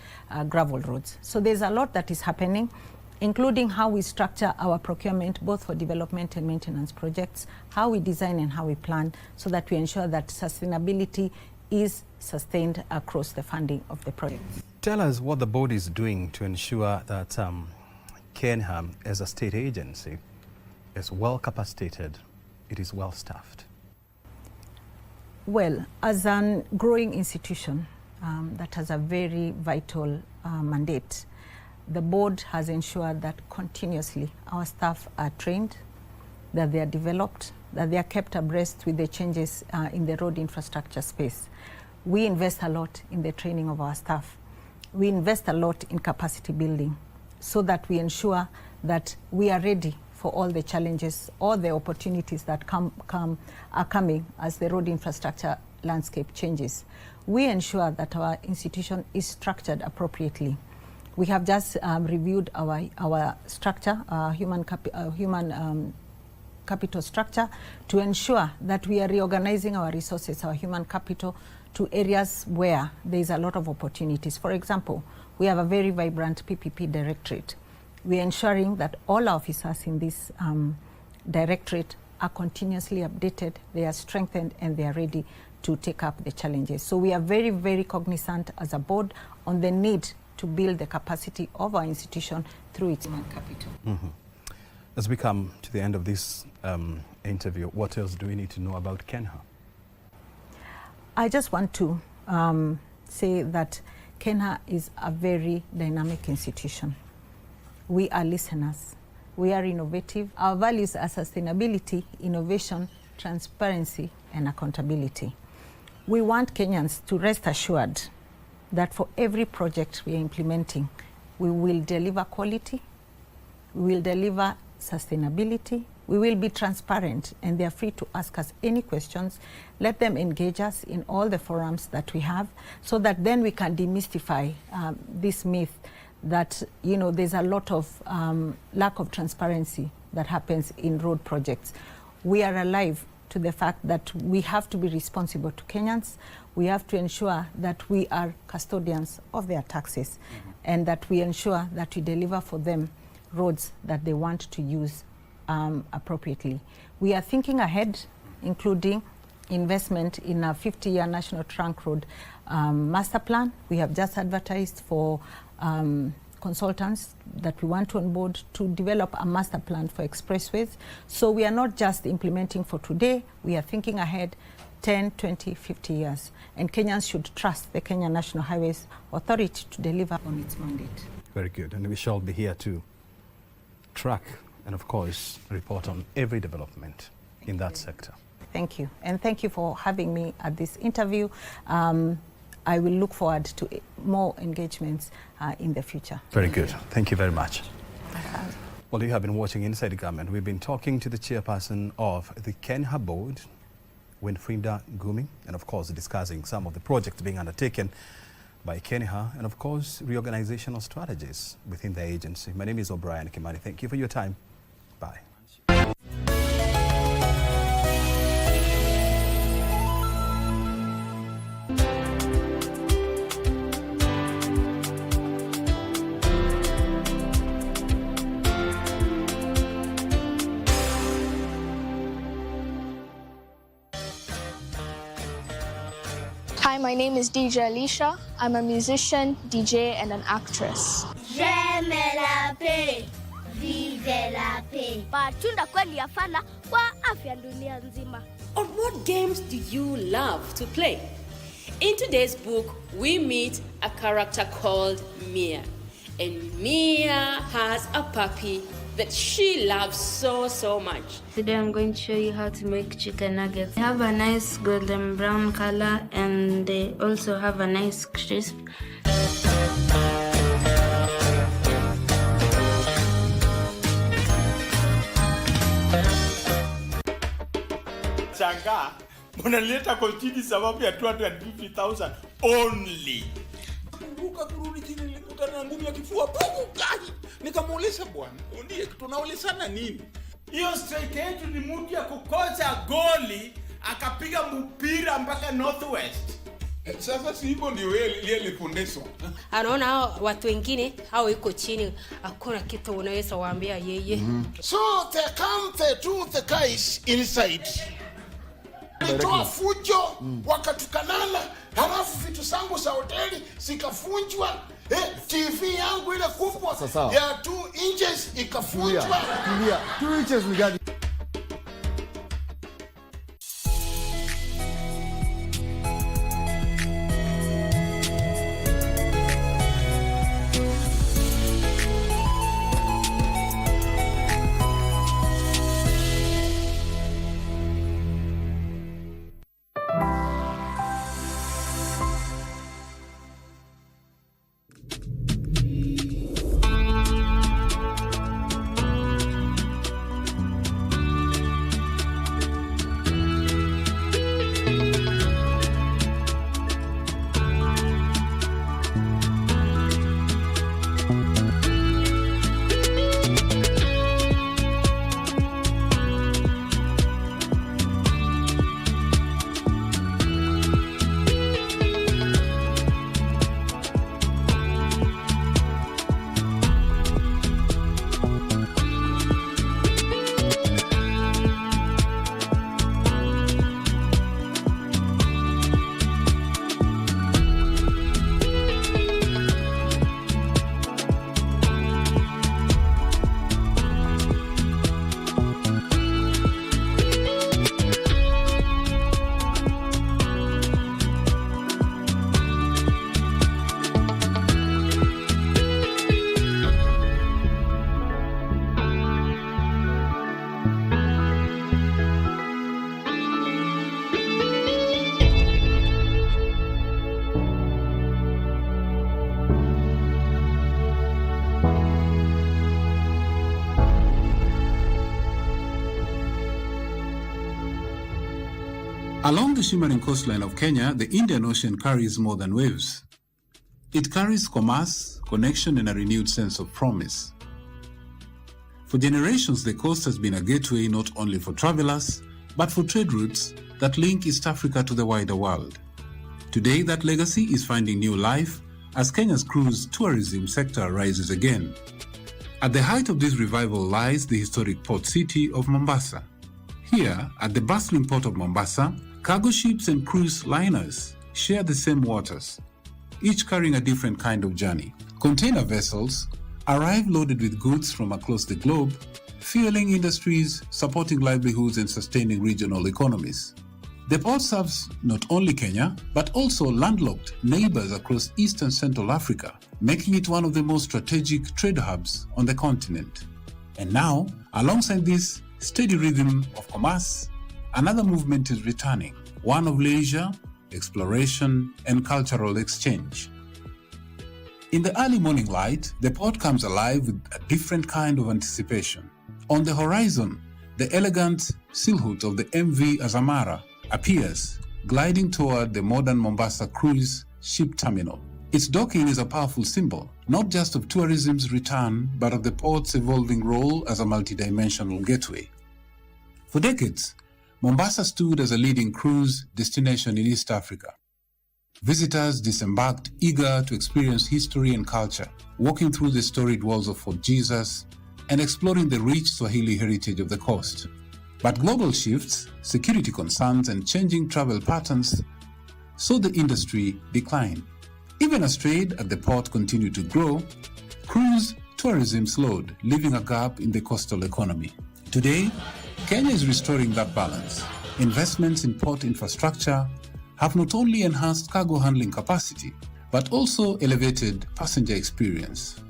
gravel roads. So there's a lot that is happening, including how we structure our procurement, both for development and maintenance projects, how we design and how we plan, so that we ensure that sustainability is sustained across the funding of the project. Tell us what the board is doing to ensure that Kenya, as a state agency, is well capacitated, it is well staffed. Well, as a growing institution that has a very vital mandate, the board has ensured that continuously our staff are trained, that they are developed, that they are kept abreast with the changes in the road infrastructure space. We invest a lot in the training of our staff. We invest a lot in capacity building so that we ensure that we are ready for all the challenges, all the opportunities that are coming as the road infrastructure landscape changes. We ensure that our institution is structured appropriately. We have just reviewed our structure, human capital structure, to ensure that we are reorganizing our resources, our human capital, to areas where there is a lot of opportunities. For example, we have a very vibrant PPP directorate. We are ensuring that all officers in this directorate are continuously updated, they are strengthened, and they are ready to take up the challenges. So we are very, very cognizant as a board on the need to build the capacity of our institution through its human capital. Mm-hmm. As we come to the end of this interview, what else do we need to know about Kenya? I just want to say that Kenya is a very dynamic institution. We are listeners. We are innovative. Our values are sustainability, innovation, transparency, and accountability. We want Kenyans to rest assured that for every project we are implementing, we will deliver quality, we will deliver sustainability, we will be transparent, and they are free to ask us any questions. Let them engage us in all the forums that we have, so that then we can demystify this myth that, you know, there's a lot of lack of transparency that happens in road projects. We are alive to the fact that we have to be responsible to Kenyans. We have to ensure that we are custodians of their taxes, and that we ensure that we deliver for them roads that they want to use appropriately. We are thinking ahead, including investment in a 50-year National Trunk Road master plan. We have just advertised for consultants that we want to onboard to develop a master plan for expressways. So we are not just implementing for today, we are thinking ahead 10, 20, 50 years. And Kenyans should trust the Kenya National Highways Authority to deliver on its mandate. Very good, and we shall be here to track and of course report on every development in that sector. Thank you, and thank you for having me at this interview. I will look forward to more engagements in the future. Very good. Thank you very much. Well, you have been watching Inside the Government. We've been talking to the chairperson of the Kenya board, Winfrida Ngumi, and of course discussing some of the projects being undertaken by Kenya, and of course reorganizational strategies within the agency. My name is O'Brien Kimani. Thank you for your time. Bye. Hi, my name is DJ Alicia. I'm a musician, DJ, and an actress. J'aime la paix, vive la paix. Matunda kweli yafana kwa afya dunia nzima. Or what games do you love to play? In today's book, we meet a character called Mia. And Mia has a puppy that she loves so much. Today I'm going to show you how to make chicken nuggets. They have a nice golden brown color and they also have a nice crisp. Changa, unaleta kotini sababu ya 250,000 only. Kumbuka kurudi chini nilikutana na ngumi ya kifua puku kaji. Nikamuuliza bwana, ndiye tunaulizana nini? Hiyo strike yetu ni mtu ya kukosa goli akapiga mpira mpaka Northwest. Sasa si hivyo ndio yeye alifundishwa. Anaona hao watu wengine hao iko chini, hakuna kitu unaweza waambia yeye. So the come the truth the guys inside. walitoa fujo, wakatukanana, halafu vitu zangu za hoteli zikafunjwa. TV yangu ile kubwa ya 2 inches ikafunjwa. 2 inches ni gani? Along the shimmering coastline of Kenya, the Indian Ocean carries more than waves. It carries commerce, connection, and a renewed sense of promise. For generations, the coast has been a gateway not only for travelers, but for trade routes that link East Africa to the wider world. Today, that legacy is finding new life as Kenya's cruise tourism sector rises again. At the height of this revival lies the historic port city of Mombasa. Here, at the bustling port of Mombasa, cargo ships and cruise liners share the same waters, each carrying a different kind of journey. Container vessels arrive loaded with goods from across the globe, fueling industries, supporting livelihoods, and sustaining regional economies. The port serves not only Kenya, but also landlocked neighbors across East and Central Africa, making it one of the most strategic trade hubs on the continent. And now, alongside this steady rhythm of commerce, another movement is returning, one of leisure, exploration, and cultural exchange. In the early morning light, the port comes alive with a different kind of anticipation. On the horizon, the elegant silhouette of the MV Azamara appears, gliding toward the modern Mombasa cruise ship terminal. Its docking is a powerful symbol, not just of tourism's return, but of the port's evolving role as a multidimensional gateway. For decades, Mombasa stood as a leading cruise destination in East Africa. Visitors disembarked eager to experience history and culture, walking through the storied walls of Fort Jesus and exploring the rich Swahili heritage of the coast. But global shifts, security concerns, and changing travel patterns saw the industry decline. Even as trade at the port continued to grow, cruise tourism slowed, leaving a gap in the coastal economy. Today, Kenya is restoring that balance. Investments in port infrastructure have not only enhanced cargo handling capacity, but also elevated passenger experience.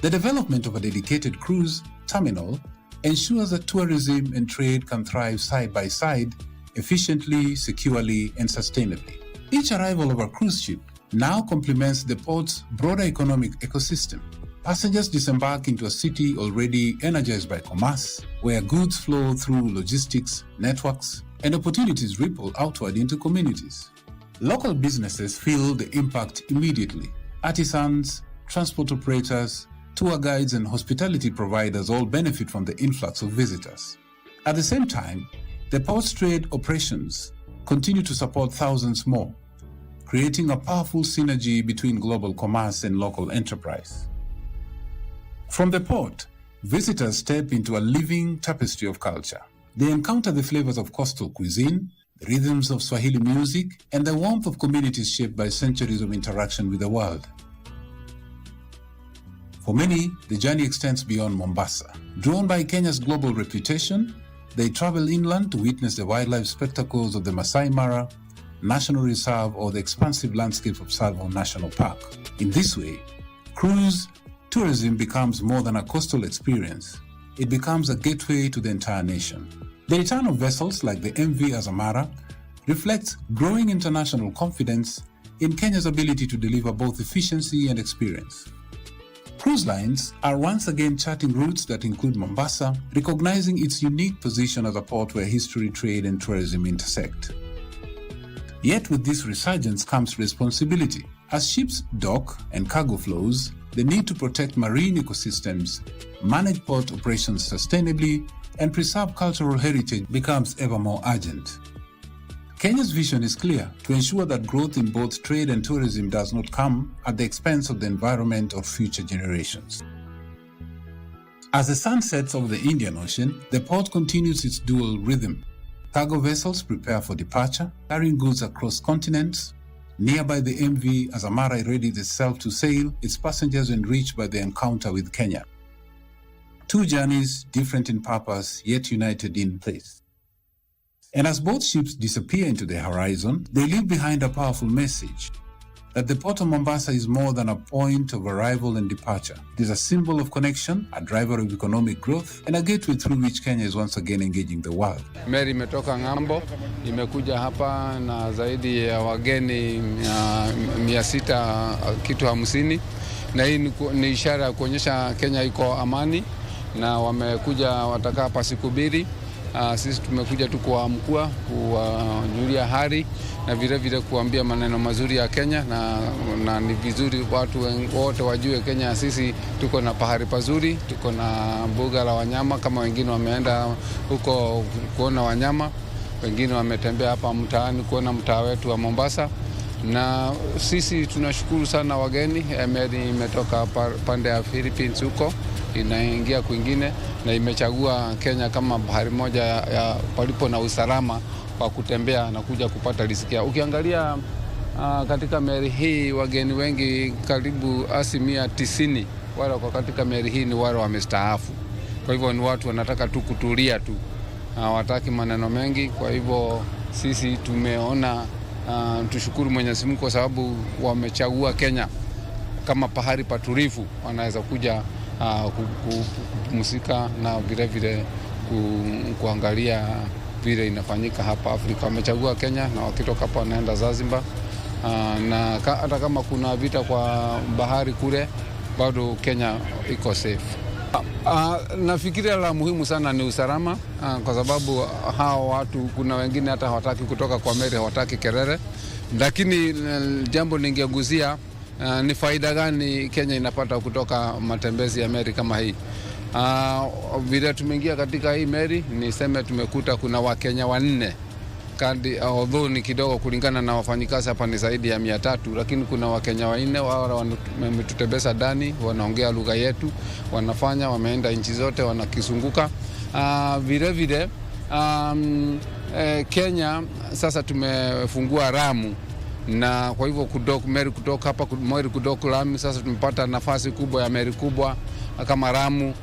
The development of a dedicated cruise terminal ensures that tourism and trade can thrive side by side, efficiently, securely, and sustainably. Each arrival of a cruise ship now complements the port's broader economic ecosystem. Passengers disembark into a city already energized by commerce, where goods flow through logistics, networks, and opportunities ripple outward into communities. Local businesses feel the impact immediately. Artisans, transport operators, tour guides, and hospitality providers all benefit from the influx of visitors. At the same time, the port's trade operations continue to support thousands more, creating a powerful synergy between global commerce and local enterprise. From the port, visitors step into a living tapestry of culture. They encounter the flavors of coastal cuisine, the rhythms of Swahili music, and the warmth of communities shaped by centuries of interaction with the world. For many, the journey extends beyond Mombasa. Drawn by Kenya's global reputation, they travel inland to witness the wildlife spectacles of the Masai Mara National Reserve or the expansive landscapes of Tsavo National Park. In this way, cruise tourism becomes more than a coastal experience. It becomes a gateway to the entire nation. The return of vessels like the MV Azamara reflects growing international confidence in Kenya's ability to deliver both efficiency and experience. Cruise lines are once again charting routes that include Mombasa, recognizing its unique position as a port where history, trade, and tourism intersect. Yet with this resurgence comes responsibility. As ships dock and cargo flows, the need to protect marine ecosystems, manage port operations sustainably, and preserve cultural heritage becomes ever more urgent. Kenya's vision is clear: to ensure that growth in both trade and tourism does not come at the expense of the environment or future generations. As the sun sets over the Indian Ocean, the port continues its dual rhythm. Cargo vessels prepare for departure, carrying goods across continents. Nearby, the MV Azamara readies itself to sail, its passengers enriched by the encounter with Kenya. Two journeys, different in purpose, yet united in place. And as both ships disappear into the horizon, they leave behind a powerful message: that the port of Mombasa is more than a point of arrival and departure. It is a symbol of connection, a driver of economic growth, and a gateway through which Kenya is once again engaging the world. Mary imetoka ng'ambo, imekuja hapa na zaidi ya wageni 600 kitu 50, na hii ni ishara ya kuonyesha Kenya iko amani, na wamekuja watakaa hapa siku 2. Sisi tumekuja tu kuamkua, kuwajulia hali na vile vile kuambia maneno mazuri ya Kenya, na ni vizuri watu wote wajue Kenya sisi tuko na pahari pazuri, tuko na mbuga la wanyama, kama wengine wameenda huko kuona wanyama, wengine wametembea hapa mtaani kuona mtaa wetu wa Mombasa. Na sisi tunashukuru sana wageni. Mary imetoka pande ya Philippines huko, inaingia kwingine na imechagua Kenya kama bahari moja ya palipo na usalama wa kutembea na kuja kupata riziki. Ukiangalia katika meli hii wageni wengi karibu 90% wale kwa katika meli hii ni wale wamestaafu. Kwa hivyo ni watu wanataka tu kutulia tu, hawataki maneno mengi. Kwa hivyo sisi tumeona tushukuru Mwenyezi Mungu kwa sababu wamechagua Kenya kama pahari patulivu, wanaweza kuja kupumzika na vile vile kuangalia vile inafanyika hapa Afrika. Wamechagua Kenya na wakitoka hapa wanaenda Zanzibar, na hata kama kuna vita kwa bahari kule bado Kenya iko safe. Nafikiria la muhimu sana ni usalama, kwa sababu hao watu kuna wengine hata hawataki kutoka kwa meli, hawataki kelele. Lakini jambo ningegusia ni faida gani Kenya inapata kutoka matembezi ya meli kama hii. Vile tumeingia katika hii meli, niseme tumekuta kuna Wakenya 4. Although ni kidogo kulingana na wafanyikazi hapa ni zaidi ya 300, lakini kuna Wakenya 4 wao wametutembeza ndani, wanaongea lugha yetu, wameenda nchi zote wanakizunguka. Vile vile Kenya sasa tumefungua Lamu, na kwa hivyo meli kutoka hapa kudoku Lamu, sasa tumepata nafasi kubwa ya meli kubwa kama Lamu.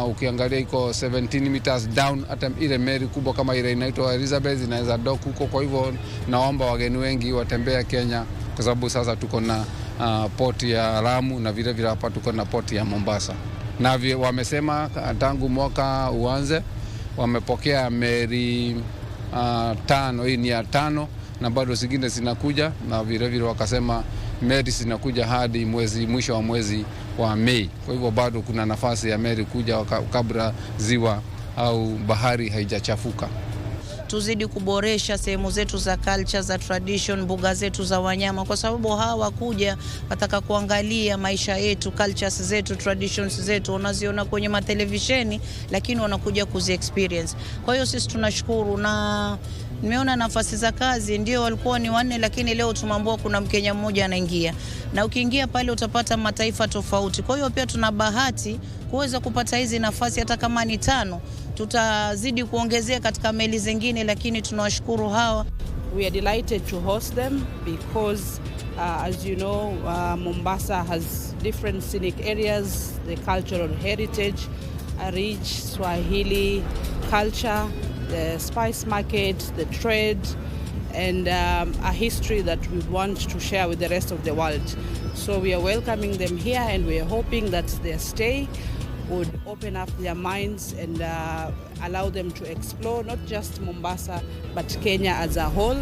Ukiangalia iko 17 meters down, hata ile meli kubwa kama ile inaitwa Elizabeth inaweza dock huko. Kwa hivyo naomba wageni wengi watembea Kenya, kwa sababu sasa tuko na port ya Lamu na vile vile hapa tuko na port ya Mombasa. Na wamesema tangu mwaka uanze wamepokea meli 5, hii ni ya 5 na bado zingine zinakuja, na vile vile wakasema meli zinakuja hadi mwisho wa mwezi wa Mei. Kwa hivyo bado kuna nafasi ya meli kuja kabla ziwa au bahari haijachafuka. Tuzidi kuboresha sehemu zetu za culture, za tradition, mbuga zetu za wanyama, kwa sababu hawa kuja wataka kuangalia maisha yetu, cultures zetu, traditions zetu, unaziona kwenye matelevisheni lakini wanakuja kuzi experience. Kwa hiyo sisi tunashukuru, na nimeona nafasi za kazi ndio walikuwa ni 4, lakini leo tumeambiwa kuna Mkenya mmoja anaingia, na ukiingia pale utapata mataifa tofauti. Kwa hiyo pia tuna bahati kuweza kupata hizi nafasi, hata kama ni 5 tutazidi kuongezea katika meli zingine, lakini tunawashukuru hawa. We are delighted to host them because as you know, Mombasa has different scenic areas, the cultural heritage, a rich Swahili culture, the spice market, the trade, and a history that we want to share with the rest of the world. So we are welcoming them here, and we are hoping that their stay would open up their minds and allow them to explore not just Mombasa but Kenya as a whole,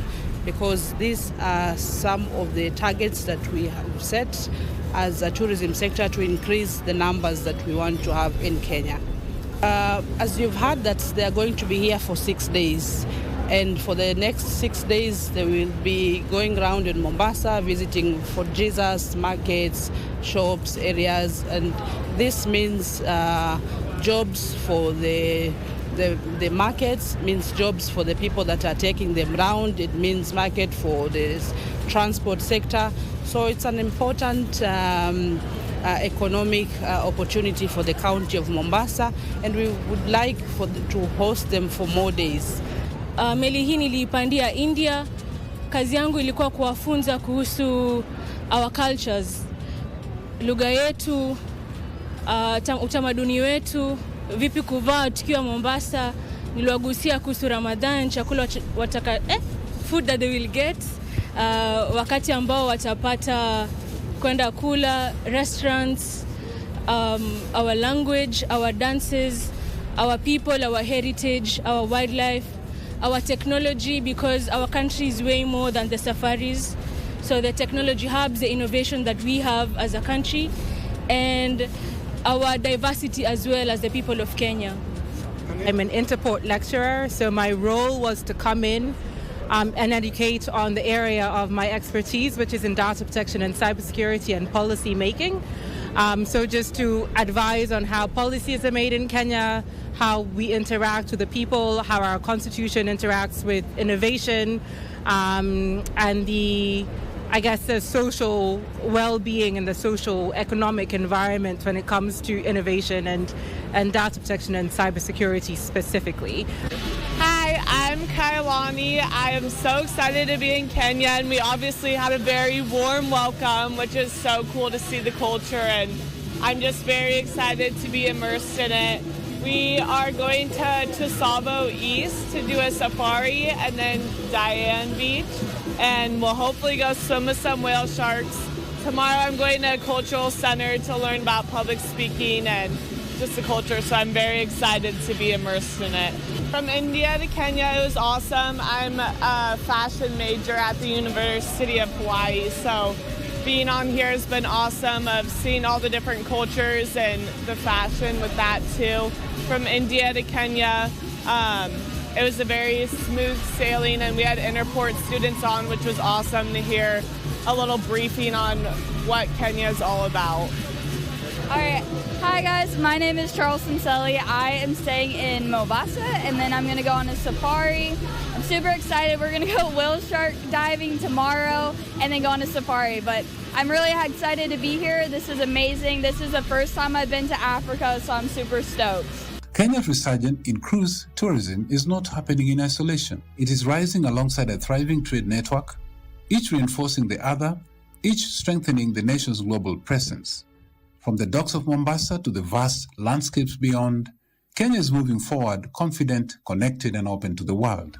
because these are some of the targets that we have set as a tourism sector to increase the numbers that we want to have in Kenya. As you've heard, that they are going to be here for 6 days, and for the next 6 days they will be going around in Mombasa visiting Fort Jesus, markets, shops, areas, and this means jobs for the markets, means jobs for the people that are taking them round. It means market for the transport sector. So it's an important economic opportunity for the county of Mombasa, and we would like to host them for more days. Meli hii niliipandia India. Kazi yangu ilikuwa kuwafunza kuhusu our cultures, lugha yetu, utamaduni wetu, vipi kuvaa tukiwa Mombasa. Niliwagusia kuhusu Ramadhan, chakula food that they will get, wakati ambao watapata kwenda kula, restaurants, our language, our dances, our people, our heritage, our wildlife, our technology, because our country is way more than the safaris. So the technology hubs, the innovation that we have as a country, and our diversity as well as the people of Kenya. I'm an Interport lecturer, so my role was to come in and educate on the area of my expertise, which is in data protection and cybersecurity and policy making. So just to advise on how policies are made in Kenya, how we interact with the people, how our constitution interacts with innovation, and the social well-being and the social economic environment when it comes to innovation and data protection and cybersecurity specifically. Hi, I'm Kailani. I am so excited to be in Kenya, and we obviously had a very warm welcome, which is so cool to see the culture, and I'm just very excited to be immersed in it. We are going to Tsavo East to do a safari, and then Diane Beach, and we'll hopefully go swim with some whale sharks. Tomorrow I'm going to a cultural center to learn about public speaking and just the culture, so I'm very excited to be immersed in it. From India to Kenya, it was awesome. I'm a fashion major at the University of Hawaii, so being on here has been awesome, of seeing all the different cultures and the fashion with that too. From India to Kenya, it was a very smooth sailing, and we had Interport students on, which was awesome to hear a little briefing on what Kenya is all about. All right. Hi, guys. My name is Charleston Selly. I am staying in Mombasa, and then I'm going to go on a safari. I'm super excited. We're going to go whale shark diving tomorrow and then go on a safari. But I'm really excited to be here. This is amazing. This is the first time I've been to Africa, so I'm super stoked. Kenya's resurgence in cruise tourism is not happening in isolation. It is rising alongside a thriving trade network, each reinforcing the other, each strengthening the nation's global presence. From the docks of Mombasa to the vast landscapes beyond, Kenya is moving forward, confident, connected, and open to the world.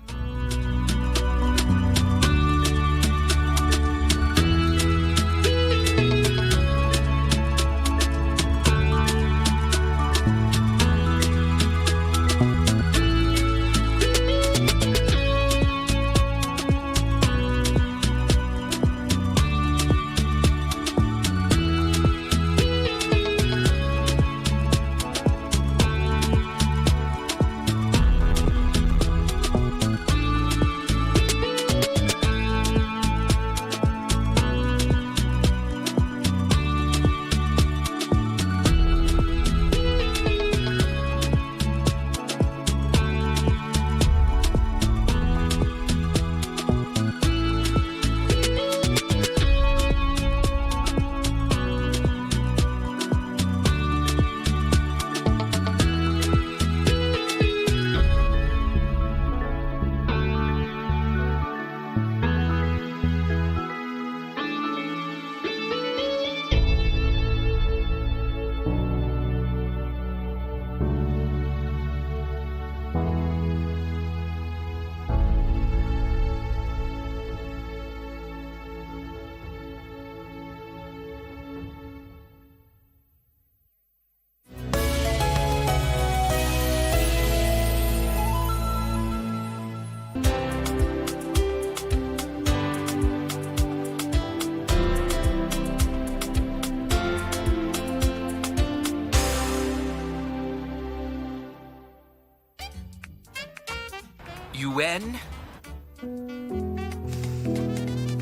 UN?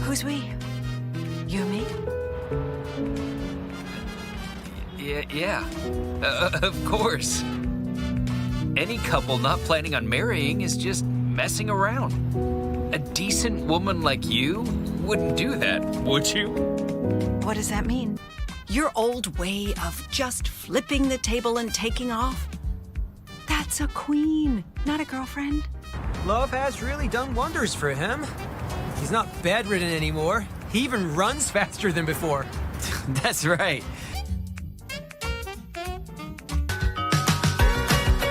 Who's we? You and me? Yeah. Of course. Any couple not planning on marrying is just messing around. A decent woman like you wouldn't do that, would you? What does that mean? Your old way of just flipping the table and taking off? That's a queen, not a girlfriend. Love has really done wonders for him. He's not bedridden anymore. He even runs faster than before. That's right.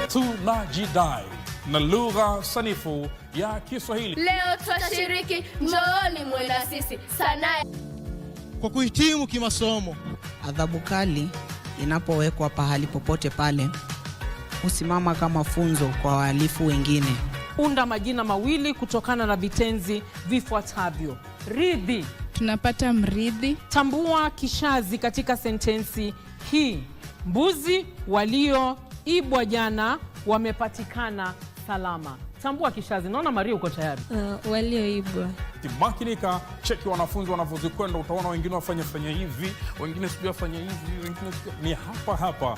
Tunajidai na lugha sanifu ya Kiswahili. Leo tutashiriki njooni mwenda sisi sanaa. Kwa kuhitimu kimasomo, adhabu kali inapowekwa pahali popote pale husimama kama funzo kwa wahalifu wengine. Unda majina mawili kutokana na vitenzi vifuatavyo. Ridhi. Tunapata mridhi. Tambua kishazi katika sentensi hii. Mbuzi walioibwa jana wamepatikana salama. Tambua kishazi. Naona Maria uko tayari. Walioibwa. Makinika, cheki wanafunzi wanavyozikwenda, utaona wengine wafanya hivi, wengine sijui wafanya hivi, wengine sijui. Ni hapa.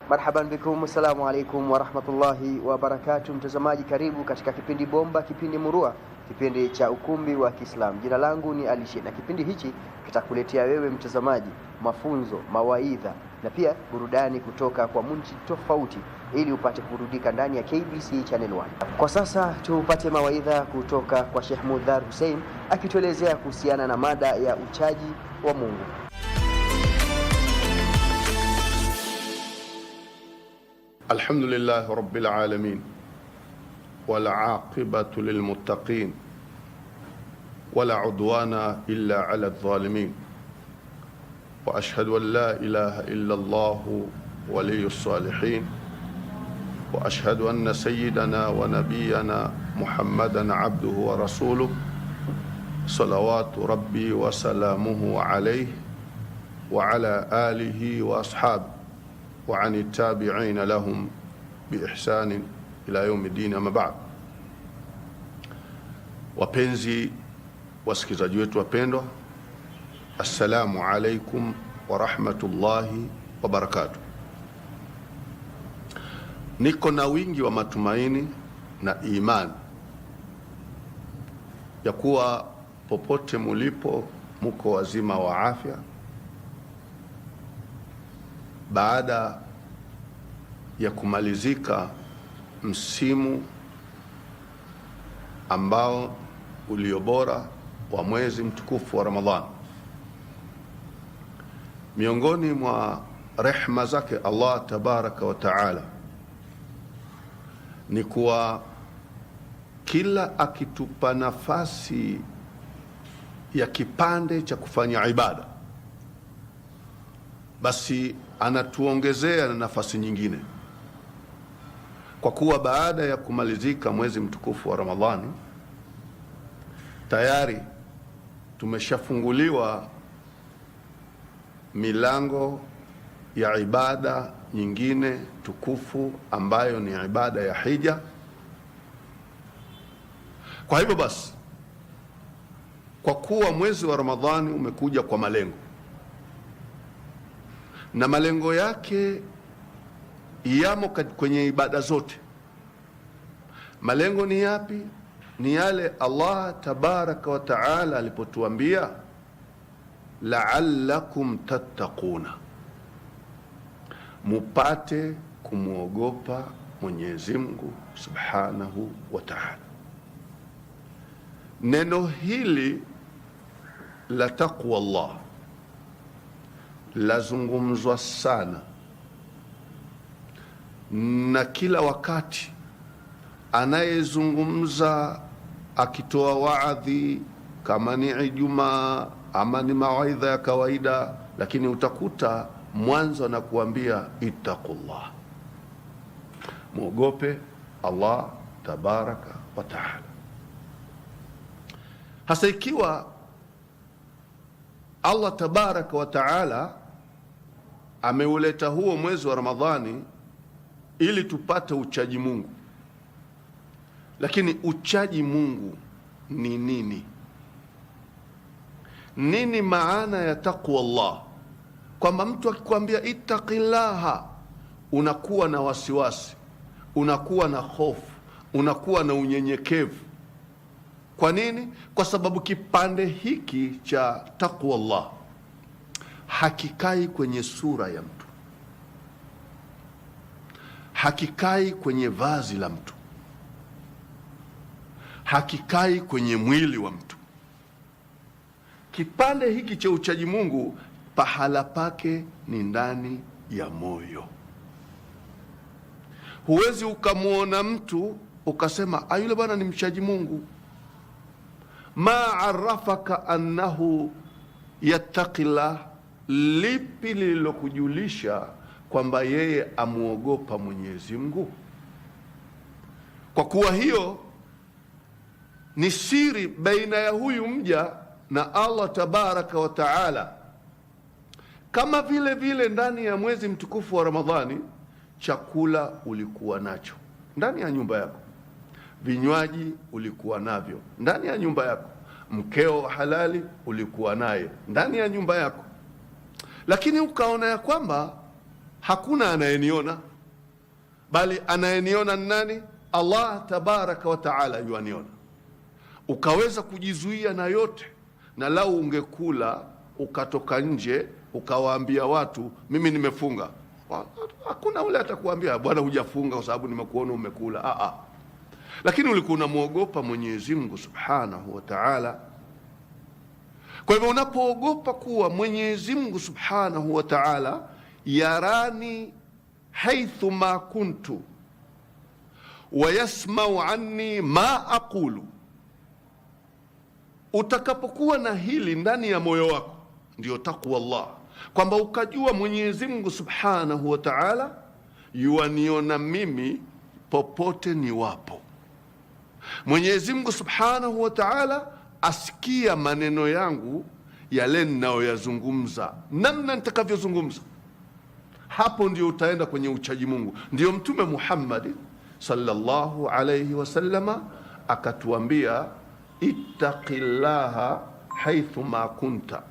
Marhaban bikum, assalamu alaikum wa rahmatullahi wa barakatuh. Mtazamaji, karibu katika kipindi bomba, kipindi murua, kipindi cha ukumbi wa Kiislamu. Jina langu ni Alishe na kipindi hichi kitakuletea wewe mtazamaji mafunzo, mawaidha na pia burudani kutoka kwa munchi tofauti ili upate kuburudika ndani ya KBC Channel 1. Kwa sasa tupate mawaidha kutoka kwa Sheikh Mudhar Hussein akituelezea kuhusiana na mada ya uchaji wa Mungu. الحمد لله رب العالمين والعاقبة للمتقين ولا عدوان إلا على الظالمين وأشهد أن لا إله إلا الله ولي الصالحين وأشهد أن سيدنا ونبينا محمدا عبده ورسوله صلوات ربي وسلامه عليه وعلى آله وأصحابه وعن التابعين لهم بإحسان إلى يوم الدين. أما بعد, wapenzi wasikilizaji wetu wapendwa, assalamu alaikum wa rahmatullahi wa barakatuh. Niko na wingi wa matumaini na imani ya kuwa popote mulipo muko wazima wa afya baada ya kumalizika msimu ambao uliobora wa mwezi mtukufu wa Ramadhani. Miongoni mwa rehma zake Allah tabaraka wa taala ni kuwa kila akitupa nafasi ya kipande cha kufanya ibada, basi anatuongezea na nafasi nyingine, kwa kuwa baada ya kumalizika mwezi mtukufu wa Ramadhani tayari tumeshafunguliwa milango ya ibada nyingine tukufu ambayo ni ibada ya hija. Kwa hivyo basi, kwa kuwa mwezi wa Ramadhani umekuja kwa malengo, na malengo yake yamo kwenye ibada zote. Malengo ni yapi? Ni yale Allah tabaraka wa taala alipotuambia la'allakum tattaquna, mupate kumuogopa Mwenyezi Mungu subhanahu wa taala. Neno hili la taqwa Allah lazungumzwa sana, na kila wakati anayezungumza akitoa waadhi kama ni Ijumaa ama ni mawaidha ya kawaida, lakini utakuta mwanzo anakuambia ittaqullah, muogope Allah tabaraka wa taala. Hasa ikiwa Allah tabaraka wa taala ameuleta huo mwezi wa Ramadhani ili tupate uchaji Mungu, lakini uchaji Mungu ni nini? Nini maana ya taqwa Allah? Kwamba mtu akikwambia ittaqillaha, unakuwa na wasiwasi, unakuwa na hofu, unakuwa na unyenyekevu. Kwa nini? Kwa sababu kipande hiki cha taqwa Allah hakikai kwenye sura ya mtu, hakikai kwenye vazi la mtu, hakikai kwenye mwili wa mtu. Kipande hiki cha uchaji Mungu pahala pake ni ndani ya moyo. Huwezi ukamwona mtu ukasema yule bwana ni mchaji Mungu. Ma arafaka annahu yattaqillah, lipi lililokujulisha kwamba yeye amuogopa Mwenyezi Mungu? Kwa kuwa hiyo ni siri baina ya huyu mja na Allah tabaraka wa taala. Kama vile vile ndani ya mwezi mtukufu wa Ramadhani, chakula ulikuwa nacho ndani ya nyumba yako, vinywaji ulikuwa navyo ndani ya nyumba yako, mkeo halali ulikuwa naye ndani ya nyumba yako, lakini ukaona ya kwamba hakuna anayeniona, bali anayeniona nani? Allah tabaraka wa taala yuaniona. Ukaweza kujizuia na yote, na lau ungekula ukatoka nje ukawaambia watu mimi nimefunga, hakuna ule atakuambia bwana hujafunga kwa sababu nimekuona umekula. Lakini ulikuwa unamwogopa Mwenyezi Mungu subhanahu wa taala. Kwa hivyo unapoogopa kuwa Mwenyezi Mungu subhanahu wa taala yarani haithu ma kuntu wa yasmau anni ma aqulu, utakapokuwa na hili ndani ya moyo wako, ndio taqwa Allah, kwamba ukajua Mwenyezi Mungu subhanahu wa taala yuaniona mimi popote ni wapo. Mwenyezi Mungu subhanahu wa taala asikia maneno yangu yale ninayoyazungumza, namna nitakavyozungumza. Hapo ndio utaenda kwenye uchaji Mungu. Ndio Mtume Muhammad sallallahu alayhi wasallama akatuambia ittaqillaha haithu ma kunta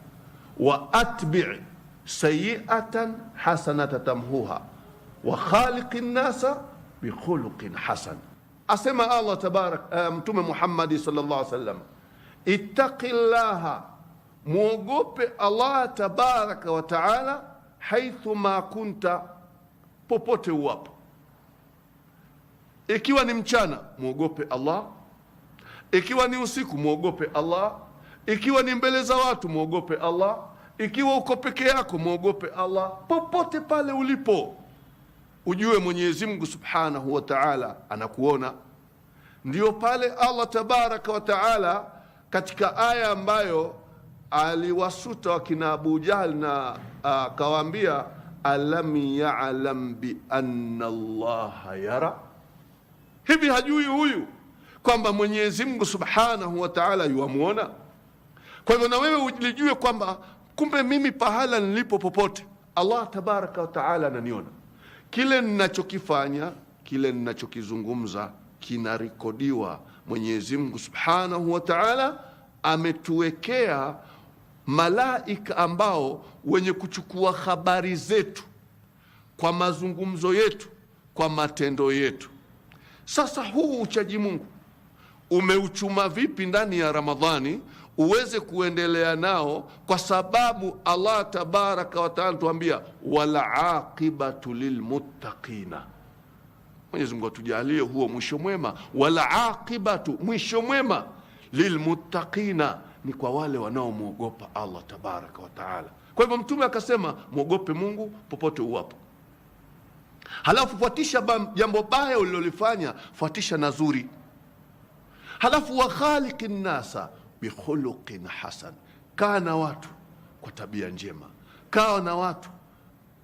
wa atbi' sayi'atan hasanatan tamhuha wa khaliqin nasa bi khuluqin hasan. Asema Allah tabarak, Mtume Muhammad sallallahu alayhi wasallam, ittaqillaha, muogope Allah tabaraka wa taala, haithu ma kunta, popote uwapo. Ikiwa ni mchana muogope Allah, ikiwa ni usiku muogope Allah, ikiwa ni mbele za watu muogope Allah, ikiwa uko peke yako muogope Allah. Popote pale ulipo ujue Mwenyezi Mungu subhanahu wa ta'ala anakuona. Ndio pale Allah tabaraka wa ta'ala katika aya ambayo aliwasuta wakina Abu Jahl na akawaambia alam ya'lam bi anna Allah yara, hivi hajui huyu kwamba Mwenyezi Mungu subhanahu wa ta'ala yuamuona? Kwa hivyo na wewe ulijue kwamba kumbe mimi pahala nilipo popote Allah tabaraka wa ta'ala ananiona. Kile ninachokifanya, kile ninachokizungumza kinarekodiwa. Mwenyezi Mungu subhanahu wa ta'ala ametuwekea malaika ambao wenye kuchukua habari zetu, kwa mazungumzo yetu, kwa matendo yetu. Sasa huu uchaji Mungu umeuchuma vipi ndani ya Ramadhani uweze kuendelea nao? Kwa sababu Allah tabaraka wa taala tuambia wala aqibatu lilmuttaqina. Mwenyezi Mungu atujalie huo mwisho mwema. Wala aqibatu, mwisho mwema, lilmuttaqina, ni kwa wale wanaomwogopa Allah tabaraka wa taala. Kwa hivyo Mtume akasema muogope Mungu popote uwapo. Halafu fuatisha jambo baya ulilolifanya, fuatisha na zuri. Halafu wa khaliqin nasa bi khuluqin hasan, kaa na watu kwa tabia njema. Kaa na watu,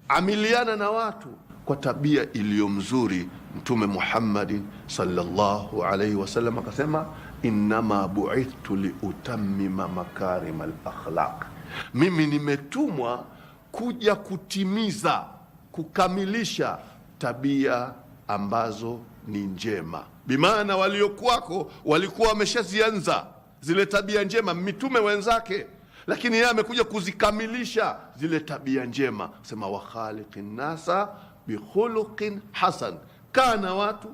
amiliana na watu kwa tabia iliyo mzuri. Mtume Muhammadin sallallahu alayhi wasallam akasema, innama bu'ithtu liutammima makarim al-akhlaq, mimi nimetumwa kuja kutimiza, kukamilisha tabia ambazo ni njema. Bimaana waliokuwako walikuwa wameshazianza zile tabia njema, mitume wenzake, lakini yeye amekuja kuzikamilisha zile tabia njema. Sema wa khaliqin nasa bi khuluqin hasan, kaa na watu,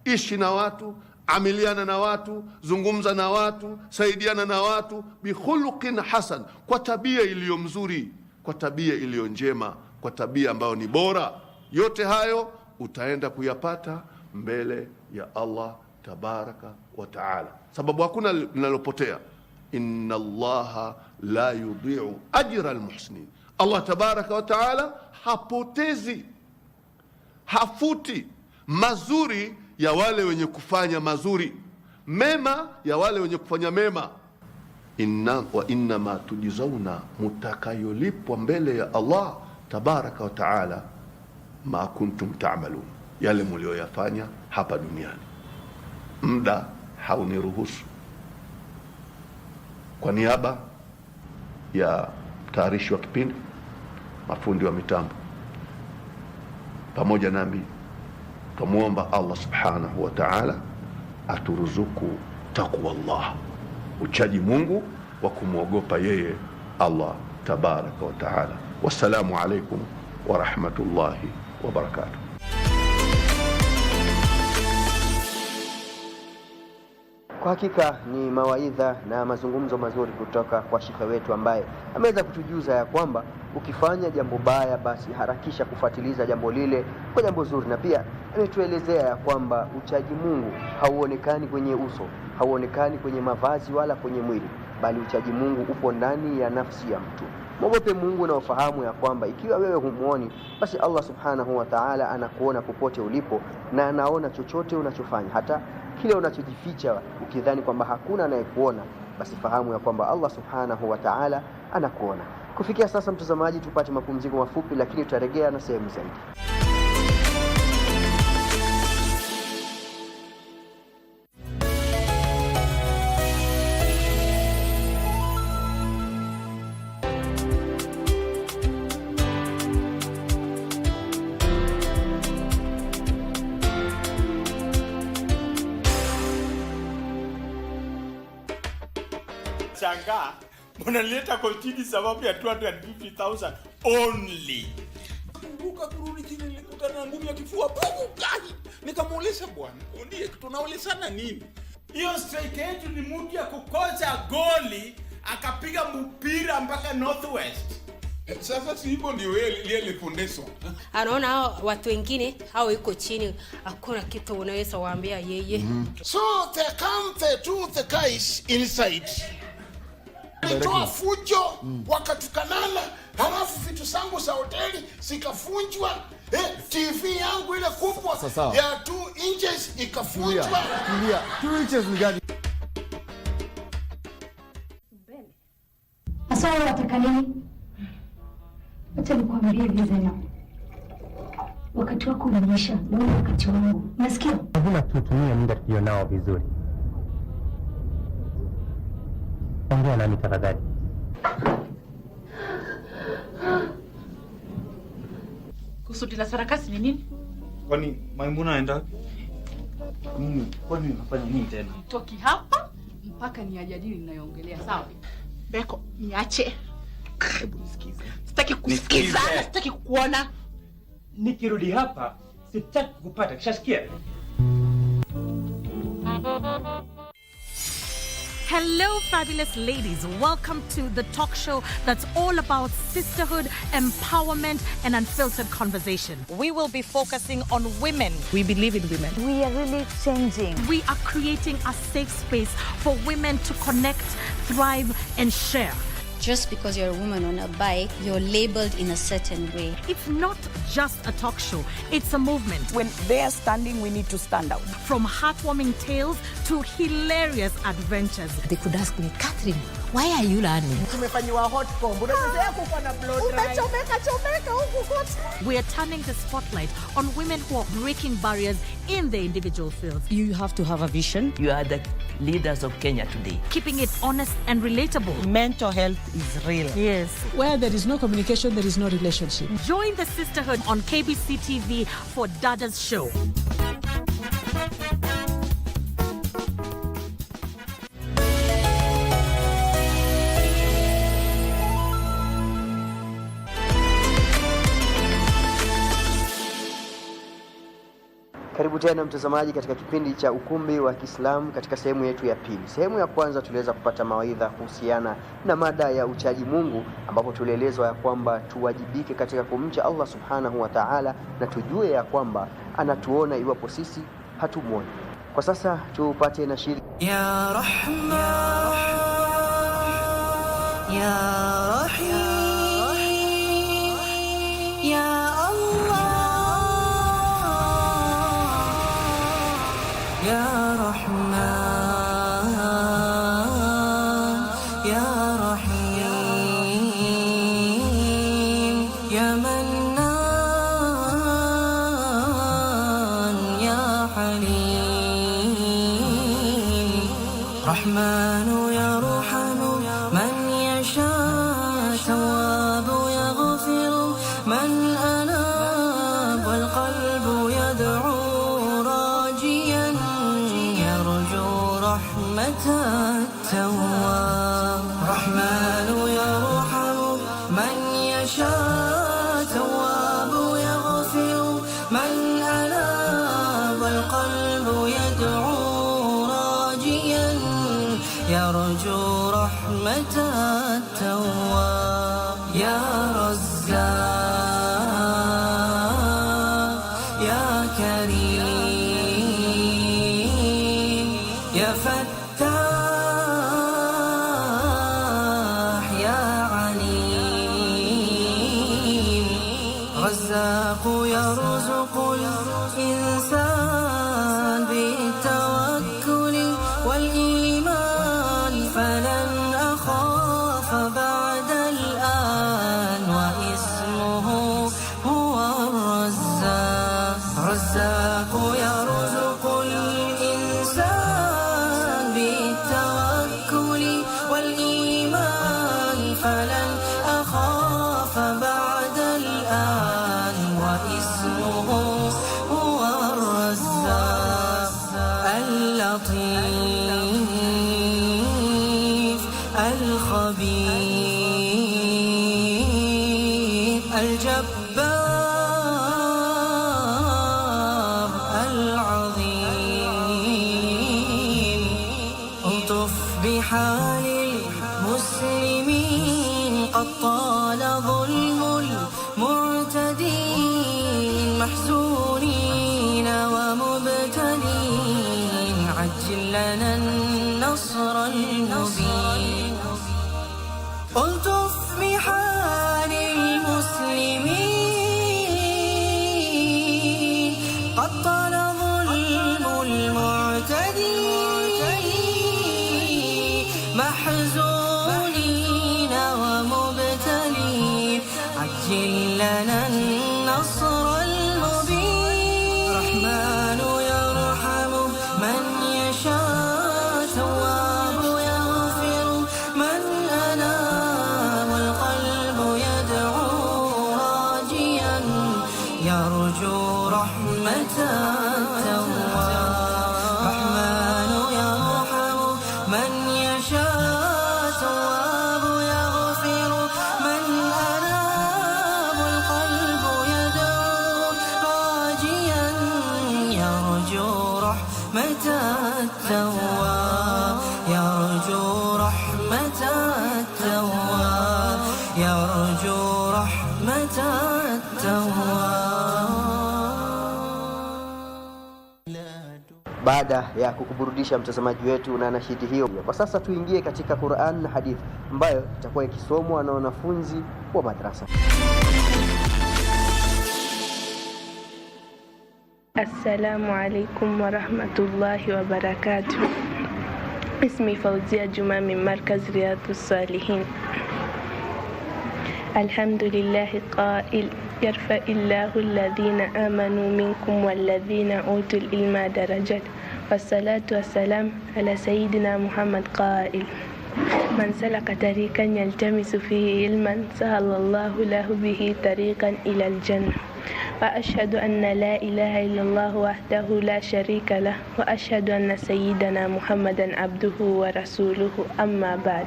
ishi na watu, amiliana na watu, zungumza na watu, saidiana na watu, bi khuluqin hasan, kwa tabia iliyo mzuri, kwa tabia iliyo njema, kwa tabia ambayo ni bora. Yote hayo utaenda kuyapata mbele ya Allah tabaraka wa taala, sababu hakuna linalopotea. Inna Allaha la yudhi'u ajra almuhsinin, Allah tabaraka wa taala hapotezi, hafuti mazuri ya wale wenye kufanya mazuri, mema ya wale wenye kufanya mema. Inna ma tujzauna, mutakayolipwa mbele ya Allah tabaraka wa taala, ma kuntum ta'malun, yale mlioyafanya hapa duniani. Muda hauniruhusu. Kwa niaba ya mtayarishi wa kipindi, mafundi wa mitambo, pamoja nami, tumuomba Allah subhanahu wa ta'ala aturuzuku taqwa Allah, uchaji Mungu wa kumwogopa yeye Allah tabaraka wa ta'ala. Wassalamu alaikum wa rahmatullahi wa barakatuh. Kwa hakika ni mawaidha na mazungumzo mazuri kutoka kwa shekhe wetu ambaye ameweza kutujuza ya kwamba ukifanya jambo baya basi harakisha kufuatiliza jambo lile kwa jambo zuri, na pia ametuelezea ya kwamba uchaji Mungu hauonekani kwenye uso, hauonekani kwenye mavazi wala kwenye mwili, bali uchaji Mungu upo ndani ya nafsi ya mtu. Mwogope Mungu na ufahamu ya kwamba ikiwa wewe humuoni, basi Allah subhanahu wa ta'ala anakuona popote ulipo na anaona chochote unachofanya, hata kile unachojificha ukidhani kwamba hakuna anayekuona, basi fahamu ya kwamba Allah subhanahu wa ta'ala anakuona. Kufikia sasa, mtazamaji, tupate mapumziko mafupi, lakini tutarejea na sehemu zaidi. Shanga, unaleta kotini sababu ya 250,000 only. Kumbuka kurudi chini, nilikutana na ngumi ya kifua pugu kai. Nikamuuliza, bwana, ndiye tunaulizana nini? Hiyo strike yetu ni mtu ya kukosa goli, akapiga mpira mpaka Northwest. Sasa si hivyo ndio ile fundisho. Anaona hao watu wengine hao iko chini, hakuna kitu unaweza waambia yeye. So they come the two the guys inside. Nitoa fujo, wakatukanana, halafu vitu zangu za hoteli zikafunjwa, TV yangu ile kubwa ya 2 inches ikafunjwa. Tulia. 2 inches ni gani? Asa wataka nini? Acha nikwambie hivi Zena. Wakati wako umeisha, na wakati wangu. Nasikia? Lazima tutumie muda tulionao vizuri. Ongea nami tafadhali. Kusudi la sarakasi ni nini? Kwani Maimuna aenda? Kwani unafanya nini tena? Toki hapa mpaka niajadili ninayoongelea, sawa? Beko, niache. Hebu nisikize. Sitaki kusikiza, sitaki kukuona. Nikirudi hapa sitaki kupata, kishasikia? Hello, fabulous ladies. Welcome to the talk show that's all about sisterhood, empowerment, and unfiltered conversation. We will be focusing on women. We believe in women. We are really changing. We are creating a safe space for women to connect, thrive, and share. just because you're a woman on a bike, you're labeled in a certain way. It's not just a talk show, it's a movement. When they are standing, we need to stand out. From heartwarming tales to hilarious adventures. They could ask me, Catherine, why are you learning? We are turning the spotlight on women who are breaking barriers in their individual fields. You have to have a vision. You are the leaders of Kenya today. Keeping it honest and relatable. Mental health is real. Yes. Where there is no communication, there is no relationship. Join the sisterhood on KBC TV for Dada's Show. Karibu tena mtazamaji katika kipindi cha ukumbi wa Kiislamu katika sehemu yetu ya pili. Sehemu ya kwanza tuliweza kupata mawaidha kuhusiana na mada ya uchaji Mungu, ambapo tulielezwa ya kwamba tuwajibike katika kumcha Allah Subhanahu wa Ta'ala na tujue ya kwamba anatuona iwapo sisi hatumuoni. Kwa sasa tupate nashiri. Ya Rahman, Ya Rahim, Ya يا رحمن يا رحيم يا منان يا حليم رحمن يرحم من يشاء تواب يغفر من أناب والقلب يدعو التواب رحمن يرحم من يشاء تواب يغفر من أناب والقلب يدعو راجيا يرجو رحمة التواب يا رزاق يا كريم يا يرزق الإنسان بالتوكل والإيمان فلن أخاف بعد الآن واسمه هو الرزاق رزاق يرزق الإنسان بالتوكل والإيمان فلن أخاف بعد الآن واسمه هو الرزاق اللطيف الخبير الجبار العظيم الطف بحال المسلمين قد طال ظلم المعتدين محزونين ومبتلين عجل لنا النصر المبين الطف بحال المسلمين قد طال ظلم المعتدين محزونين ومبتلين عجل لنا النصر المبين رحمن يرحم من يشاء تواب يغفر من أناب والقلب يدعو راجيا يرجو رحمة التواب رحمن يرحم من يشاء تواب يغفر من أناب والقلب يدعو راجيا يرجو رحمة التواب يرجو رحمة التواب يرجو رحمة التواب baada ya kukuburudisha mtazamaji wetu na nashidi hiyo. Kwa sasa tuingie katika Qur'an na hadithi ambayo itakuwa ikisomwa na wanafunzi wa madrasa. Assalamu alaikum wa rahmatullahi wa barakatuh. Ismi Fauzia Juma min Markaz Riyadhus Salihin. Alhamdulillahi qail yarfa'illahu alladhina amanu minkum walladhina utul ilma darajat. Wassalatu wassalam ala sayyidina Muhammad qail man salaka tariqan yaltamisu fihi ilman sahalallahu lahu bihi tariqan ila al-jannah. وأشهد أن لا إله إلا الله وحده لا شريك له وأشهد أن سيدنا محمدا عبده ورسوله أما بعد.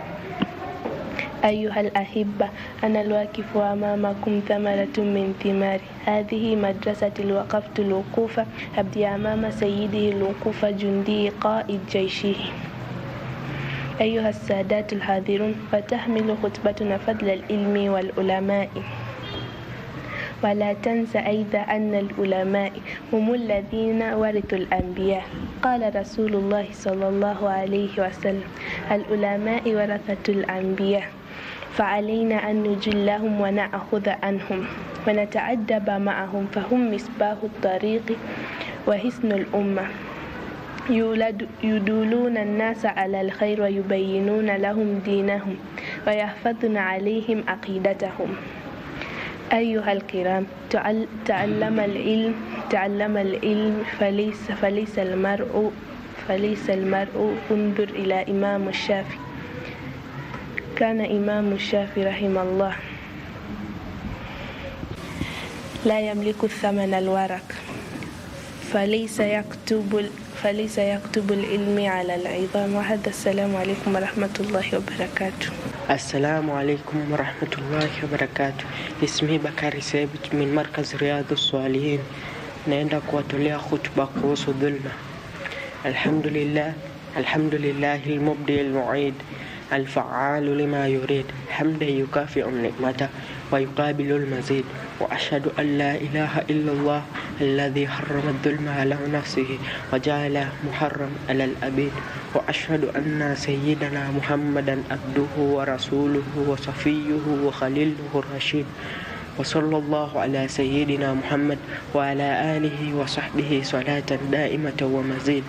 أيها الأحبة أنا الواقف أمامكم ثمرة من ثمار هذه مدرسة الوقفت الوقوف أبدي أمام سيده الوقوف جندي قائد جيشه. أيها السادات الحاضرون فتحمل خطبتنا فضل العلم والعلماء. ولا تنسى أيضا أن العلماء هم الذين ورثوا الأنبياء. قال رسول الله صلى الله عليه وسلم العلماء ورثة الأنبياء فعلينا أن نجلهم ونأخذ عنهم ونتأدب معهم فهم مصباح الطريق وحسن الأمة يدلون الناس على الخير ويبينون لهم دينهم ويحفظون عليهم عقيدتهم. أيها الكرام تعلم العلم فليس المرء انظر إلى إمام الشافعي. كان إمام الشافعي رحمه الله لا يملك الثمن الورق فليس يكتب العلم على العظام. وهذا السلام عليكم ورحمة الله وبركاته. السلام عليكم ورحمة الله وبركاته. اسمي بكاري ثابت من مركز رياض الصالحين. naenda kuwatolea khutba kuhusu dhulma. Alhamdulillah al-mubdi al-mu'id al-fa'al lima yurid hamdan yukafi'u ni'mata wa yuqabilu al-mazid wa ashhadu an la ilaha illa Allah alladhi harrama adh-dhulma ala nafsihi wa ja'ala muharram ala al-abid wa ashhadu anna sayyidana Muhammadan abduhu wa rasuluhu wa safiyyuhu wa khaliluhu ar-rashid. وصلى الله على سيدنا محمد وعلى آله وصحبه صلاة دائمة ومزيد.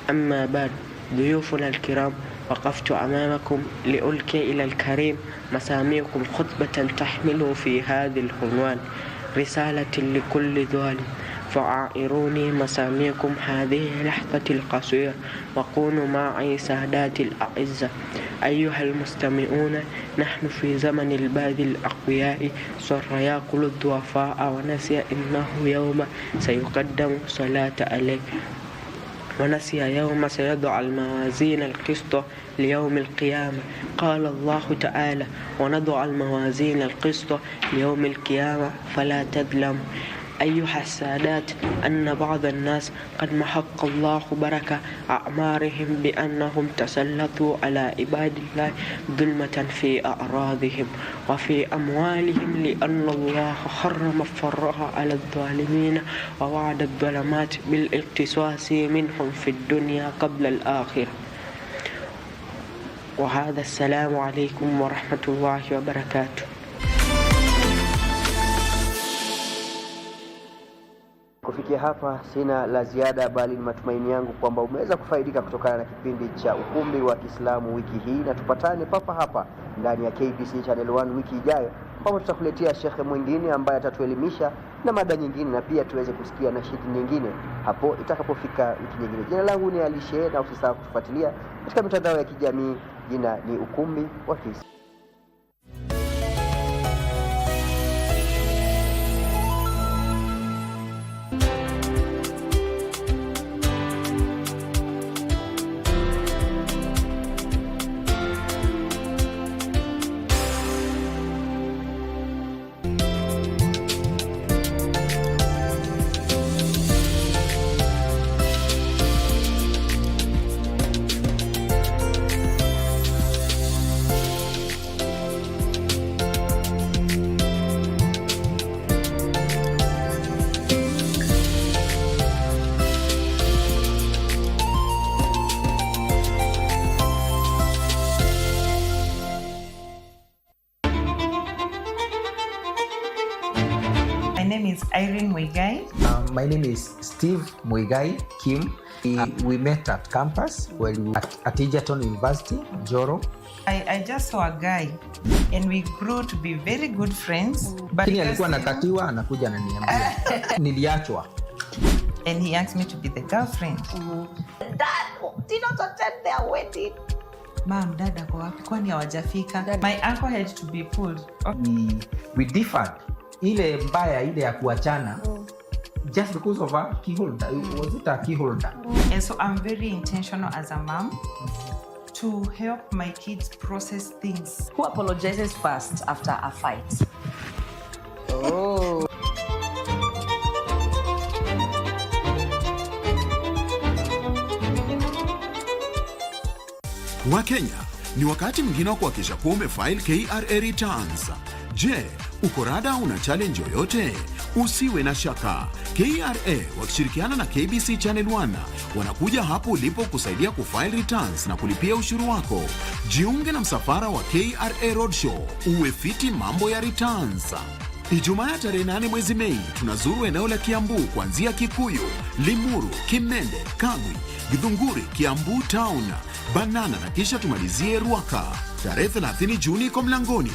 أما بعد ضيوفنا الكرام وقفت أمامكم لألقي إلى الكريم مسامعكم خطبة تحمل في هذا العنوان رسالة لكل ظالم فعائروني مسامعكم هذه لحظة القصيرة وكونوا معي سادات الأعزة. أيها المستمعون نحن في زمن الباد الأقوياء صار يأكل الضعفاء ونسي إنه يوم سيقدم صلاة عليه ونسي يوم سيضع الموازين القسط ليوم القيامة. قال الله تعالى ونضع الموازين القسط ليوم القيامة فلا تظلم. أيها السادات أن بعض الناس قد محق الله بركة أعمارهم بأنهم تسلطوا على عباد الله ظلمة في أعراضهم وفي أموالهم لأن الله حرم فرها على الظالمين ووعد الظلمات بالاقتصاص منهم في الدنيا قبل الآخرة. وهذا السلام عليكم ورحمة الله وبركاته. Kufikia hapa sina la ziada, bali ni matumaini yangu kwamba umeweza kufaidika kutokana na kipindi cha Ukumbi wa Kiislamu wiki hii, na tupatane papa hapa ndani ya KBC Channel 1 wiki ijayo, ambapo tutakuletea shekhe mwingine ambaye atatuelimisha na mada nyingine, na pia tuweze kusikia nashidi nyingine hapo itakapofika wiki nyingine. Jina langu ni Alishe, na usisahau kutufuatilia katika mitandao ya kijamii. Jina ni Ukumbi wa Kiislamu. name is Irene Muigai. My name is Steve Muigai Kim. We met at campus at Egerton University, Joro. I just saw a guy and we grew to be very good friends. But alikuwa nakatiwa anakuja ananiambia niliachwa. And he asked me to be the girlfriend. Dad did not attend their wedding. Mom, Dad ako wapi? Kwani hawajafika? My uncle had to be pulled. We differed. Ile mbaya ile ya kuachana just because of a key holder. Was it a key holder? And so I'm very intentional as a mom to help my kids process things. Who apologizes first after a fight? Oh. Wakenya, ni wakati mwingine wa kuhakikisha kuwa umefile KRA returns. Je, uko rada una challenge yoyote? Usiwe na shaka. KRA wakishirikiana na KBC Channel 1 wanakuja hapo ulipo kusaidia kufile returns na kulipia ushuru wako. Jiunge na msafara wa KRA Roadshow, uwe fiti mambo ya returns. Ijumaa tarehe 8 mwezi Mei tunazuru eneo la Kiambu kuanzia Kikuyu, Limuru, Kimende, Kagwi, Githunguri, Kiambu Town, Banana na kisha tumalizie Ruaka. Tarehe 30 Juni kwa mlangoni.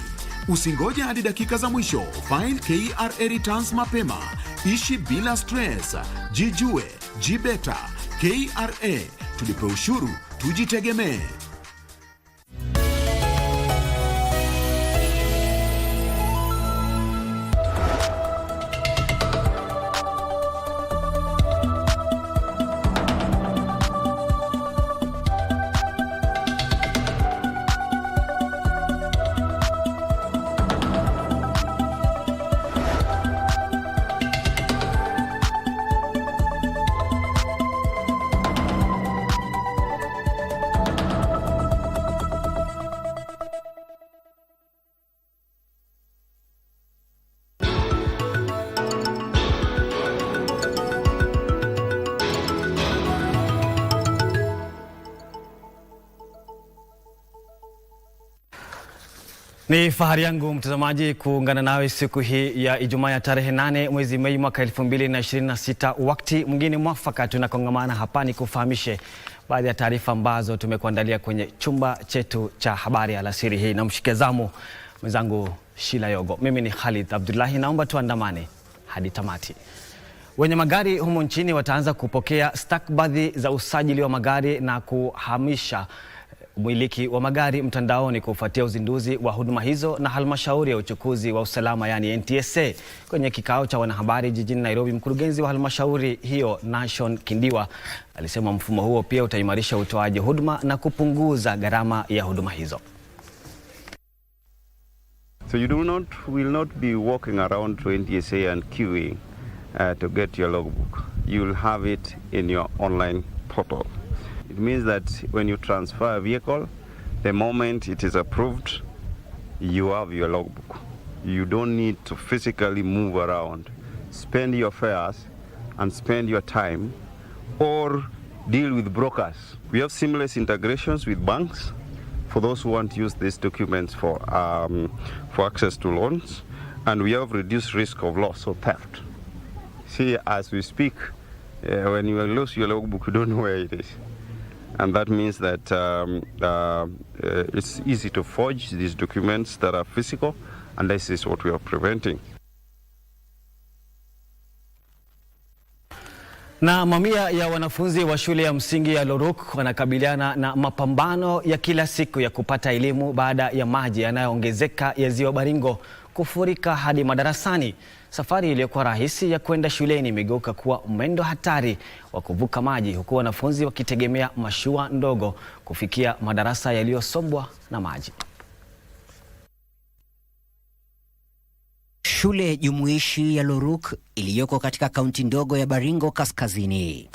Usingoje hadi dakika za mwisho. File KRA returns mapema. Ishi bila stress. Jijue, jibeta. KRA, tulipe ushuru, tujitegemee. Ni fahari yangu mtazamaji kuungana nawe siku hii ya Ijumaa ya tarehe 8 mwezi Mei mwaka 2026. Wakati mwingine mwafaka tunakongamana hapa ni kufahamishe baadhi ya taarifa ambazo tumekuandalia kwenye chumba chetu cha habari alasiri hii. Na mshike zamu mwenzangu Shila Yogo. Mimi ni Khalid Abdullahi, naomba tuandamane hadi tamati. Wenye magari humo nchini wataanza kupokea stakabadhi za usajili wa magari na kuhamisha umiliki wa magari mtandaoni kufuatia uzinduzi wa huduma hizo na halmashauri ya uchukuzi wa usalama yani NTSA. Kwenye kikao cha wanahabari jijini Nairobi, mkurugenzi wa halmashauri hiyo Nashon Kindiwa alisema mfumo huo pia utaimarisha utoaji huduma na kupunguza gharama ya huduma hizo. So you will not be walking around to NTSA and queuing to get your logbook. You will have it in your online portal. It means that when you transfer a vehicle, the moment it is approved, you have your logbook. You don't need to physically move around, spend your fares and spend your time or deal with brokers. We have seamless integrations with banks for those who want to use these documents for access to loans, and we have reduced risk of loss or theft. See, as we speak, when you lose your logbook, you don't know where it is. And that means that it's easy to forge these documents that are physical, and this is what we are preventing. Na mamia ya wanafunzi wa shule ya msingi ya Loruk wanakabiliana na mapambano ya kila siku ya kupata elimu baada ya maji yanayoongezeka ya ziwa Baringo kufurika hadi madarasani. Safari iliyokuwa rahisi ya kwenda shuleni imegeuka kuwa mwendo hatari wa kuvuka maji, huku wanafunzi wakitegemea mashua ndogo kufikia madarasa yaliyosombwa na maji. Shule jumuishi ya Loruk iliyoko katika kaunti ndogo ya Baringo Kaskazini.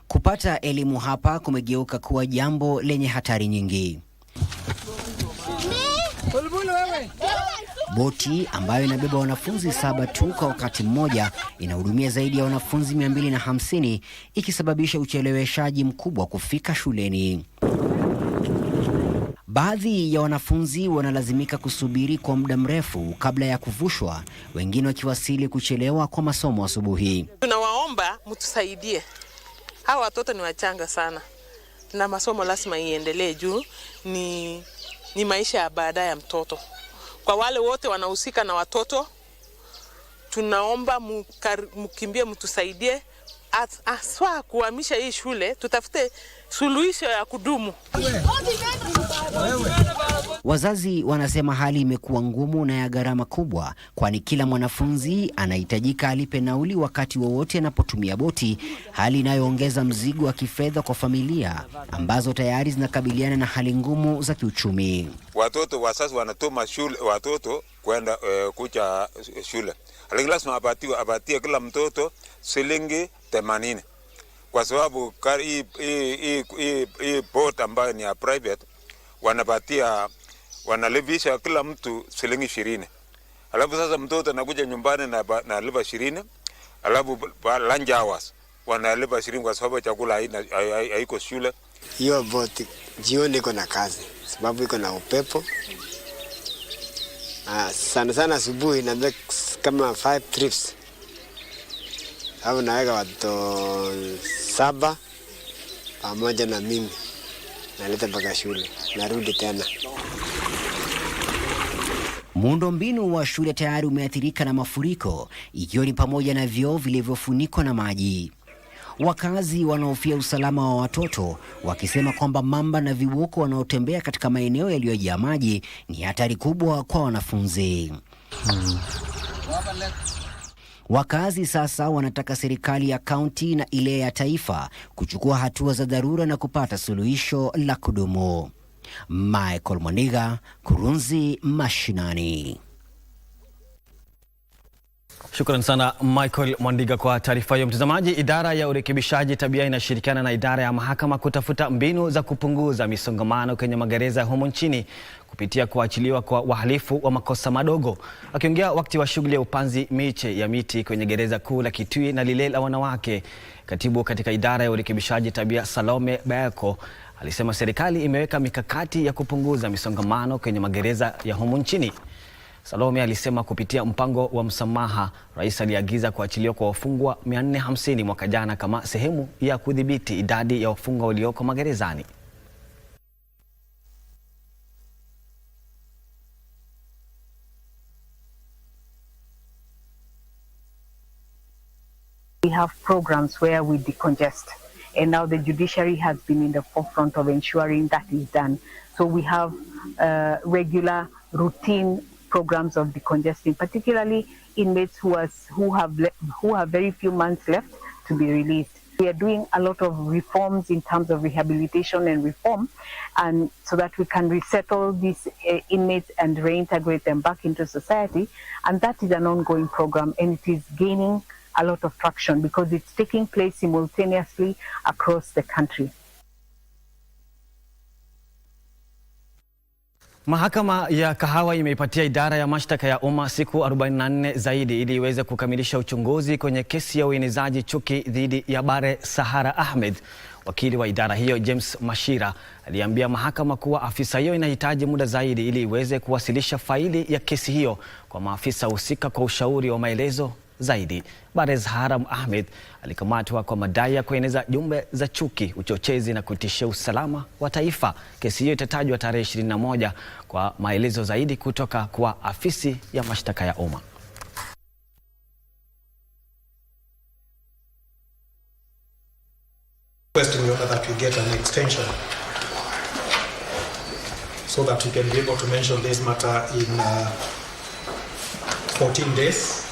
Kupata elimu hapa kumegeuka kuwa jambo lenye hatari nyingi. Boti ambayo inabeba wanafunzi 7 tu kwa wakati mmoja inahudumia zaidi ya wanafunzi 250, ikisababisha ucheleweshaji mkubwa kufika shuleni. Baadhi ya wanafunzi wanalazimika kusubiri kwa muda mrefu kabla ya kuvushwa, wengine wakiwasili kuchelewa kwa masomo asubuhi. Tunawaomba mtusaidie. Hawa watoto ni wachanga sana. Na masomo lazima iendelee juu ni maisha ya baadaye ya mtoto. Kwa wale wote wanahusika na watoto, tunaomba mkimbie mtusaidie aswa kuhamisha hii shule, tutafute suluhisho ya kudumu. Wazazi wanasema hali imekuwa ngumu na ya gharama kubwa, kwani kila mwanafunzi anahitajika alipe nauli wakati wowote anapotumia boti, hali inayoongeza mzigo wa kifedha kwa familia ambazo tayari zinakabiliana na hali ngumu za kiuchumi. Watoto wasasi wanatuma shule watoto kwenda kuja shule. Lakini lazima apatie kila mtoto shilingi 80. Kwa sababu hii boat ambayo ni ya private wanalipisha kila mtu shilingi 20. Alafu sasa mtoto anakuja nyumbani na lipa 20. Alafu lunch hours wanalipa 20 kwa sababu chakula haiko shule. Hiyo boat jioni iko na kazi sababu iko na upepo. Sana asubuhi na kama 5 trips. Hapo naweka watu 7 pamoja na mimi. Naleta mpaka shule, narudi tena. Muundombinu wa shule tayari umeathirika na mafuriko, ikiwa ni pamoja na vyoo vilivyofunikwa na maji. Wakazi wanaofia usalama wa watoto wakisema kwamba mamba na viboko wanaotembea katika maeneo yaliyojaa maji ni hatari kubwa kwa wanafunzi. Wakazi sasa wanataka serikali ya kaunti na ile ya taifa kuchukua hatua za dharura na kupata suluhisho la kudumu. Michael Moniga, Kurunzi Mashinani. Shukrani sana Michael Mwandiga kwa taarifa hiyo. Mtazamaji, idara ya urekebishaji tabia inashirikiana na idara ya mahakama kutafuta mbinu za kupunguza misongamano kwenye magereza humu nchini kupitia kuachiliwa kwa wahalifu wa makosa madogo. Akiongea wakati wa shughuli ya upanzi miche ya miti kwenye gereza kuu la Kitui na lile la wanawake, katibu katika idara ya urekebishaji tabia Salome Bayako alisema serikali imeweka mikakati ya kupunguza misongamano kwenye magereza ya humu nchini. Salome alisema kupitia mpango wa msamaha, rais aliagiza kuachiliwa kwa wafungwa 450 mwaka jana kama sehemu ya kudhibiti idadi ya wafungwa walioko magerezani. We have programs where we decongest, and now the judiciary has been in the forefront of ensuring that is done. So we have regular routine programs of decongesting, particularly inmates who have very few months left to be released. We are doing a lot of reforms in terms of rehabilitation and reform, and so that we can resettle these inmates and reintegrate them back into society. And that is an ongoing program, and it is gaining a lot of traction because it's taking place simultaneously across the country. Mahakama ya Kahawa imeipatia idara ya mashtaka ya umma siku 44 zaidi ili iweze kukamilisha uchunguzi kwenye kesi ya uenezaji chuki dhidi ya Bare Sahara Ahmed. Wakili wa idara hiyo James Mashira aliambia mahakama kuwa afisa hiyo inahitaji muda zaidi ili iweze kuwasilisha faili ya kesi hiyo kwa maafisa husika kwa ushauri wa maelezo zaidi. Bare Sahara Ahmed alikamatwa kwa madai ya kueneza jumbe za chuki, uchochezi na kutishia usalama wa taifa. Kesi hiyo itatajwa tarehe 21 kwa maelezo zaidi kutoka kwa afisi ya mashtaka ya umma. Requesting the order that we get an extension so that we can be able to mention this matter in 14 days.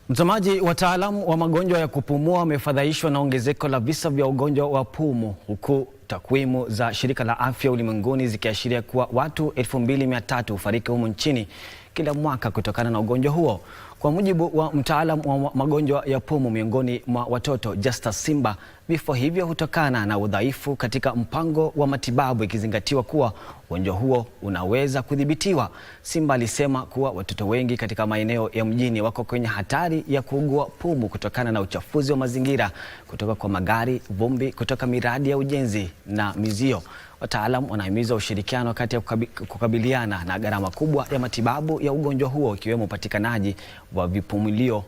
Mtazamaji, wataalamu wa magonjwa ya kupumua wamefadhaishwa na ongezeko la visa vya ugonjwa wa pumu, huku takwimu za shirika la afya ulimwenguni zikiashiria kuwa watu 2300 hufariki humu nchini kila mwaka kutokana na ugonjwa huo. Kwa mujibu wa mtaalamu wa magonjwa ya pumu miongoni mwa watoto Justus Simba, vifo hivyo hutokana na udhaifu katika mpango wa matibabu ikizingatiwa kuwa ugonjwa huo unaweza kudhibitiwa. Simba alisema kuwa watoto wengi katika maeneo ya mjini wako kwenye hatari ya kuugua pumu kutokana na uchafuzi wa mazingira kutoka kwa magari, vumbi kutoka miradi ya ujenzi na mizio. Wataalamu wanahimiza ushirikiano kati ya kukabiliana na gharama kubwa ya matibabu ya ugonjwa huo ikiwemo upatikanaji wa vipumilio,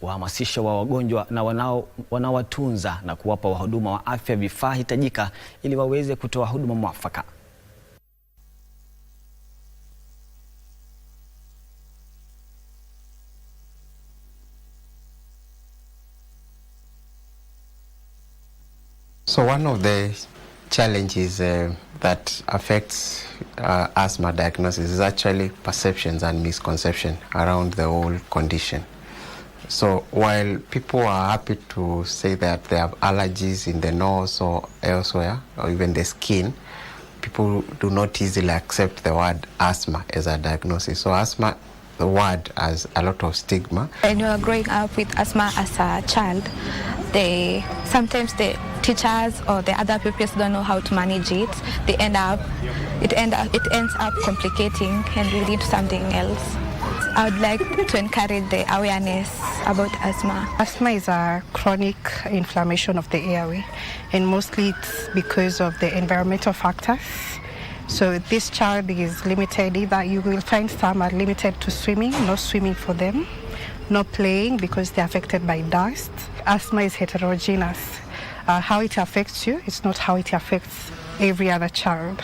uhamasisho wa wagonjwa na wanaowatunza na kuwapa wahuduma wa afya vifaa hitajika ili waweze kutoa huduma mwafaka. So one of the challenges that affects asthma diagnosis is actually perceptions and misconception around the whole condition. So while people are happy to say that they have allergies in the nose or elsewhere, or even the skin, people do not easily accept the word asthma as a diagnosis. So asthma, the word, has a lot of stigma. When you are growing up with asthma as a child, sometimes the teachers or the other pupils don't know how to manage it. It ends up complicating and leading to something else. I would like to encourage the awareness about asthma. Asthma is a chronic inflammation of the airway, and mostly it's because of the environmental factors. So this child is limited, either you will find some are limited to swimming, no swimming for them, no playing because they're affected by dust. Asthma is heterogeneous. How it affects you, it's not how it affects every other child.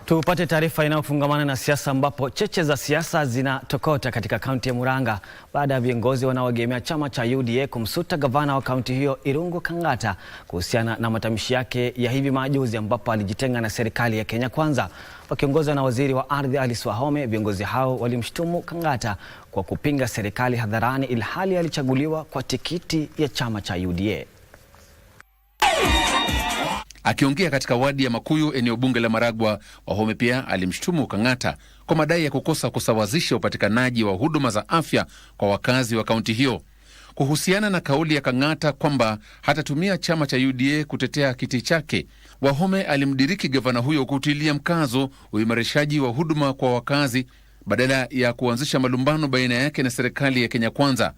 Tupate taarifa inayofungamana na siasa ambapo cheche za siasa zinatokota katika kaunti ya Murang'a baada ya viongozi wanaoegemea chama cha UDA kumsuta gavana wa kaunti hiyo Irungu Kang'ata kuhusiana na matamshi yake ya hivi majuzi ambapo alijitenga na serikali ya Kenya Kwanza. Wakiongozwa na waziri wa ardhi Alice Wahome, viongozi hao walimshtumu Kang'ata kwa kupinga serikali hadharani ilhali alichaguliwa kwa tikiti ya chama cha UDA. Akiongea katika wadi ya Makuyu, eneo bunge la Maragwa, Wahome pia alimshtumu Kang'ata kwa madai ya kukosa kusawazisha upatikanaji wa huduma za afya kwa wakazi wa kaunti hiyo. Kuhusiana na kauli ya Kang'ata kwamba hatatumia chama cha UDA kutetea kiti chake, Wahome alimdiriki gavana huyo kutilia mkazo uimarishaji wa huduma kwa wakazi badala ya kuanzisha malumbano baina yake na serikali ya Kenya Kwanza.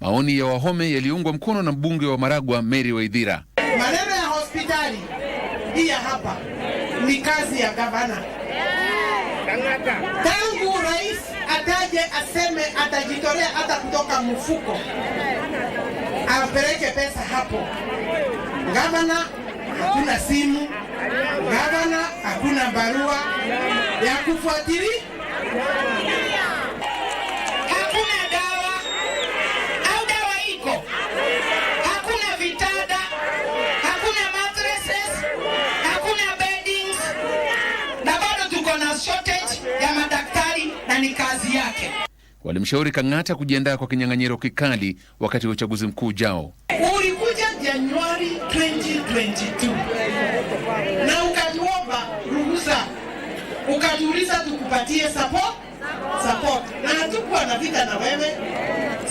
Maoni ya Wahome yaliungwa mkono na mbunge wa Maragwa Mary Waithira. Maneno ya hospitali hii hapa ni kazi ya gavana. Tangu rais ataje aseme atajitolea hata kutoka mfuko apeleke pesa hapo. Gavana hakuna simu, gavana hakuna barua ya kufuatilia. Hakuna dawa au dawa iko. Hakuna vitada, hakuna mattresses, hakuna beddings. Na bado tuko na shortage ya madaktari na ni kazi yake. Walimshauri Kang'ata kujiandaa kwa kinyang'anyiro kikali wakati wa uchaguzi mkuu ujao. Ulikuja Januari 2022 na ukatuomba ruhusa, ukatuuliza tukupatie support na hatukuwa na vita na wewe.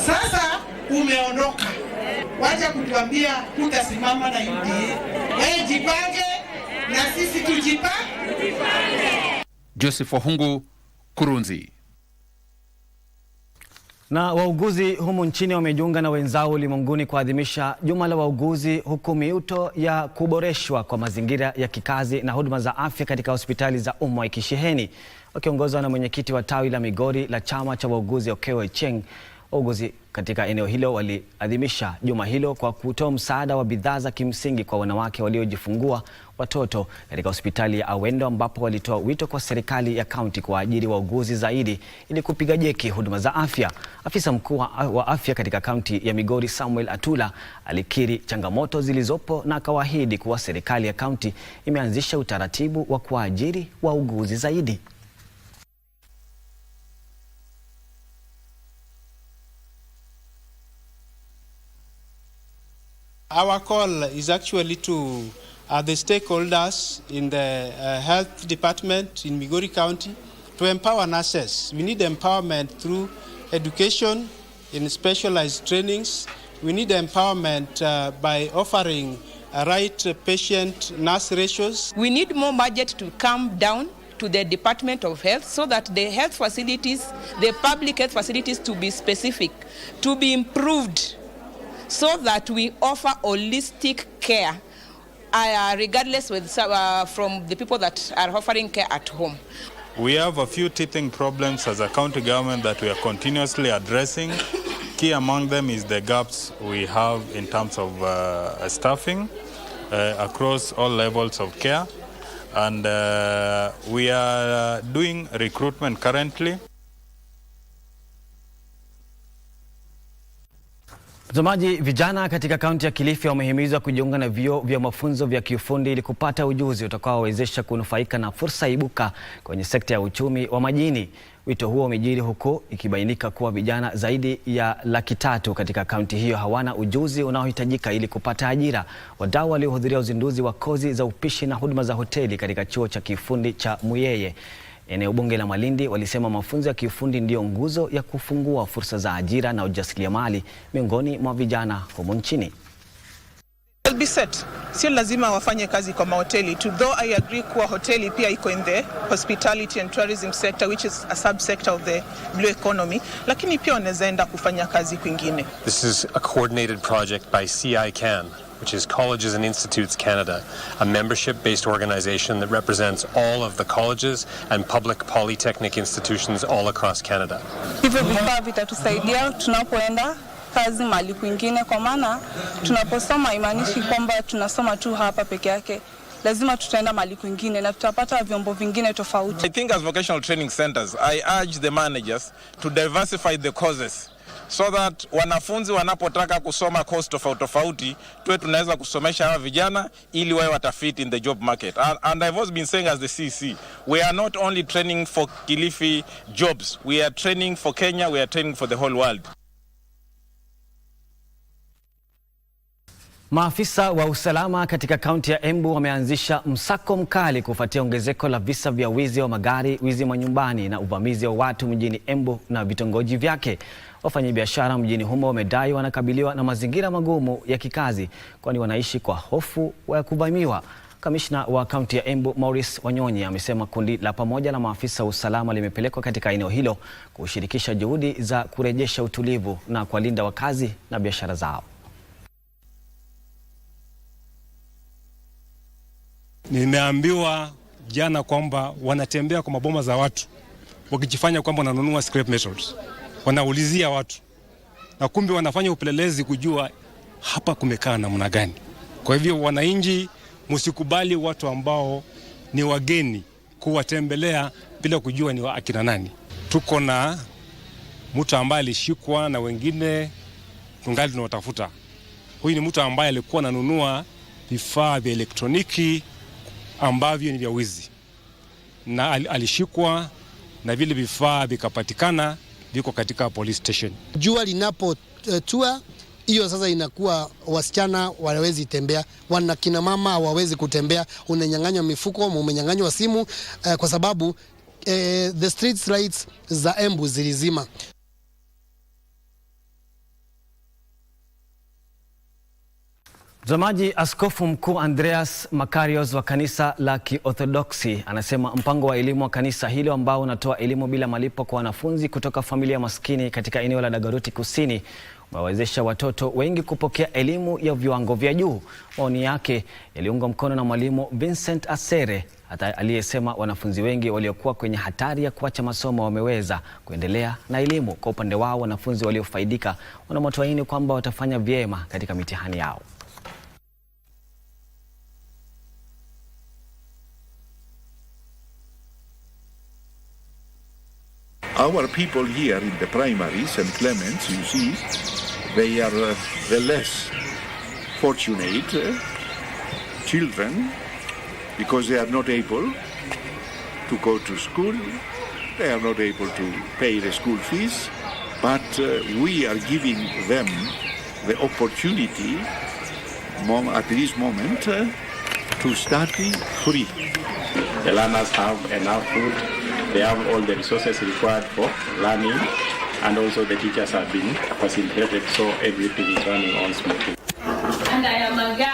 Sasa umeondoka, wacha kutuambia hutasimama na UDA. Wewe jipange na sisi tujipange. Joseph Wahungu, Kurunzi. Na wauguzi humu nchini wamejiunga na wenzao ulimwenguni kuadhimisha Juma la Wauguzi, huku miuto ya kuboreshwa kwa mazingira ya kikazi na huduma za afya katika hospitali za umma ikisheheni. Wakiongozwa na mwenyekiti wa tawi la Migori la chama cha wauguzi Okewe Cheng, wauguzi katika eneo hilo waliadhimisha juma hilo kwa kutoa msaada wa bidhaa za kimsingi kwa wanawake waliojifungua watoto katika hospitali ya Awendo, ambapo walitoa wito kwa serikali ya kaunti kuajiri wauguzi zaidi ili kupiga jeki huduma za afya. Afisa mkuu wa afya katika kaunti ya Migori Samuel Atula alikiri changamoto zilizopo na akawaahidi kuwa serikali ya kaunti imeanzisha utaratibu wa kuajiri wauguzi zaidi. Our call is actually to the stakeholders in the health department in Migori County to empower nurses. We need empowerment through education in specialized trainings. We need empowerment by offering right patient-nurse ratios. We need more budget to come down to the Department of Health so that the health facilities, the public health facilities, to be specific, to be improved, so that we offer holistic care, regardless from the people that are offering care at home. We have a few teething problems as a county government that we are continuously addressing. Key among them is the gaps we have in terms of staffing across all levels of care. And we are doing recruitment currently. Mtazamaji, vijana katika kaunti ya Kilifi wamehimizwa kujiunga na vyuo vya mafunzo vya kiufundi ili kupata ujuzi utakaowawezesha kunufaika na fursa ibuka kwenye sekta ya uchumi wa majini. Wito huo umejiri huku ikibainika kuwa vijana zaidi ya 300,000 katika kaunti hiyo hawana ujuzi unaohitajika ili kupata ajira. Wadau waliohudhuria uzinduzi wa kozi za upishi na huduma za hoteli katika chuo cha kiufundi cha Muyeye, eneo bunge la Malindi, walisema mafunzo ya kiufundi ndiyo nguzo ya kufungua fursa za ajira na ujasiriamali miongoni mwa vijana humu nchini. Will be set. Sio lazima wafanye kazi kwa mahoteli. Though I agree kuwa hoteli pia iko in the hospitality and tourism sector, which is a subsector of the blue economy, lakini pia wanaweza enda kufanya kazi kwingine. This is a coordinated project by CICAN, which is Colleges and Institutes Canada, a membership-based organization that represents all of the colleges and public polytechnic institutions all across Canada. Hivyo vifaa vitatusaidia tunapoenda kazi mahali kwingine, kwa maana tunaposoma imaanishi kwamba tunasoma tu hapa peke yake. Lazima tutaenda mahali kwingine na tutapata vyombo vingine tofauti. I think as vocational training centers, I urge the managers to diversify the courses so that wanafunzi wanapotaka kusoma course tofauti tuwe tunaweza kusomesha hawa vijana ili wawe watafit in the job market. And I've always been saying as the CC, we are not only training for Kilifi jobs, we are training for Kenya, we are training for the whole world. Maafisa wa usalama katika kaunti ya Embu wameanzisha msako mkali kufuatia ongezeko la visa vya wizi wa magari, wizi manyumbani na uvamizi wa watu mjini Embu na vitongoji vyake. Wafanyabiashara mjini humo wamedai wanakabiliwa na mazingira magumu ya kikazi kwani wanaishi kwa hofu ya kuvamiwa. Kamishna wa kaunti ya Embu Maurice Wanyonyi amesema kundi la pamoja la maafisa wa usalama limepelekwa katika eneo hilo kushirikisha juhudi za kurejesha utulivu na kuwalinda wakazi na biashara zao. Nimeambiwa jana kwamba wanatembea kwa maboma za watu wakijifanya kwamba wananunua scrap metals. Wanaulizia watu na kumbe wanafanya upelelezi kujua hapa kumekaa namna gani. Kwa hivyo wananchi, msikubali watu ambao ni wageni kuwatembelea bila kujua ni akina nani. Tuko na mtu ambaye alishikwa na wengine tungali tunawatafuta. Huyu ni mtu ambaye alikuwa ananunua vifaa vya elektroniki ambavyo ni vya wizi, na alishikwa na vile vifaa vikapatikana viko katika police station. Jua linapotua hiyo sasa inakuwa wasichana hawawezi tembea, kina mama hawawezi kutembea, unanyang'anywa mifuko, umenyang'anywa simu kwa sababu the street lights za Embu zilizima. Mtazamaji, Askofu Mkuu Andreas Makarios wa kanisa la Kiorthodoksi anasema mpango wa elimu wa kanisa hilo ambao unatoa elimu bila malipo kwa wanafunzi kutoka familia maskini katika eneo la Dagoretti Kusini umewawezesha watoto wengi kupokea elimu ya viwango vya juu. Maoni yake yaliungwa mkono na mwalimu Vincent Asere, hata aliyesema wanafunzi wengi waliokuwa kwenye hatari ya kuacha masomo wameweza kuendelea na elimu. Kwa upande wao, wanafunzi waliofaidika wana matumaini kwamba watafanya vyema katika mitihani yao. Our people here in the primaries and Clements, you see, they are the less fortunate children because they are not able to go to school, they are not able to pay the school fees, but we are giving them the opportunity at this moment to study free. The learners have enough food, they have all the resources required for learning, and also the teachers have been facilitated, so everything is running on smoothly. And I am a girl.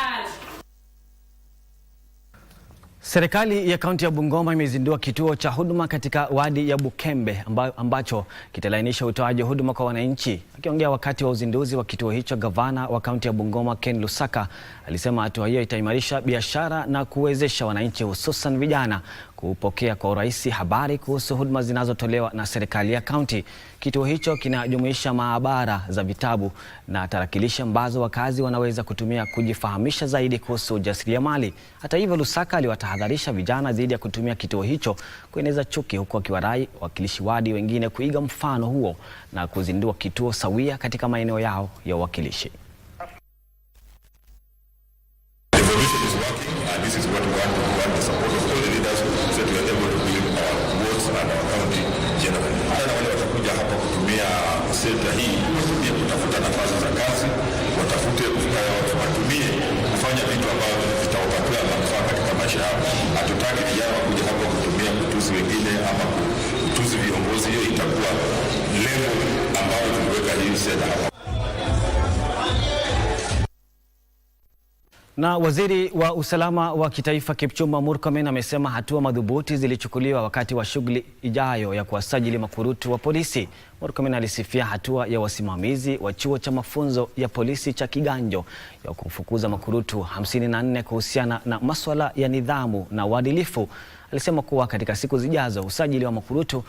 Serikali ya kaunti ya Bungoma imezindua kituo cha huduma katika wadi ya Bukembe ambacho kitalainisha utoaji huduma kwa wananchi. Akiongea wakati wa uzinduzi wa kituo hicho, gavana wa kaunti ya Bungoma Ken Lusaka alisema hatua hiyo itaimarisha biashara na kuwezesha wananchi hususan vijana kupokea kwa urahisi habari kuhusu huduma zinazotolewa na serikali ya kaunti. Kituo hicho kinajumuisha maabara za vitabu na tarakilishi ambazo wakazi wanaweza kutumia kujifahamisha zaidi kuhusu ujasiriamali. Hata hivyo, Lusaka aliwatahadharisha vijana dhidi ya kutumia kituo hicho kueneza chuki, huku akiwarai wakilishi wadi wengine kuiga mfano huo na kuzindua kituo sawia katika maeneo yao ya uwakilishi. Senta hii ya kutafuta nafasi za kazi, watumie kufanya vitu ambavyo vitawapatia manufaa katika maisha yao. Hatutaki vijana wakuja hapa kutumia kutusi wengine ama kutusi viongozi. Hiyo itakuwa lengo ambalo tuliweka hii senta hapa. Na waziri wa usalama wa kitaifa Kipchumba Murkomen amesema hatua madhubuti zilichukuliwa wakati wa shughuli ijayo ya kuwasajili makurutu wa polisi. Murkomen alisifia hatua ya wasimamizi wa chuo cha mafunzo ya polisi cha Kiganjo ya kufukuza makurutu 54 kuhusiana na masuala ya nidhamu na uadilifu. Alisema kuwa katika siku zijazo usajili wa makurutu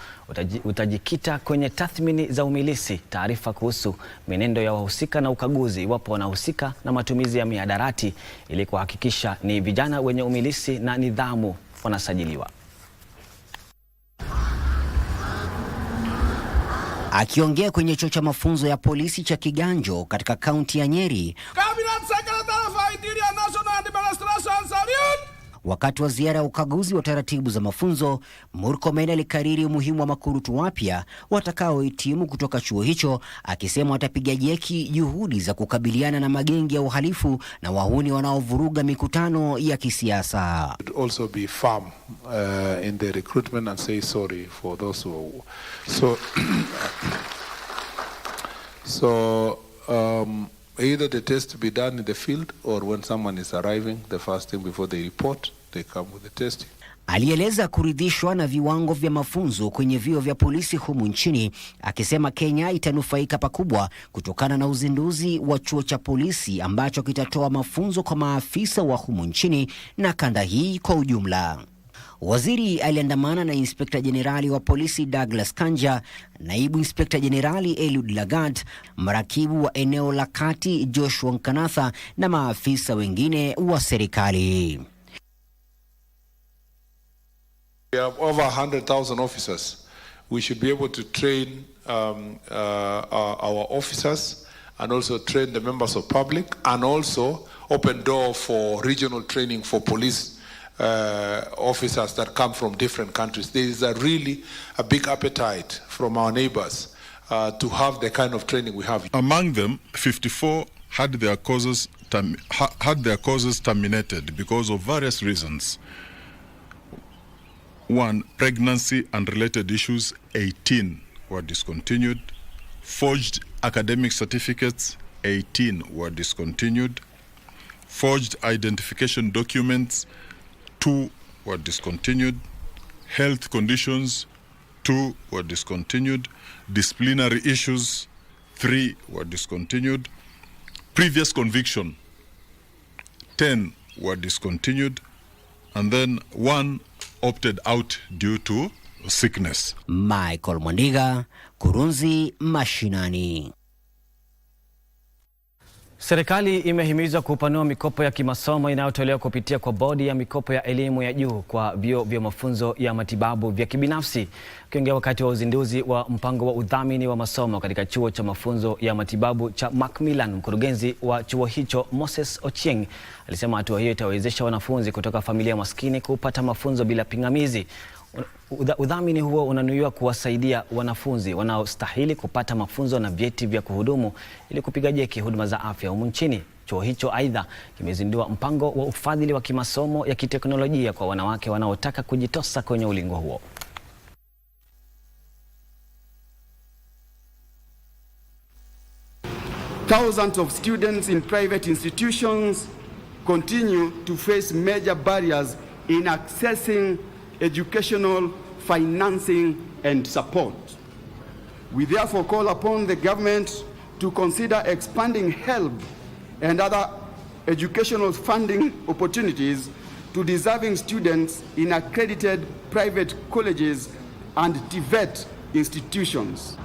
utajikita kwenye tathmini za umilisi, taarifa kuhusu menendo ya wahusika na ukaguzi iwapo wanahusika na matumizi ya mihadarati ili kuhakikisha ni vijana wenye umilisi na nidhamu wanasajiliwa. Akiongea kwenye chuo cha mafunzo ya polisi cha Kiganjo katika kaunti ya Nyeri, wakati wa ziara ya ukaguzi wa taratibu za mafunzo, Murkomen alikariri umuhimu wa makurutu wapya watakaohitimu kutoka chuo hicho, akisema watapiga jeki juhudi za kukabiliana na magengi ya uhalifu na wahuni wanaovuruga mikutano ya kisiasa. Also be firm in the recruitment and say sorry for those who either the test be done in the field or when someone is arriving, the first thing before they report, they come with the testing. Alieleza kuridhishwa na viwango vya mafunzo kwenye vyuo vya polisi humu nchini, akisema Kenya itanufaika pakubwa kutokana na uzinduzi wa chuo cha polisi ambacho kitatoa mafunzo kwa maafisa wa humu nchini na kanda hii kwa ujumla. Waziri aliandamana na Inspekta Jenerali wa polisi Douglas Kanja, Naibu Inspekta Jenerali Eliud Lagat, mrakibu wa eneo la kati Joshua Nkanatha na maafisa wengine wa serikali. We have over 100,000 officers. We should be able to train our officers and also train the members of public and also open door for regional training for police officers that come from different countries. There is really a big appetite from our neighbors to have the kind of training we have. Among them, 54 had their causes terminated because of various reasons. 1, pregnancy and related issues, 18 were discontinued. Forged academic certificates, 18 were discontinued. Forged identification documents, 2 were discontinued. Health conditions, 2 were discontinued. Disciplinary issues, 3 were discontinued. Previous conviction, 10 were discontinued. And then 1 opted out due to sickness. Michael Mwandiga, Kurunzi Mashinani. Serikali imehimizwa kupanua mikopo ya kimasomo inayotolewa kupitia kwa bodi ya mikopo ya elimu ya juu kwa vyuo vya mafunzo ya matibabu vya kibinafsi. Akiongea wakati wa uzinduzi wa mpango wa udhamini wa masomo katika chuo cha mafunzo ya matibabu cha Macmillan, mkurugenzi wa chuo hicho Moses Ochieng alisema hatua hiyo itawezesha wanafunzi kutoka familia maskini kupata mafunzo bila pingamizi. Udhamini huo unanuiwa kuwasaidia wanafunzi wanaostahili kupata mafunzo na vyeti vya kuhudumu ili kupiga jeki huduma za afya humu nchini. Chuo hicho aidha kimezindua mpango wa ufadhili wa kimasomo ya kiteknolojia kwa wanawake wanaotaka kujitosa kwenye ulingo huo. Thousands of students in private institutions continue to face major barriers in accessing educational financing and support. We therefore call upon the government to consider expanding help and other educational funding opportunities to deserving students in accredited private colleges and TVET institutions.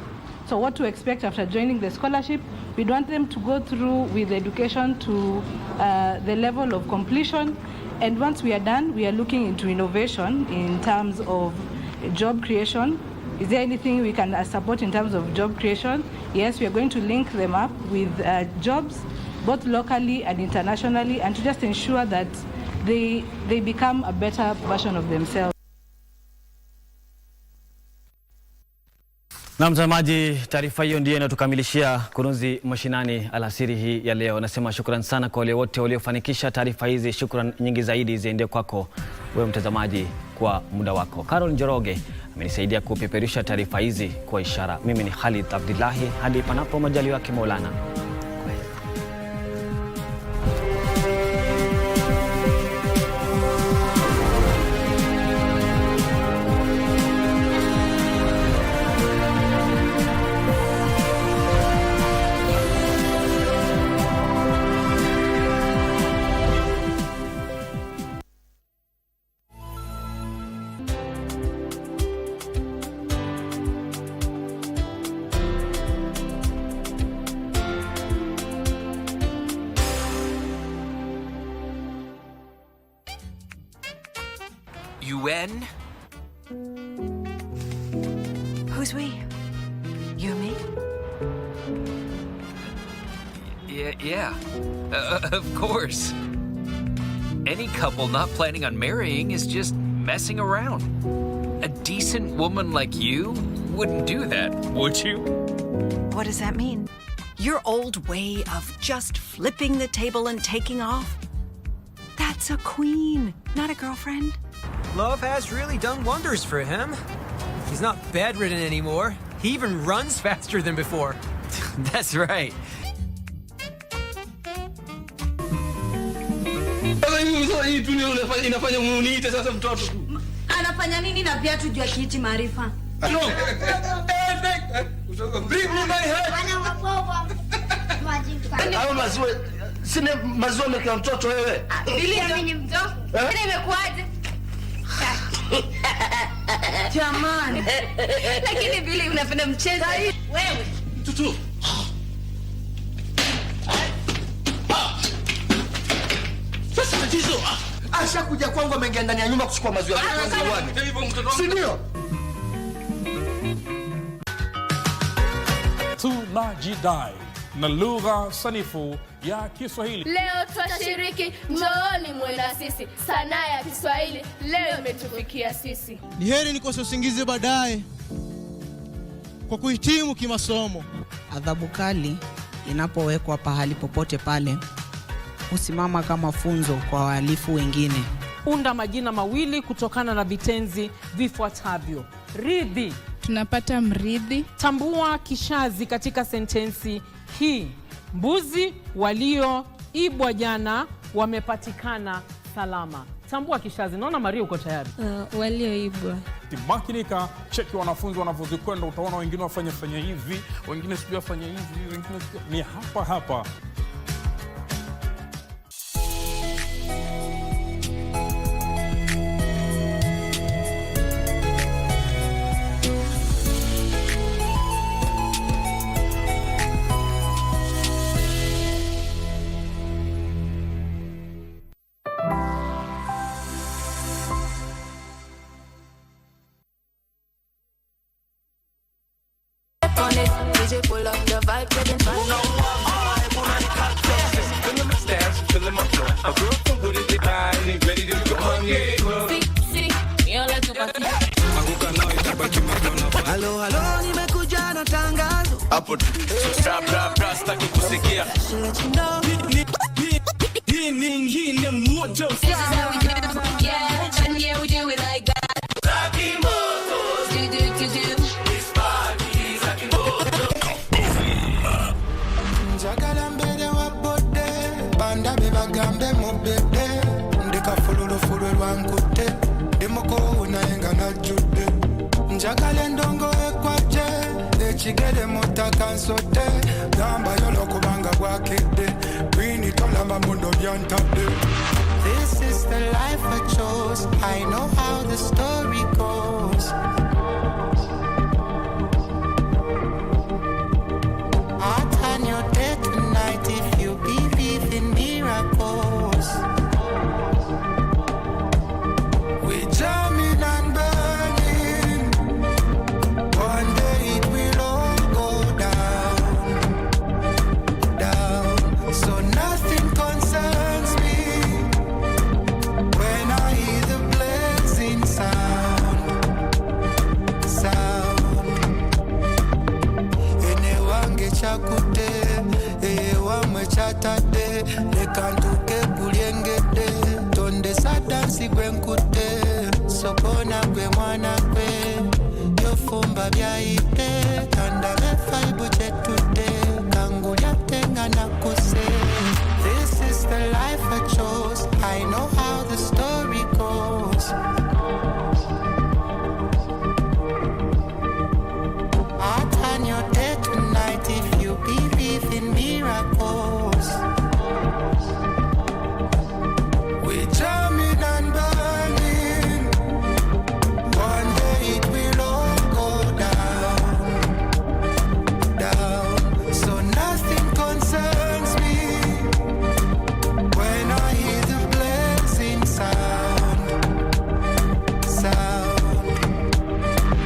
So what to expect after joining the scholarship? We want them to go through with education to the level of completion. And once we are done, we are looking into innovation in terms of job creation. Is there anything we can support in terms of job creation? Yes, we are going to link them up with jobs, both locally and internationally, and to just ensure that they become a better version of themselves. Na mtazamaji, taarifa hiyo ndiyo inatukamilishia Kurunzi Mashinani alasiri hii ya leo. Nasema shukrani sana kwa wale wote waliofanikisha taarifa hizi. Shukrani nyingi zaidi ziende kwako wewe mtazamaji kwa muda wako. Carol Njoroge amenisaidia kupeperusha taarifa hizi kwa ishara. Mimi ni Khalid Abdullahi, hadi panapo majaliwa yake Maulana. UN? Who's we? You and me? Yeah. Of course. Any couple not planning on marrying is just messing around. A decent woman like you wouldn't do that, would you? What does that mean? Your old way of just flipping the table and taking off? That's a queen, not a girlfriend. Love has really done wonders for him. He's not bedridden anymore. He even runs faster than before. That's right. Anafanya nini na viatu juu ya kiti Maarifa? Bring me my head. Hayo maziwa, sina maziwa meka mtoto wewe. Bili mimi ni mtoto. Mimi nimekuaje? Jamani. Lakini Bili unapenda mchezo. Wewe. Tutu. Sasa tatizo. Asha kuja kwangu ameingia ndani ya nyumba kuchukua maziwa. Si ndio? Tunajidai na lugha sanifu ya Kiswahili. Leo twashiriki, njooni mwenda sisi. Sanaa ya Kiswahili leo imetufikia sisi. Ni heri nikose usingizi baadaye kwa kuhitimu kimasomo. Adhabu kali inapowekwa pahali popote pale husimama kama funzo kwa wahalifu wengine. Unda majina mawili kutokana na vitenzi vifuatavyo. Ridhi. Tunapata mridhi. Tambua kishazi katika sentensi hii. Mbuzi walioibwa jana wamepatikana salama. Tambua kishazi. Naona Maria uko tayari. Walioibwa. Makinika, cheki wanafunzi wanavyozikwenda, utaona wengine wafanya hivi, wengine sijui wafanya hivi, wengine ni hapa. Halo, nimekuja na tangazo. Hapo. Stop, staki kusikia. winning in the motor. This is how we do, yeah, and yeah, we do it like that. Rocky Motos. Do. This party is Rocky Motos. Jagalambede wabode, banda bebagambe mubede, ndeka fululu lwankute, demoko unayenga na jude. Njagale ndongo ekwaje, echigede motaka nsote, gamba yolo kubanga gwakede, brini tolamba mundo byantade. This is the life I chose, I know how the story goes. I'll turn your day to night if you believe in miracles. We jamming and burning. One day it will all go down, down. So nothing concerns me when I hear the blazing sound. Enewange chakute, ewamwe chatade, lekantuke kuliengede, tonde sadansi gwenkute, sokona gwe mwana gwe, yofumba byaite, kanda befaibu chetude, kangulya tenga nakuse. This is the life I chose, I know how the story goes. I'll turn your day to night if you believe in miracles. We jamming and burning. One day it will all go down, down. So nothing concerns me when I hear the blazing sound.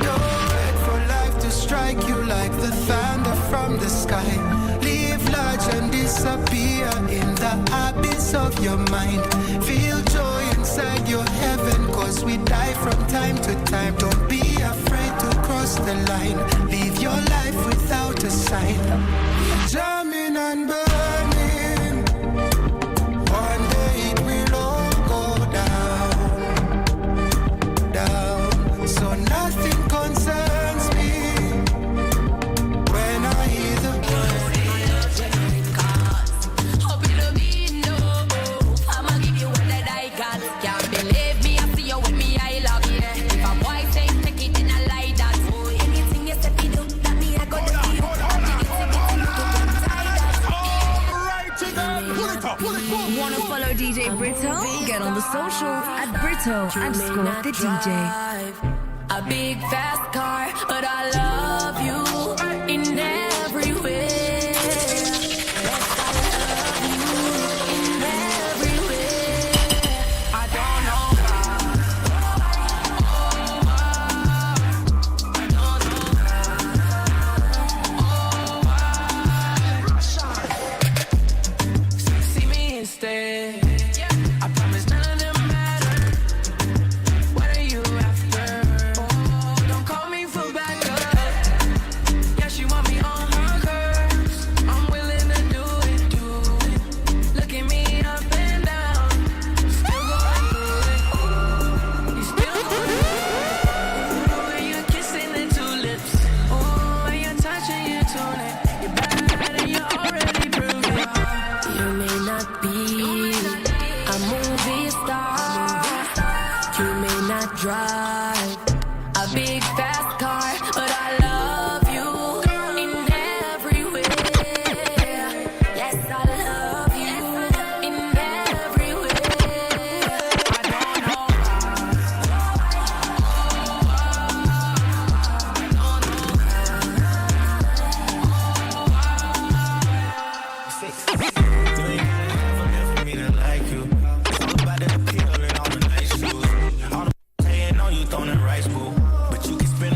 Don't wait for life to strike you like the thunder from the sky. Live large and disappear in the abyss of your mind. Feel joy inside your heaven, cause we die from time to time. Don't be afraid to cross the line. Live your life without a sign. Jamming and burning. One day it will all go down, down. So nothing concerns me when I hear the Hope you don't mean no. I'ma give you all that I got. Can't believe me, I see you with me, I love you. If a boy say take it, then I like that. Anything you say, you do, that me, I got to see you. Want to follow DJ Brito? Get on the socials at Brito_the DJ. A big fast car, but I love you in every way. Yes, I love you in every way. I don't know see me instead. I promise none of them matter. What are you after? Don't call me for backup. Yeah, she want me on her curves. I'm willing to do it. Look at me up and down. Still going through it. You still going through it. When you're kissing the tulips. Oh, when you're touching your tunic. You're bad and you already proved it. You may not be a movie star. You may not drive a big fast car, but I love you in every way. Yes, I love you in every way. I don't know All the saying no, you throwing rice, boo. But you can spend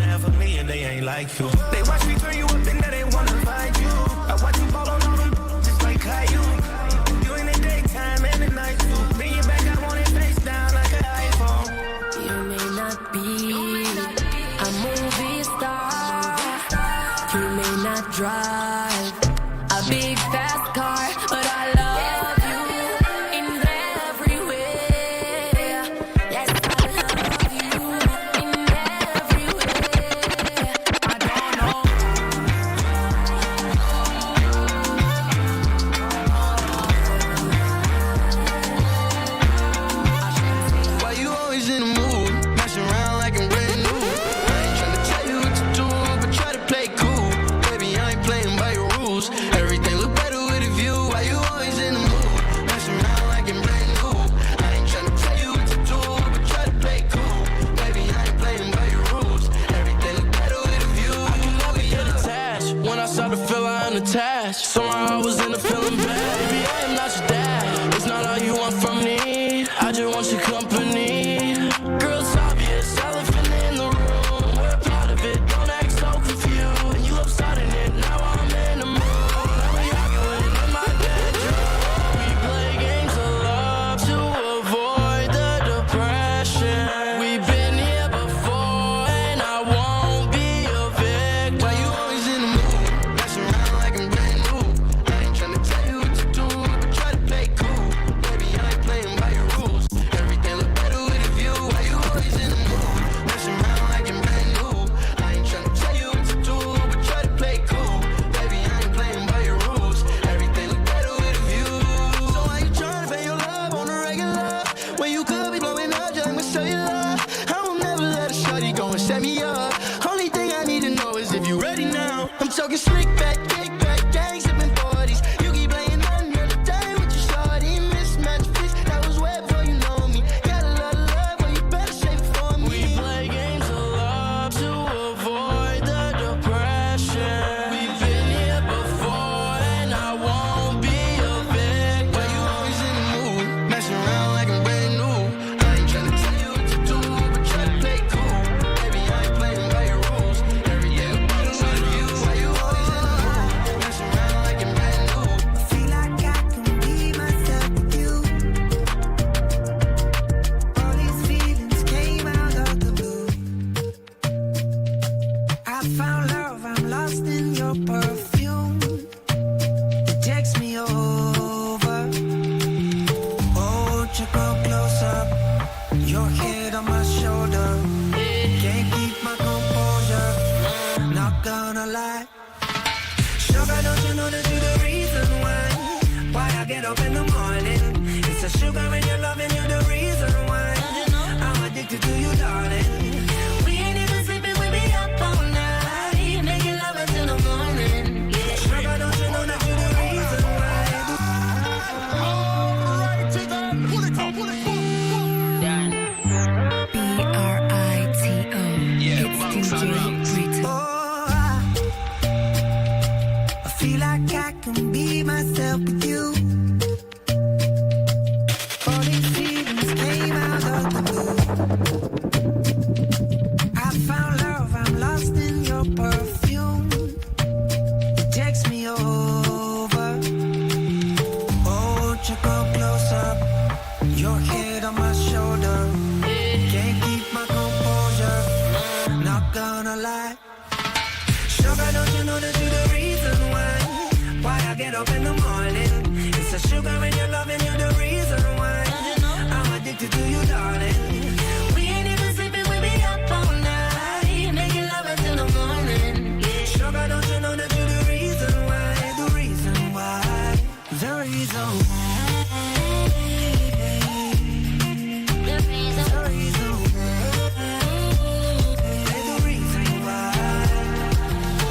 talking slick back, kick back, gang sipping 40s. You keep playing another day with your shorty. Mismatch fish, that was way before you know me. Got a lot of love, but you better save it for me. We play games of love to avoid the depression. We've been here before, and I won't be a victim. Why you always in the mood, messing around like I'm brand new? I ain't tryna tell you what to do, but try to play cool. Baby, I ain't playing by your rules. Every day I'm on you. Why you always in the mood, messing around like I'm brand new? I feel like I can be myself with you. All these feelings came out of the blue. I found love, I'm lost in your perfume. It takes me over. Oh, you come close up. Your head on my shoulder. Can't keep my composure. Not gonna lie. Sugar, don't you know that you're the reason why I get up in the morning? It's a sugar in your love and you're the reason why I'm addicted to you, darling. We ain't even sleeping, we be up all night, making love until the morning. Sugar, don't you know that you're the reason why? B-R-I-T-O. I feel like I can be myself with you. All these feelings came out of the blue. I found love, I'm lost in your perfume. It takes me over. Oh, you come close up. Your head on my shoulder. Can't keep my composure. Not gonna lie. Sugar, don't you know that you're the reason why I get up in the morning? It's a sugar in your love and you're the reason why I'm addicted to you, darling. We ain't even sleeping, we be up all night, making love until the morning. Sugar, don't you know that you're the reason why? The reason why. The reason why. The reason why.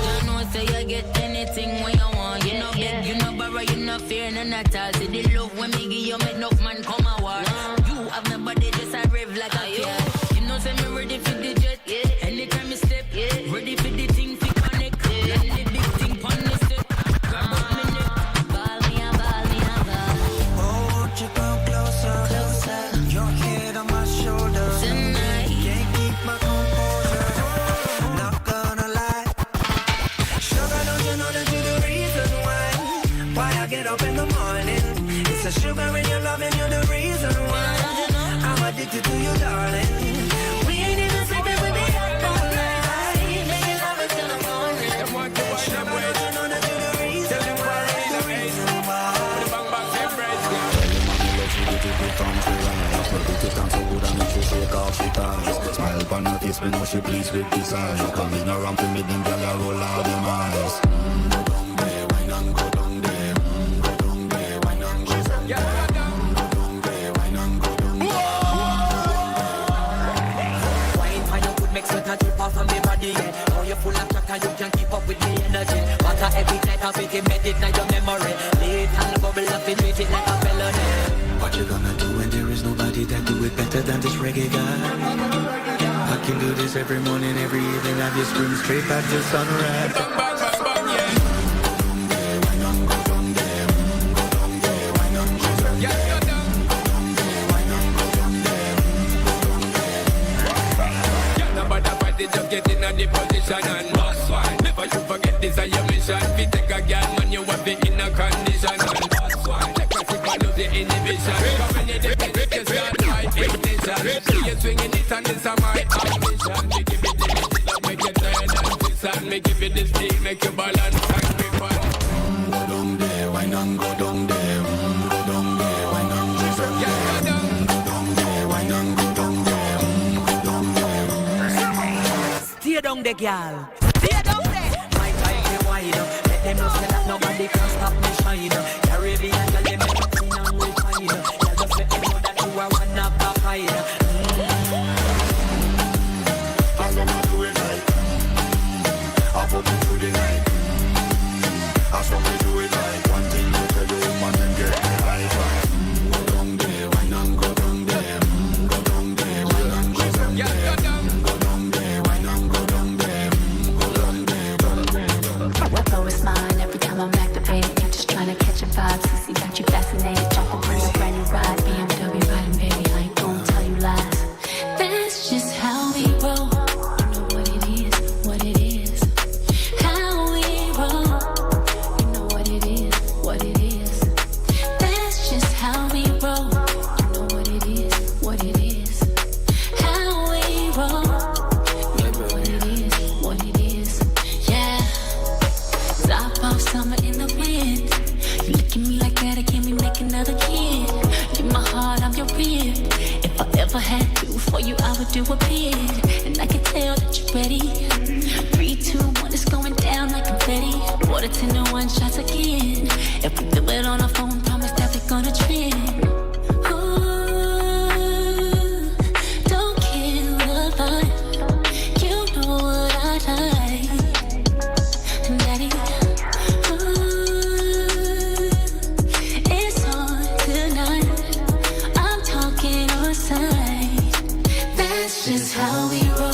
You know, say you get anything when you want. You know, beg, you know, borrow, you know, fear, none at all. See the love when me give you, make enough man come a war. You have nobody, just a rave like a fear. You know, say me ready for the jet. Anytime you step, ready for the thing to connect. Let the big thing pon the step. Grab up me neck. Ball me a ball, me a ball. Oh, you come closer. Your head on my shoulder. Tonight. Can't keep my composure. Not gonna lie. Sugar, don't you know that you're the reason why I get up in the morning? It's a sugar in your love and you're the reason why I'm addicted to you, darling. We ain't even sleeping, we be up all night, making love until the morning. Sugar, don't you know that you're the reason why? The reason why. Smile upon her face, we know she pleased with this eyes. Coming around to me, them gyal a roll out them eyes. Go down there, wine and go down there. Go down there, wine and go down there. Go down there, wine and go down there. Wine for your good, make sweat drip off of me body. Now you're full of crack and you can't keep up with me energy. Water every night, I'll make it medit in your memory. Late and bubble up and treat it like a felony. What you gonna do when there is nobody that do it better than this reggae guy? I can do this every morning, every evening. Have you scream straight back to sunrise. Just get in the position and boss one. Never you forget this is your mission. If you take a girl, man, you have it in a condition and boss one. Take a sip and lose the inhibition. Come when you dip it, you start my ignition. See you swinging it and this is my ambition. Me give it the love, make you turn and twist and me give it the steam, make you balance and grip on. Go down there, wine and go down there. Go down there, wine and go down there. Go down there, wine and go down there. Go down there. Stay down there, girl. Stay down there. My time is wide. Let them know say that nobody can stop me shine. Caribbean girl, they make me clean and refine. Girl, just let them know that you are one of the kind. I'm gonna do it right. I'll put you through the night. so do a bit. And I can tell that you're ready. 3, 2, 1, it's going down like confetti. Water 10 to 1 shots again. If we do it on our phone, promise that we're gonna trend. Ooh, don't kill the vibe. You know what I like, Daddy. Ooh, it's on tonight. I'm talking on side. That's just how we roll.